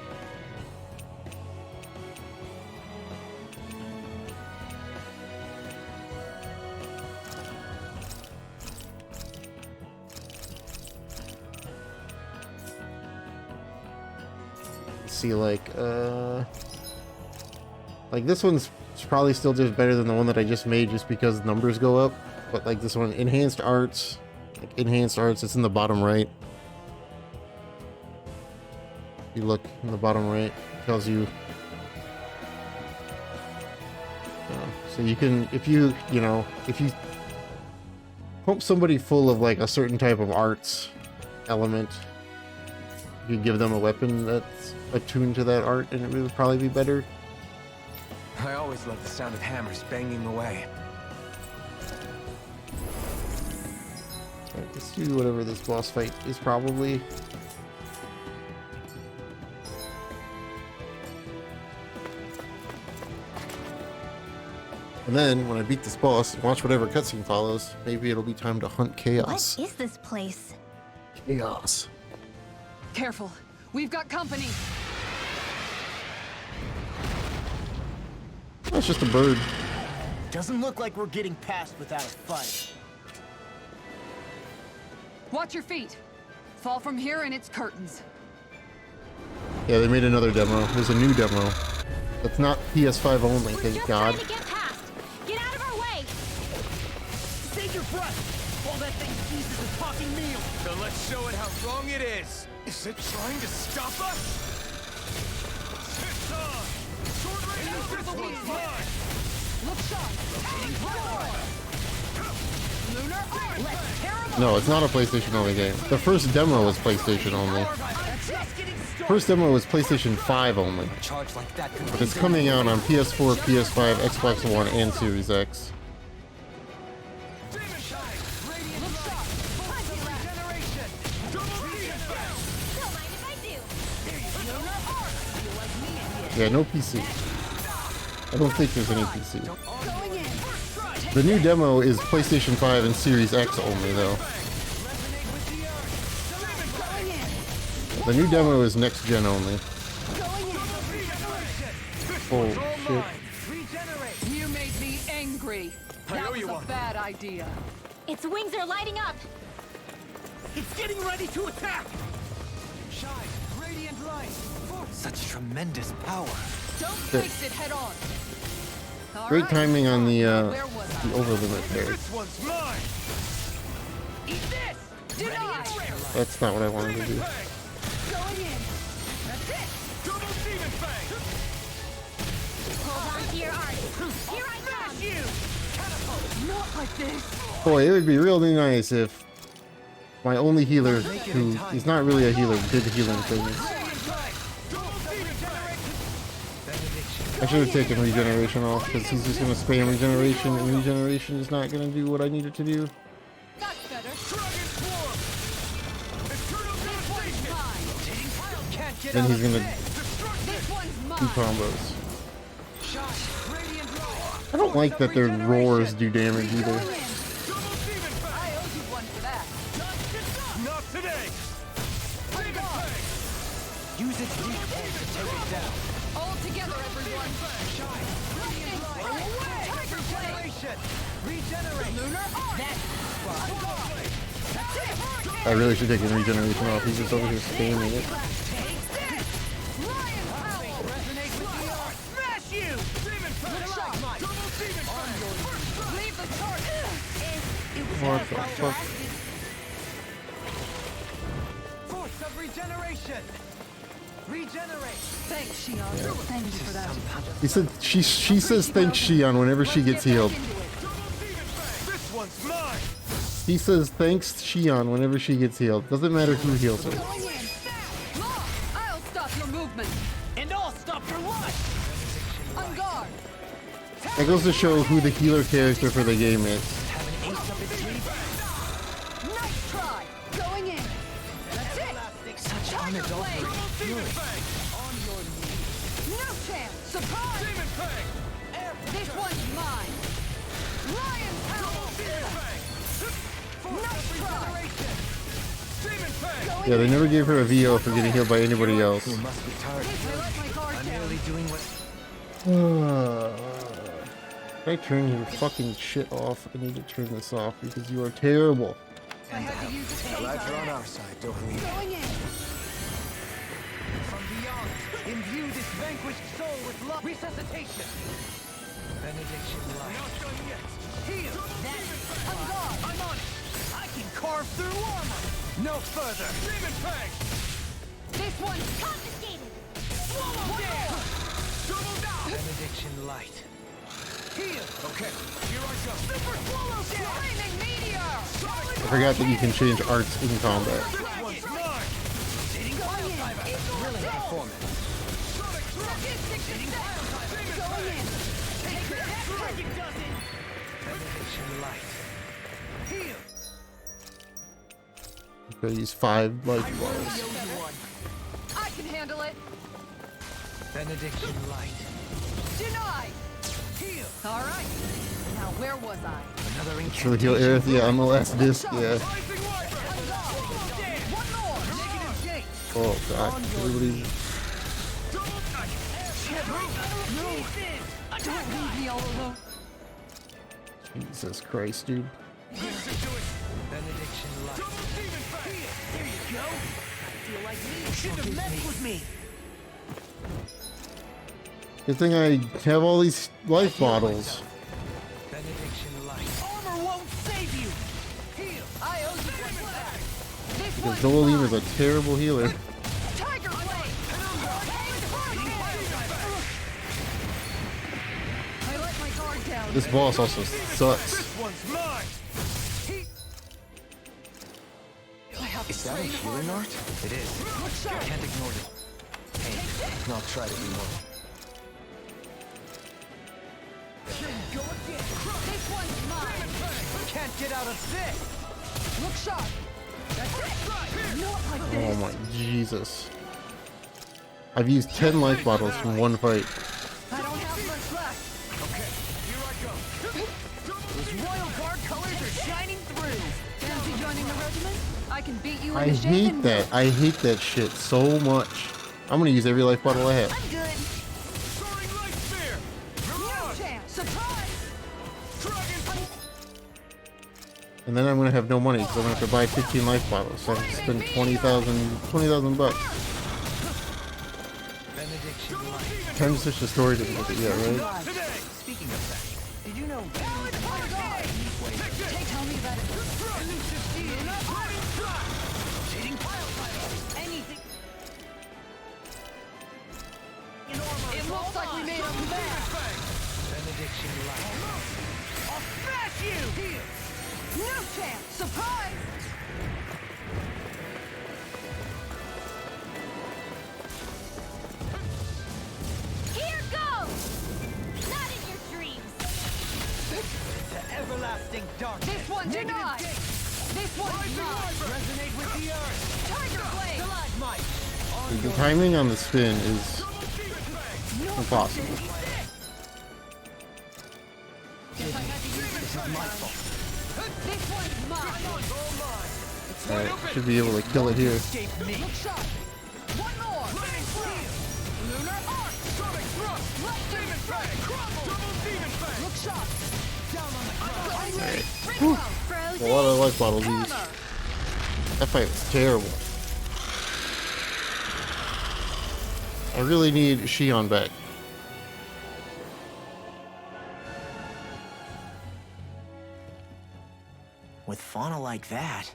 see, like this one's probably still just better than the one that I just made just because numbers go up. But like this one, enhanced arts, it's in the bottom right. You look in the bottom right, it tells you. So you can, if you pump somebody full of like a certain type of arts element, you can give them a weapon that's attuned to that art, and it would probably be better. I always love the sound of hammers banging away. Alright, let's do whatever this boss fight is probably. And then, when I beat this boss, watch whatever cutscene follows, maybe it'll be time to hunt chaos. What is this place? Chaos. Careful. We've got company. That's just a bird. Doesn't look like we're getting past without a fight. Watch your feet. Fall from here and it's curtains. Yeah, they made another demo. There's a new demo. It's not PS5 only, We're thank just God. trying to get past. Get out of our way. Save your breath! All that thing sees is a talking meal! So let's show it how wrong it is. Is it trying to stop us? It's on! Sword Ranger, this one's mine! Look sharp. Lunar Arc. Let's tear 'em No, it's not a PlayStation only game. The first demo was PlayStation only. First demo was PlayStation 5 only. Charge like that could But it's coming out on PS4, PS5, Xbox One, and Series X. Yeah, no PC. I don't think there's any PC. The new demo is PlayStation 5 and Series X only, though. The new demo is next gen only. Oh shit. You made me angry. That was a bad idea. Its wings are lighting up. It's getting ready to attack! such tremendous power. Don't face it head on. All Great right. timing on the Where was I? over limit there. This one's mine! Eat this! Denied! That's not what I wanted to do. Going in. That's it! Double Demon Fang! Hold on to your art. Here I come. You! Not like this. Boy, it would be really nice if my only healer, who he's not really a healer, did healing things. I should have taken regeneration off, because he's just going to spam regeneration, and regeneration is not going to do what I need it to do. That's better. Dragon Swarm! Eternal Devastation! Then he's going to This one's do mine. combos. I don't like that their roars do damage either. Going in. I owe you one for that. Not today! Demon Fang! Use its weak point to take it down. All together, everyone. Lightning strike. Tiger blade. Regenerate! Lunar arc. That's it. I really should take his regeneration off. He's just over here spamming it. Lion Howl. Smash you! Demon Fang! Double Demon Fang! Leave the chart. What the fuck? Force of regeneration! Regenerate! Thanks, Shion. Thank you for that. He said she says thanks Shion whenever she gets healed. This one's mine! He says thanks Shion whenever she gets healed. Doesn't matter who heals her. Going in. Law, I'll stop your movement. And I'll stop your life! On guard. That goes to show who the healer character for the game is. Nice try. Going in. That's it. Such Tiger blade. unadulterated fury. No chance. Surprise. Demon Fang! This one's mine. Lion Howl. Nice try. Demon Fang! Yeah, they never gave her a VO for getting healed by anybody else. You must be tired. I let my guard I'm down. merely doing what... If I turn your fucking shit off, I need to turn this off because you are terrible. I had to use it. Glad you're on our side, Doreen. Going in. from beyond. Imbue this vanquished soul with love. Resuscitation. Benediction light. Not done yet. Heal. I'm on it. I can carve through armor. No further. Demon Fang. This one's confiscated! Swallow down. Double down. Benediction light. Heal. Okay. Here I go. Super swallow down. Flaming meteor! I forgot that you can change arts in combat. This one's mine. Hitting pile driver. Really not for me. Sonic thrust. Hitting pile driver. Going in. Take that. Dragon does it. Benediction light. Heal. Gotta use 5 life I bars. really owe you one. I can handle it. Benediction light. Denied. Heal. All right. Now where was I? Another Should we heal Aerith? Yeah, on the last disc. Yeah. Rising Wyvern. One more. Negative Jake. Oh god. Everybody. Don't leave me all alone. Jesus Christ, dude. Benediction light. There you go. I feel like me. Shouldn't have messed with me. Good thing I have all these life bottles. Benediction light. Armor won't save you. Heal. I owe you one back. This Because one's Dolim is a terrible healer. Tiger Blade. I let my guard down. This boss also sucks. This one's mine. I have Is to that a train healing harder. art? It is. Look sharp. Can't ignore it. Pain. I'll try to be more. Go again. This one's mine. Can't get out of this. Look sharp. That's it. Not like Oh this. my Jesus. I've used 10 life bottles from one fight. I don't have much left. Okay, here I go. Those Royal Guard colors are shining through. Fancy joining the regiment? I can beat you in I a shave hate and that. I hate that shit so much. I'm gonna use every life bottle I have. I'm good. Soaring light spear. No chance. Surprise. Dragon. And then I'm gonna have no money because I'm gonna have to buy 15 life bottles. So I have to spend 20,000 bucks. Benediction light. Time to switch the story to look at, yeah, right? Today. Speaking of that, did you know? Tell me about it. Elusive steel. Hitting pile driver. Anything. In armor. It looks like we made a mess. Benediction light. I'll smash you. Heal. No chance. Surprise. Here goes! Not in your dreams! To everlasting darkness. This one Negative denied. Jake. This one's mine. Resonate with the earth. Tiger Blade. Stalagmite. The timing on the spin is impossible. Guess I had to use it first. This one's mine. Alright, should be able to kill it here. Escape me. Look sharp. One more. Lunar arc. Sonic thrust. Demon fang. Crumble. Double demon fang. Look sharp. Down on the ground. A lot of life bottles used. That fight was terrible. I really need Shion back. With fauna like that,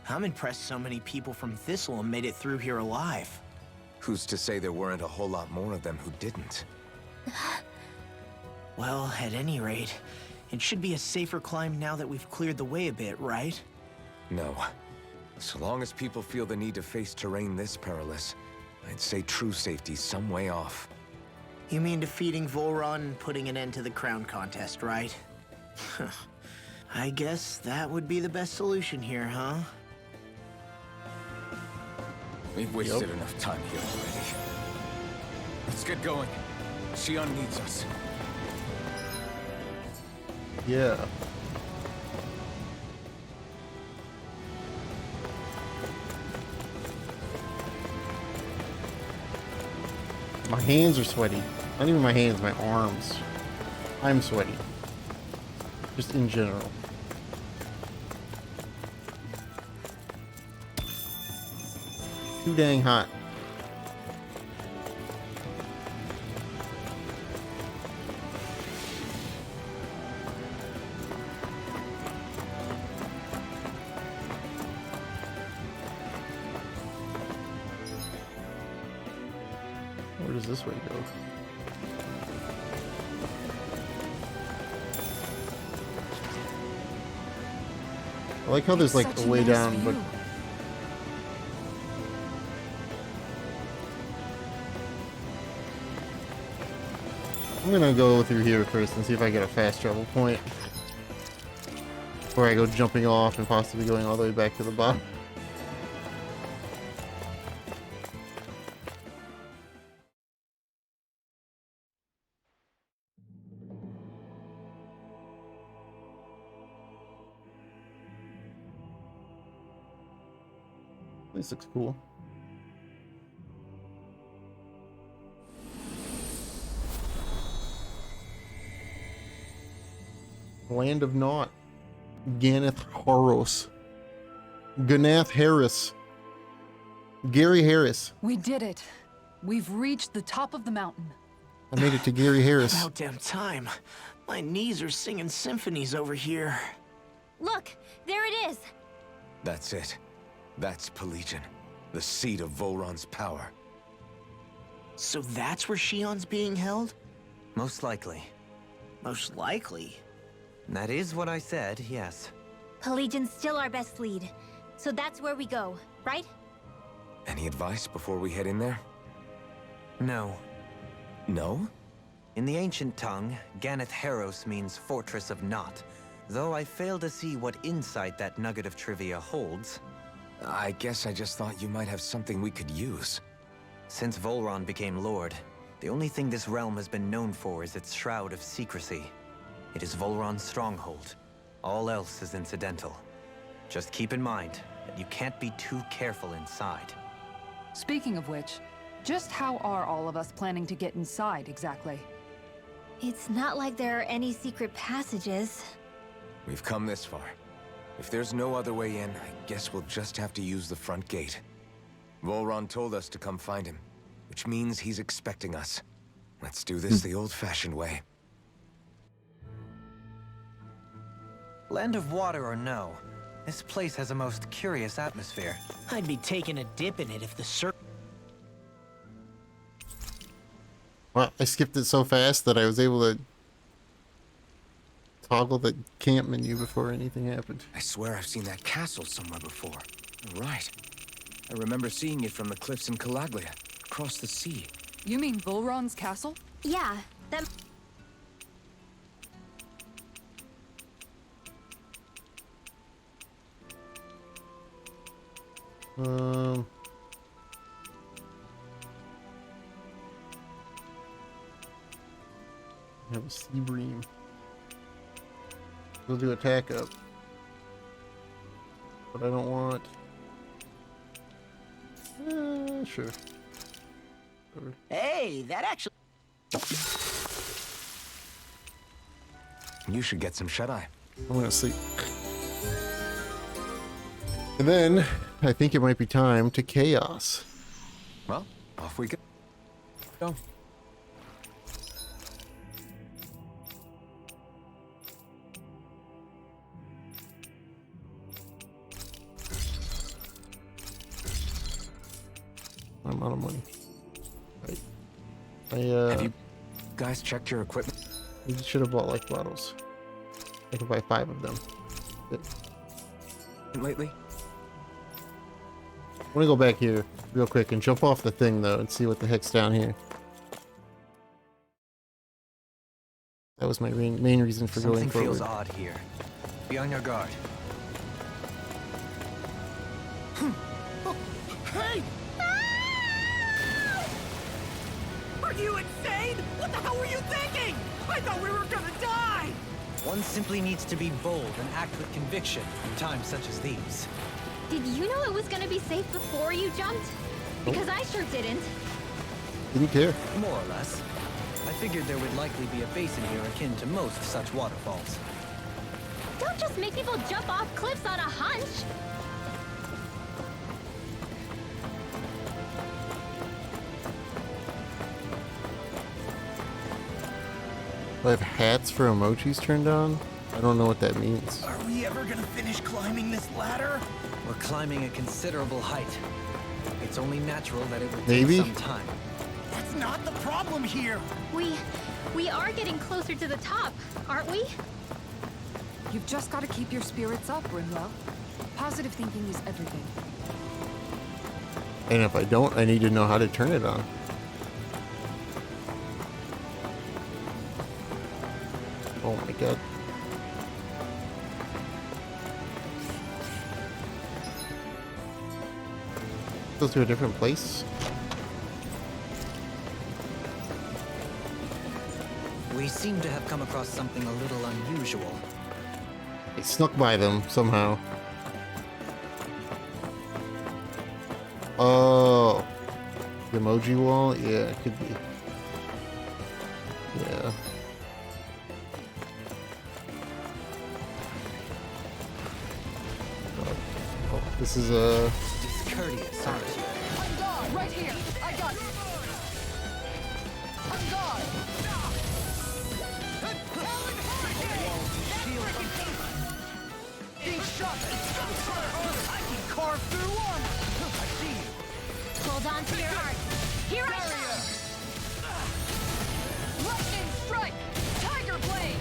I'm impressed so many people from Thistle made it through here alive. Who's to say there weren't a whole lot more of them who didn't? Well, at any rate, it should be a safer climb now that we've cleared the way a bit, right? No. So long as people feel the need to face terrain this perilous, I'd say true safety's some way off. You mean defeating Volron and putting an end to the crown contest, right? I guess that would be the best solution here, huh? We've wasted enough time here already. Let's get going. Shion needs us. Yeah. My hands are sweaty. Not even my hands, my arms. I'm sweaty. Just in general. Too dang hot. does this way go? I like how there's like Such a way nice down, but view. I'm gonna go through here first and see if I get a fast travel point before I go jumping off and possibly going all the way back to the bottom. This looks cool. Land of Naught. Ganeth Horos. Ganath Harris. Gary Harris. We did it. We've reached the top of the mountain. I made it to Gary Harris. About damn time. My knees are singing symphonies over here. Look, there it is. That's it. That's Pelegion, the seat of Volron's power. So that's where Shion's being held? Most likely. Most likely. That is what I said, yes. Pelagian's still our best lead. So that's where we go, right? Any advice before we head in there? No. No? In the ancient tongue, Ganeth Haros means Fortress of Naught. Though I fail to see what insight that nugget of trivia holds. I guess I just thought you might have something we could use. Since Volron became Lord, the only thing this realm has been known for is its shroud of secrecy. It is Volron's stronghold. All else is incidental. Just keep in mind that you can't be too careful inside. Speaking of which, just how are all of us planning to get inside exactly? It's not like there are any secret passages. We've come this far. If there's no other way in, I guess we'll just have to use the front gate. Volron told us to come find him, which means he's expecting us. Let's do this the old-fashioned way. Land of water or no, this place has a most curious atmosphere. I'd be taking a dip in it if the Well, I skipped it so fast that I was able to toggle the camp menu before anything happened. I swear I've seen that castle somewhere before. You're right. I remember seeing it from the cliffs in Calaglia, across the sea. You mean Volron's castle? Yeah, that... I have a sea bream. We'll do attack up. But I don't want... sure. Whatever. Hey, that actually... You should get some shut-eye. I'm gonna sleep. And then, I think it might be time to chaos. Well, off we go. Go. I'm out of money. Right. Have you guys checked your equipment? You should have bought like bottles. I could buy 5 of them. Lately? I want to go back here real quick and jump off the thing though and see what the heck's down here. That was my main reason for Something going forward. feels odd here. Be on your guard. Hey! Are you insane? What the hell were you thinking? I thought we were gonna die! One simply needs to be bold and act with conviction in times such as these. Did you know it was gonna be safe before you jumped? Because I sure didn't. Didn't care. More or less. I figured there would likely be a basin here akin to most such waterfalls. Don't just make people jump off cliffs on a hunch. Do I have hats for emojis turned on? I don't know what that means. Are we ever gonna finish climbing this ladder? We're climbing a considerable height. It's only natural that it would Maybe? take some time. That's That's not the problem here. We are getting closer to the top, aren't we? You've just got to keep your spirits up, Rimwell. Positive thinking is everything. And if I don't, I need to know how to turn it on. Oh my god. Go to a different place? We seem to have come across something a little unusual. I snuck by them somehow. Oh. The emoji wall? Yeah, it could be. Yeah. Oh, this is a... Discourteous, aren't you? On guard! Right here! I got it! On guard! I can carve through one. I see you. Hold on to your heart. Here I come! Lightning strike! Tiger blade!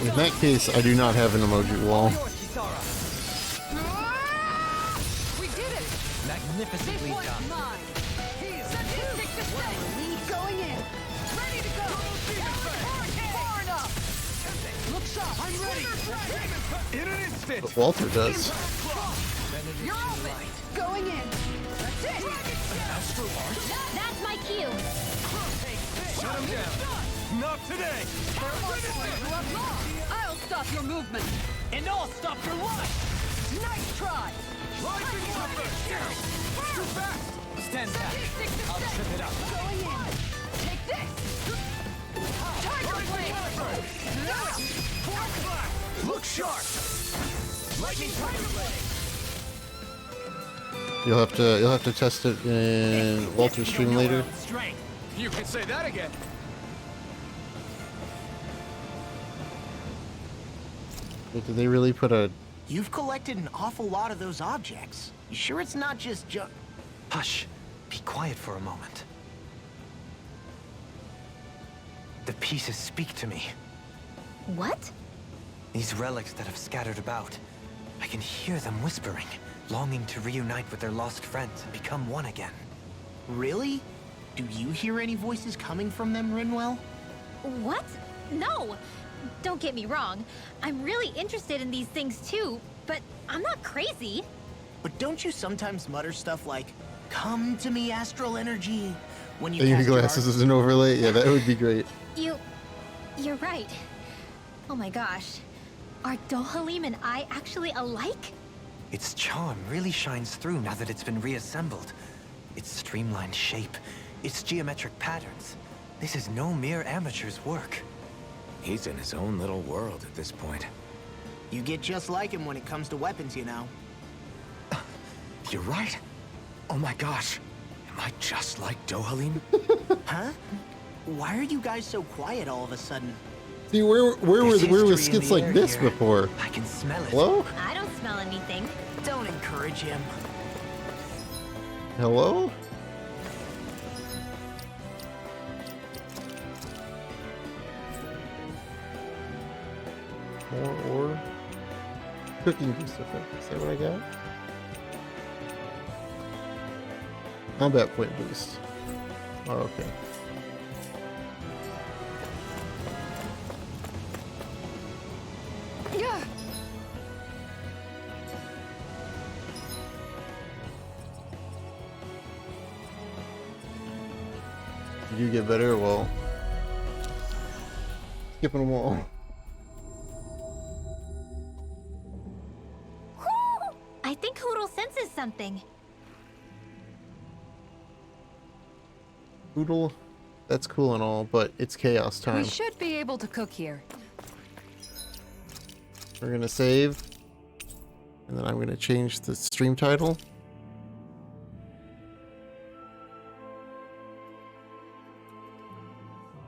In that case, I do not have an emoji wall. We did it! Magnificently This one's done. mine! Sadistic descent! Going in! Ready to go! Far enough! Look sharp! I'm ready! In an instant! But Walter does. You're open! Going in! That's it! That's my cue. Shut him down! Not today! I'll stop your movement! And I'll stop your life. Nice try! Too fast! Stand back. Sadistic I'll descent! trip it up. Going in! Take this! Tiger blade! Look sharp! Lightning tiger blade. You'll have to test it in Walter's stream later. Strength. You can say that again. But did they really put a... You've collected an awful lot of those objects. You sure it's not just junk? Hush. Be quiet for a moment. The pieces speak to me. What? These relics that have scattered about. I can hear them whispering, longing to reunite with their lost friends and become one again. Really? Do you hear any voices coming from them, Rinwell? What? No! Don't get me wrong. I'm really interested in these things too, but I'm not crazy. But don't you sometimes mutter stuff like, "Come to me, astral energy," when you Your cast your glasses art? as an overlay? Yeah, that would be great. You're right. Oh my gosh. Are Dohalim and I actually alike? Its charm really shines through now that it's been reassembled. Its streamlined shape, its geometric patterns. This is no mere amateur's work. He's in his own little world at this point. You get just like him when it comes to weapons, you know. You're right. Oh my gosh. Am I just like Dohalim? Huh? Why are you guys so quiet all of a sudden? See, where There's were history in skits the like air this here. before? I can smell it. Hello? I don't smell anything. Don't encourage him. Hello? More ore. Cooking boost effect. Is that what I got? Combat point boost. Oh, okay. Yeah! Did you get better? Well, skipping them all. Whew! I think Hoodle senses something. Poodle, that's cool and all, but it's chaos time. We should be able to cook here. We're gonna save, and then I'm gonna change the stream title.